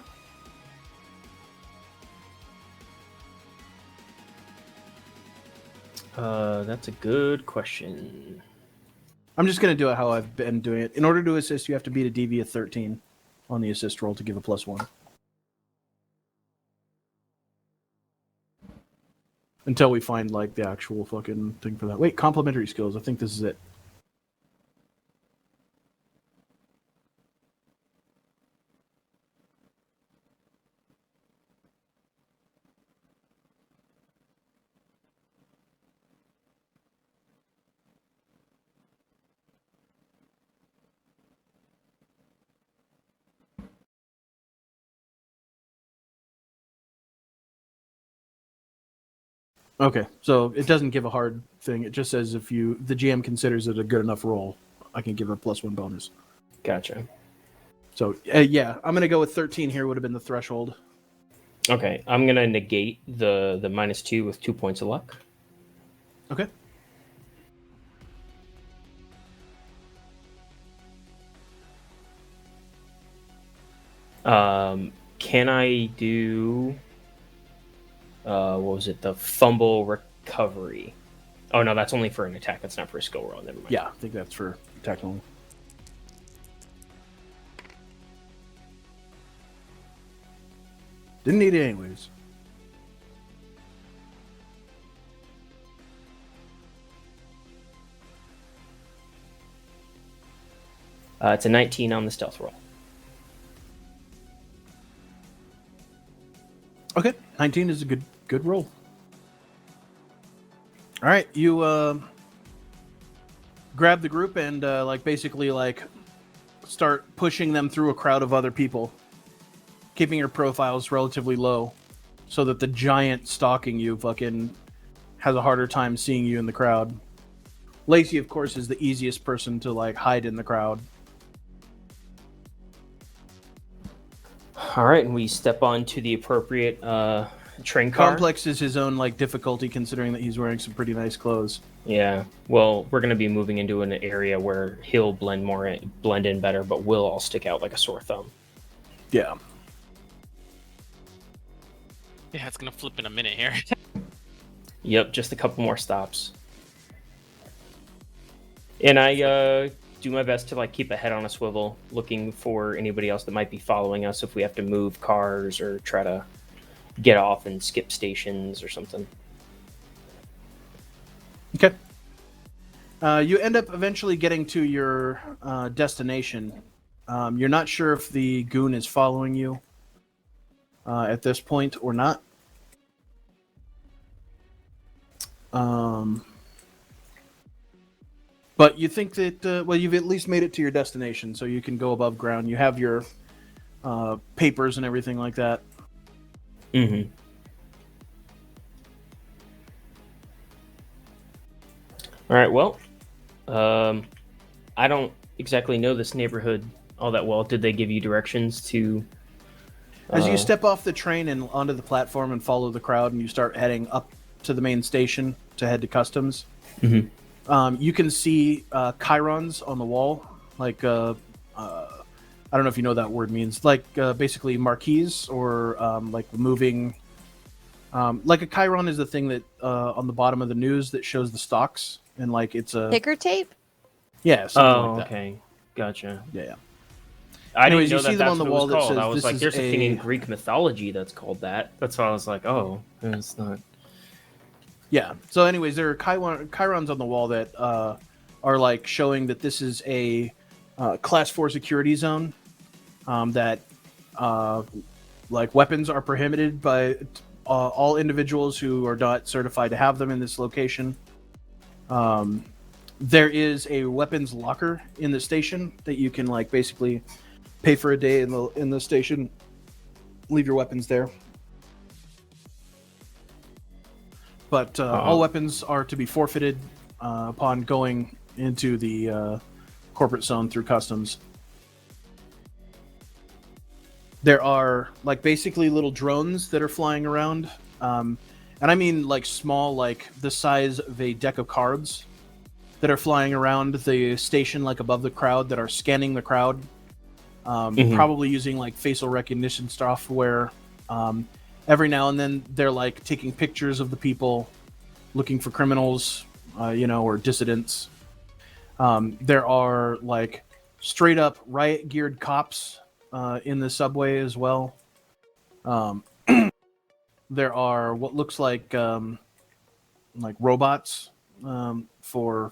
That's a good question. I'm just going to do it how I've been doing it. In order to assist, you have to beat a DV of 13 on the assist roll to give a +1. Until we find, like, the actual fucking thing for that. Wait, complementary skills. I think this is it. Okay, so it doesn't give a hard thing. It just says if the GM considers it a good enough roll, I can give a +1 bonus. Gotcha. So yeah, I'm gonna go with 13 here. Would have been the threshold. Okay, I'm gonna negate the -2 with 2 points of luck. Okay. Can I do? What was it? The fumble recovery. Oh no, that's only for an attack. That's not for a skill roll. Never mind. Yeah, I think that's for attack only. Didn't need it anyways. It's a 19 on the stealth roll. Okay, 19 is a good roll. All right, you grab the group and basically start pushing them through a crowd of other people, keeping your profiles relatively low, so that the giant stalking you fucking has a harder time seeing you in the crowd. Lacey, of course, is the easiest person to hide in the crowd. All right, and we step onto the appropriate train car. Complex is his own difficulty, considering that he's wearing some pretty nice clothes. Yeah, well, we're going to be moving into an area where he'll blend in better, but we'll all stick out like a sore thumb. Yeah. Yeah, it's gonna flip in a minute here. Yep, just a couple more stops. And I do my best to keep a head on a swivel, looking for anybody else that might be following us if we have to move cars or try to get off and skip stations or something. Okay. You end up eventually getting to your destination. You're not sure if the goon is following you at this point or not. But you think that, you've at least made it to your destination, so you can go above ground. You have your papers and everything like that. Mm-hmm. All right, well, I don't exactly know this neighborhood all that well. Did they give you directions to... As you step off the train and onto the platform and follow the crowd, and you start heading up to the main station to head to customs, you can see chyrons on the wall. I don't know if you know what that word means. Basically marquees or moving. A chyron is the thing that on the bottom of the news that shows the stocks, and it's a Ticker tape? yeah. Something like that. Okay, gotcha. Yeah. I Anyways, didn't know you see that them that's on the what wall it was that called. says I was this like, is there's something in a- Greek mythology that's called that. That's why I was like, oh, it's not. Yeah. So, anyways, there are chyrons on the wall that are showing that this is a class 4 security zone. That weapons are prohibited by all individuals who are not certified to have them in this location. There is a weapons locker in the station that you can basically pay for a day in the station, leave your weapons there. But all weapons are to be forfeited upon going into the corporate zone through customs. There are basically little drones that are flying around, and I mean small, the size of a deck of cards, that are flying around the station above the crowd, that are scanning the crowd, probably using facial recognition software. Every now and then they're taking pictures of the people, looking for criminals, or dissidents. There are straight up riot geared cops in the subway as well. There are what looks like robots for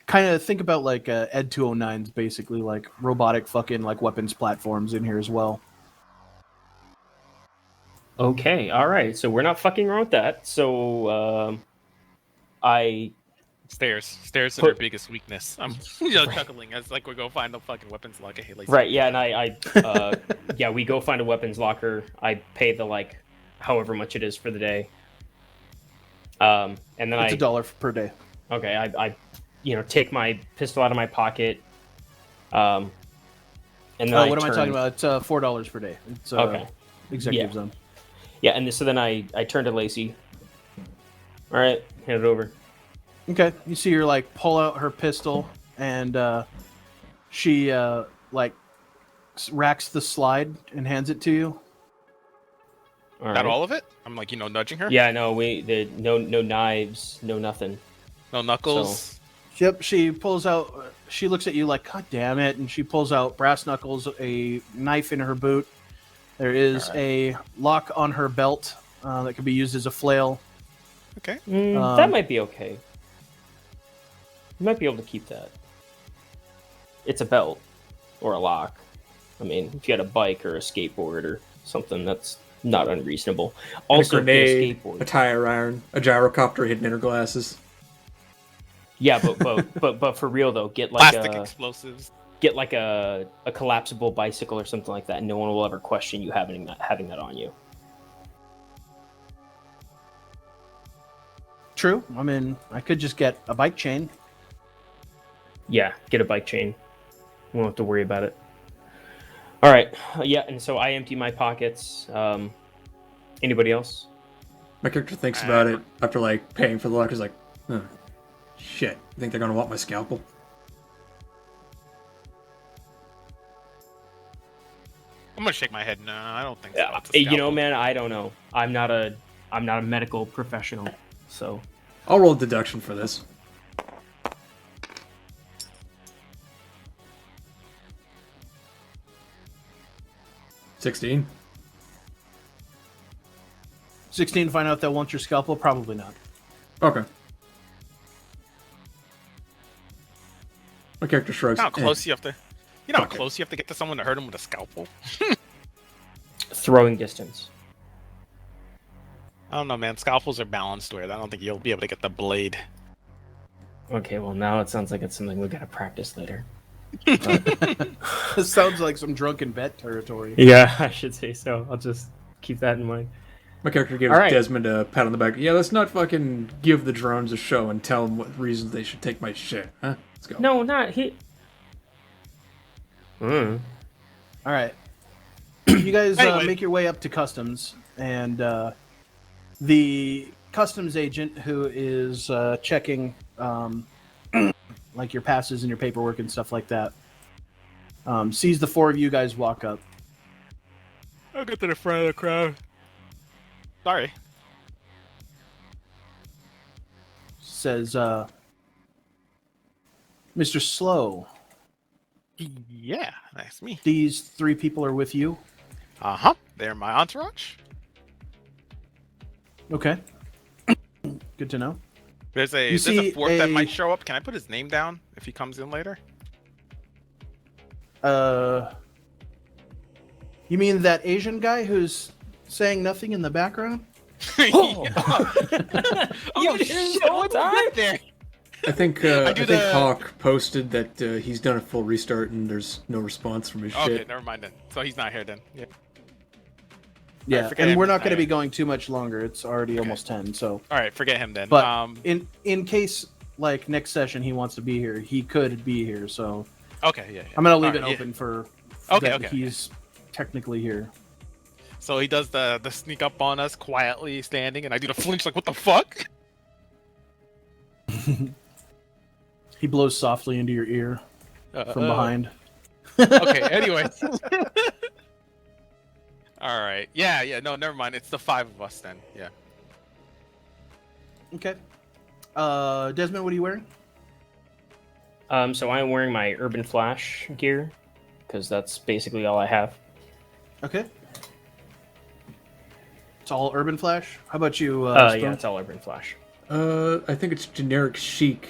kind of think about Ed 209s, basically robotic fucking weapons platforms in here as well. Okay, all right. So we're not fucking around with that. So I Stairs are their biggest weakness. I'm chuckling as we go find the fucking weapons locker. Hey, Lacey. right, yeah, and I yeah, we go find a weapons locker. I pay the however much it is for the day. And then It's $1 per day. Okay, I take my pistol out of my pocket. And then what am I talking about? It's $4 per day. It's okay. Executive zone. Yeah, and so then I turn to Lacey. All right, hand it over. Okay, you see her pull out her pistol, and she racks the slide and hands it to you. Not all of it? I'm nudging her? Yeah, no, no knives, no nothing. No knuckles? Yep, she pulls out, she looks at you God damn it, and she pulls out brass knuckles, a knife in her boot. There is a lock on her belt that can be used as a flail. Okay. That might be okay. You might be able to keep that. it's a belt or a lock. I mean, if you had a bike or a skateboard or something, that's not unreasonable. Also, a grenade, skateboard. a tire iron, a gyrocopter hidden in her glasses. Yeah, but for real though, get like Plastic explosives. get like a collapsible bicycle or something like that, and no one will ever question you having that on you. True. I mean, I could just get a bike chain. Yeah, get a bike chain. Won't have to worry about it. All right. Yeah, and so I empty my pockets. Anybody else? My character thinks about it after like paying for the lock. He's like, shit. You think they're gonna want my scalpel? I'm gonna shake my head. No, I don't think so. Yeah, It's a you know, scalpel. man, I don't know. I'm not a medical professional, so I'll roll deduction for this. 16. 16, find out if they'll want your scalpel? Probably not. Okay. My character shrugs. You know how close you have to. You know how Fuck it. close you have to get to someone to hurt him with a scalpel. throwing distance. I don't know, man. Scalpels are balanced weird. I don't think you'll be able to get the blade. Okay, well now it sounds like it's something we gotta practice later. This sounds like some drunken bet territory. Yeah, I should say so. I'll just keep that in mind. My character gives All right. Desmond a pat on the back. Yeah, let's not fucking give the drones a show and tell them what reasons they should take my shit. Huh? Let's go. No, not he. All right. You guys Anyway. make your way up to customs, and the customs agent who is checking like your passes and your paperwork and stuff like that sees the four of you guys walk up. I'll get to the front of the crowd. Sorry. Says, Mr. Slow, Yeah, that's me. these three people are with you. Uh-huh. They're my entourage. Okay. Good to know. There's a You there's a see fourth that a- might show up. Can I put his name down if he comes in later? You mean that Asian guy who's saying nothing in the background? Oh, didn't know what's that? right there? I think I do the- Hawk posted that he's done a full restart and there's no response from his Okay, shit. never mind then. So he's not here then. Yeah. Yeah, forget and him. we're not going to Alright. be going too much longer. It's already almost 10, so. All right, forget him then. But in case, like, next session he wants to be here, he could be here, so okay, yeah. I'm going to leave Alright, it yeah. open for Okay, that okay. he's technically here. So he does the sneak up on us quietly standing, and I do the flinch like, what the fuck? He blows softly into your ear from behind. Okay, anyway. All right. Yeah, no, never mind. It's the five of us then. Yeah. Okay. Desmond, what are you wearing? So I'm wearing my Urban Flash gear because that's basically all I have. Okay. It's all Urban Flash. How about you, Yeah, Spoon? it's all Urban Flash. I think it's generic chic.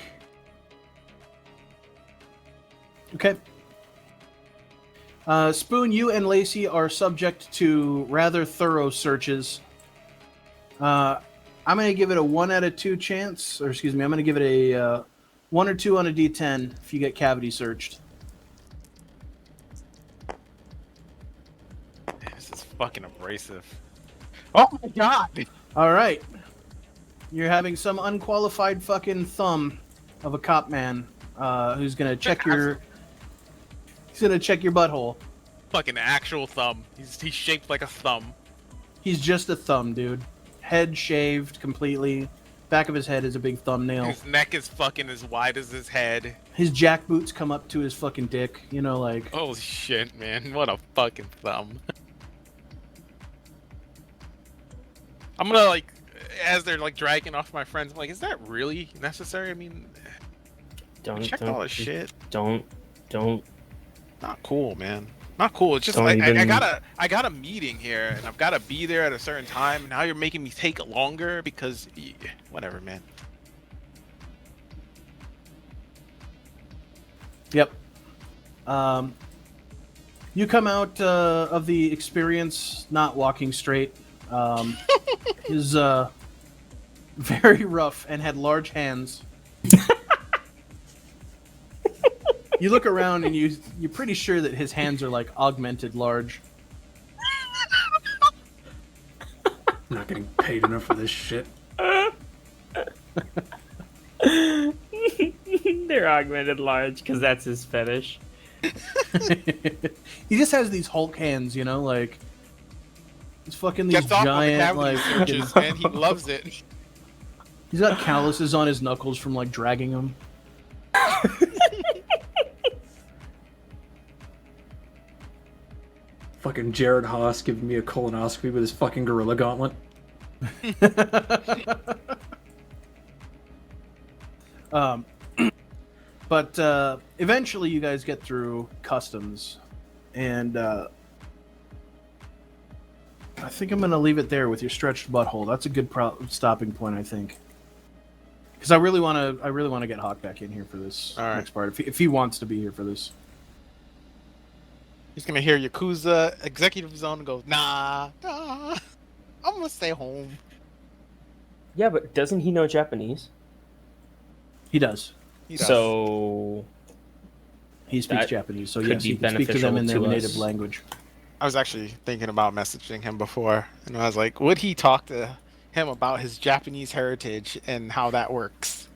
Okay. Spoon, you and Lacey are subject to rather thorough searches. I'm going to give it a 1 out of 2 chance, or excuse me, I'm going to give it a 1 or 2 on a D10 if you get cavity searched. This is fucking abrasive. Oh my god! All right. You're having some unqualified fucking thumb of a cop man who's going to check your... He's going to check your butthole. Fucking actual thumb. He's shaped like a thumb. He's just a thumb, dude. Head shaved completely. Back of his head is a big thumbnail. His neck is fucking as wide as his head. His jack boots come up to his fucking dick. You know, like... Holy shit, man. What a fucking thumb. I'm gonna, like, as they're, like, dragging off my friends, I'm like, is that really necessary? I mean, Don't check all this shit. Don't. Not cool, man. Not cool. It's just Don't like I even- got a meeting here, and I've got to be there at a certain time. Now you're making me take longer because, whatever, man. Yep. You come out of the experience not walking straight. Is very rough and had large hands. You look around and you're pretty sure that his hands are like augmented large. I'm not getting paid enough for this shit. They're augmented large because that's his fetish. He just has these Hulk hands, you know, like he's fucking these Gets off on the giant cavity like. searches, man. He loves it. He's got calluses on his knuckles from like dragging them. Fucking Jared Haas giving me a colonoscopy with his fucking gorilla gauntlet. But eventually you guys get through customs, and I think I'm gonna leave it there with your stretched butthole. That's a good stopping point, I think, because I really want to get Hawk back in here for this All right. next part if he wants to be here for this. He's gonna hear Yakuza Executive Zone and go, nah, I'm gonna stay home. Yeah, but doesn't he know Japanese? He does. He does. So He speaks That Japanese, so could yes, be he can speak to them in their beneficial to native us. language. I was actually thinking about messaging him before, and I was like, would he talk to him about his Japanese heritage and how that works?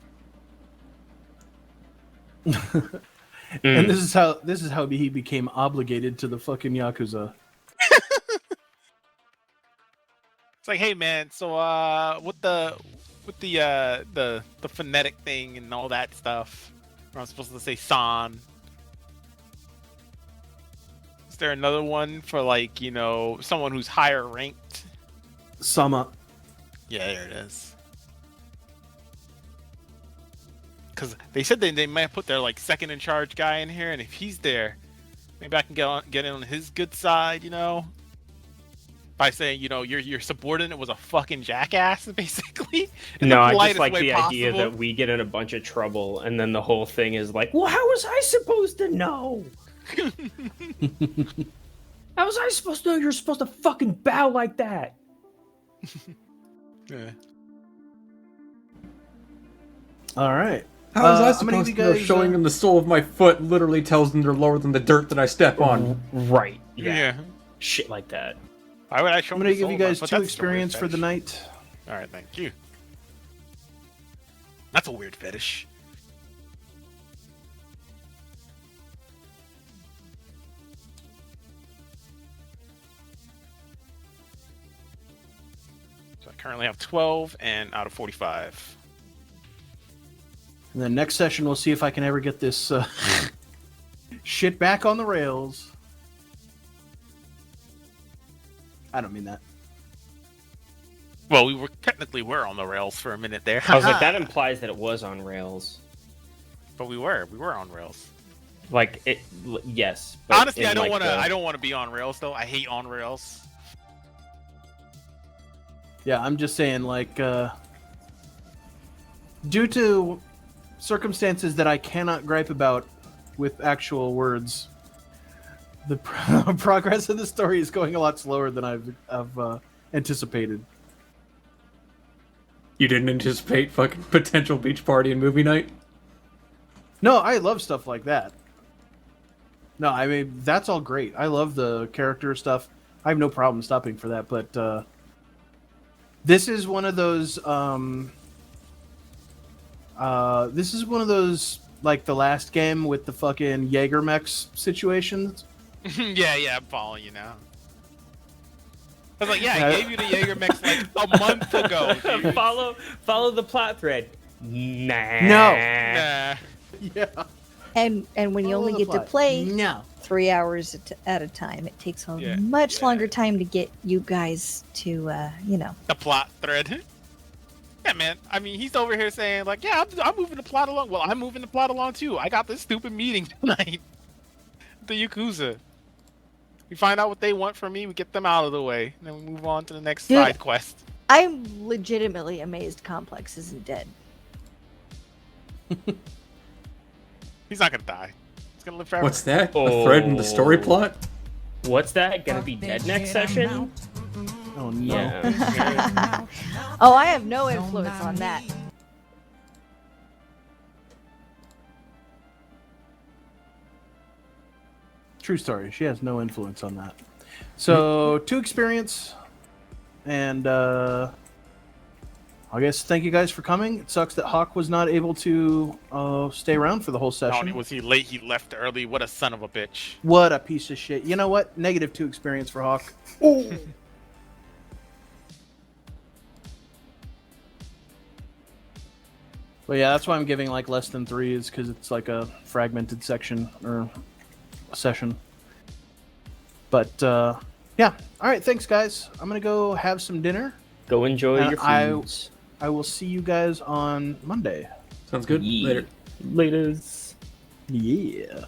And this is how he became obligated to the fucking Yakuza. It's like, hey man, so with the phonetic thing and all that stuff, where I'm supposed to say san. Is there another one for like, you know, someone who's higher ranked? Sama. Yeah, there it is. Because they said they might put their like second in charge guy in here, and if he's there, maybe I can get in on his good side, you know, by saying, you know, your subordinate was a fucking jackass, basically. In no, the I just politest like way the idea possible. that we get in a bunch of trouble, and then the whole thing is like, well, how was I supposed to know? How was I supposed to know you're supposed to fucking bow like that? Yeah. All right. How was I how many of supposed you to know guys, showing them the sole of my foot literally tells them they're lower than the dirt that I step on? Right. Yeah. Shit like that. Why would I show I'm him going to the give soul you of my guys foot? 2 That's a weird experience for the fetish. night. All right, thank you. That's a weird fetish. So I currently have 12 and out of 45. And then next session, we'll see if I can ever get this shit back on the rails. I don't mean that. Well, we were technically on the rails for a minute there. I was like, that implies that it was on rails. But we were on rails. Like it, yes. But Honestly, in, I don't like, want to be on rails though. I hate on rails. Yeah, I'm just saying, like, due to circumstances that I cannot gripe about with actual words, the progress of the story is going a lot slower than I've anticipated. You didn't anticipate fucking potential beach party and movie night? No, I love stuff like that. No, I mean, that's all great. I love the character stuff. I have no problem stopping for that, but this is one of those like the last game with the fucking Jaeger mechs situations. Yeah, I'm following you now. I was like, yeah, Yeah. I gave you the Jaeger mix like a month ago. Dude. follow the plot thread. Nah. No. Nah. Yeah. And when you Follow only the get to plot. play No. 3 hours at a time, it takes a Yeah, much yeah. longer time to get you guys to, The plot thread. Yeah, man. I mean, he's over here saying like, yeah, I'm moving the plot along. Well, I'm moving the plot along too. I got this stupid meeting tonight. The Yakuza. We find out what they want from me. We get them out of the way, and then we move on to the next Dude. side quest. I'm legitimately amazed Complex isn't dead. He's not gonna die. He's gonna live forever. What's that? A thread in the story Oh. plot? What's that? Gonna be dead next session? Oh no. Yeah. Oh, I have no influence on that. True story. She has no influence on that. So 2 experience, and I guess thank you guys for coming. It sucks that Hawk was not able to stay around for the whole Not session. only was he late, he left early. What a son of a bitch. What a piece of shit. You know what? -2 experience for Hawk. But yeah, that's why I'm giving like less than 3 is because it's like a fragmented section or a session. But yeah, all right. Thanks, guys. I'm gonna go have some dinner. Go enjoy And your foods. I will see you guys on Monday. Sounds good. Yeah. Later. Laters. Yeah.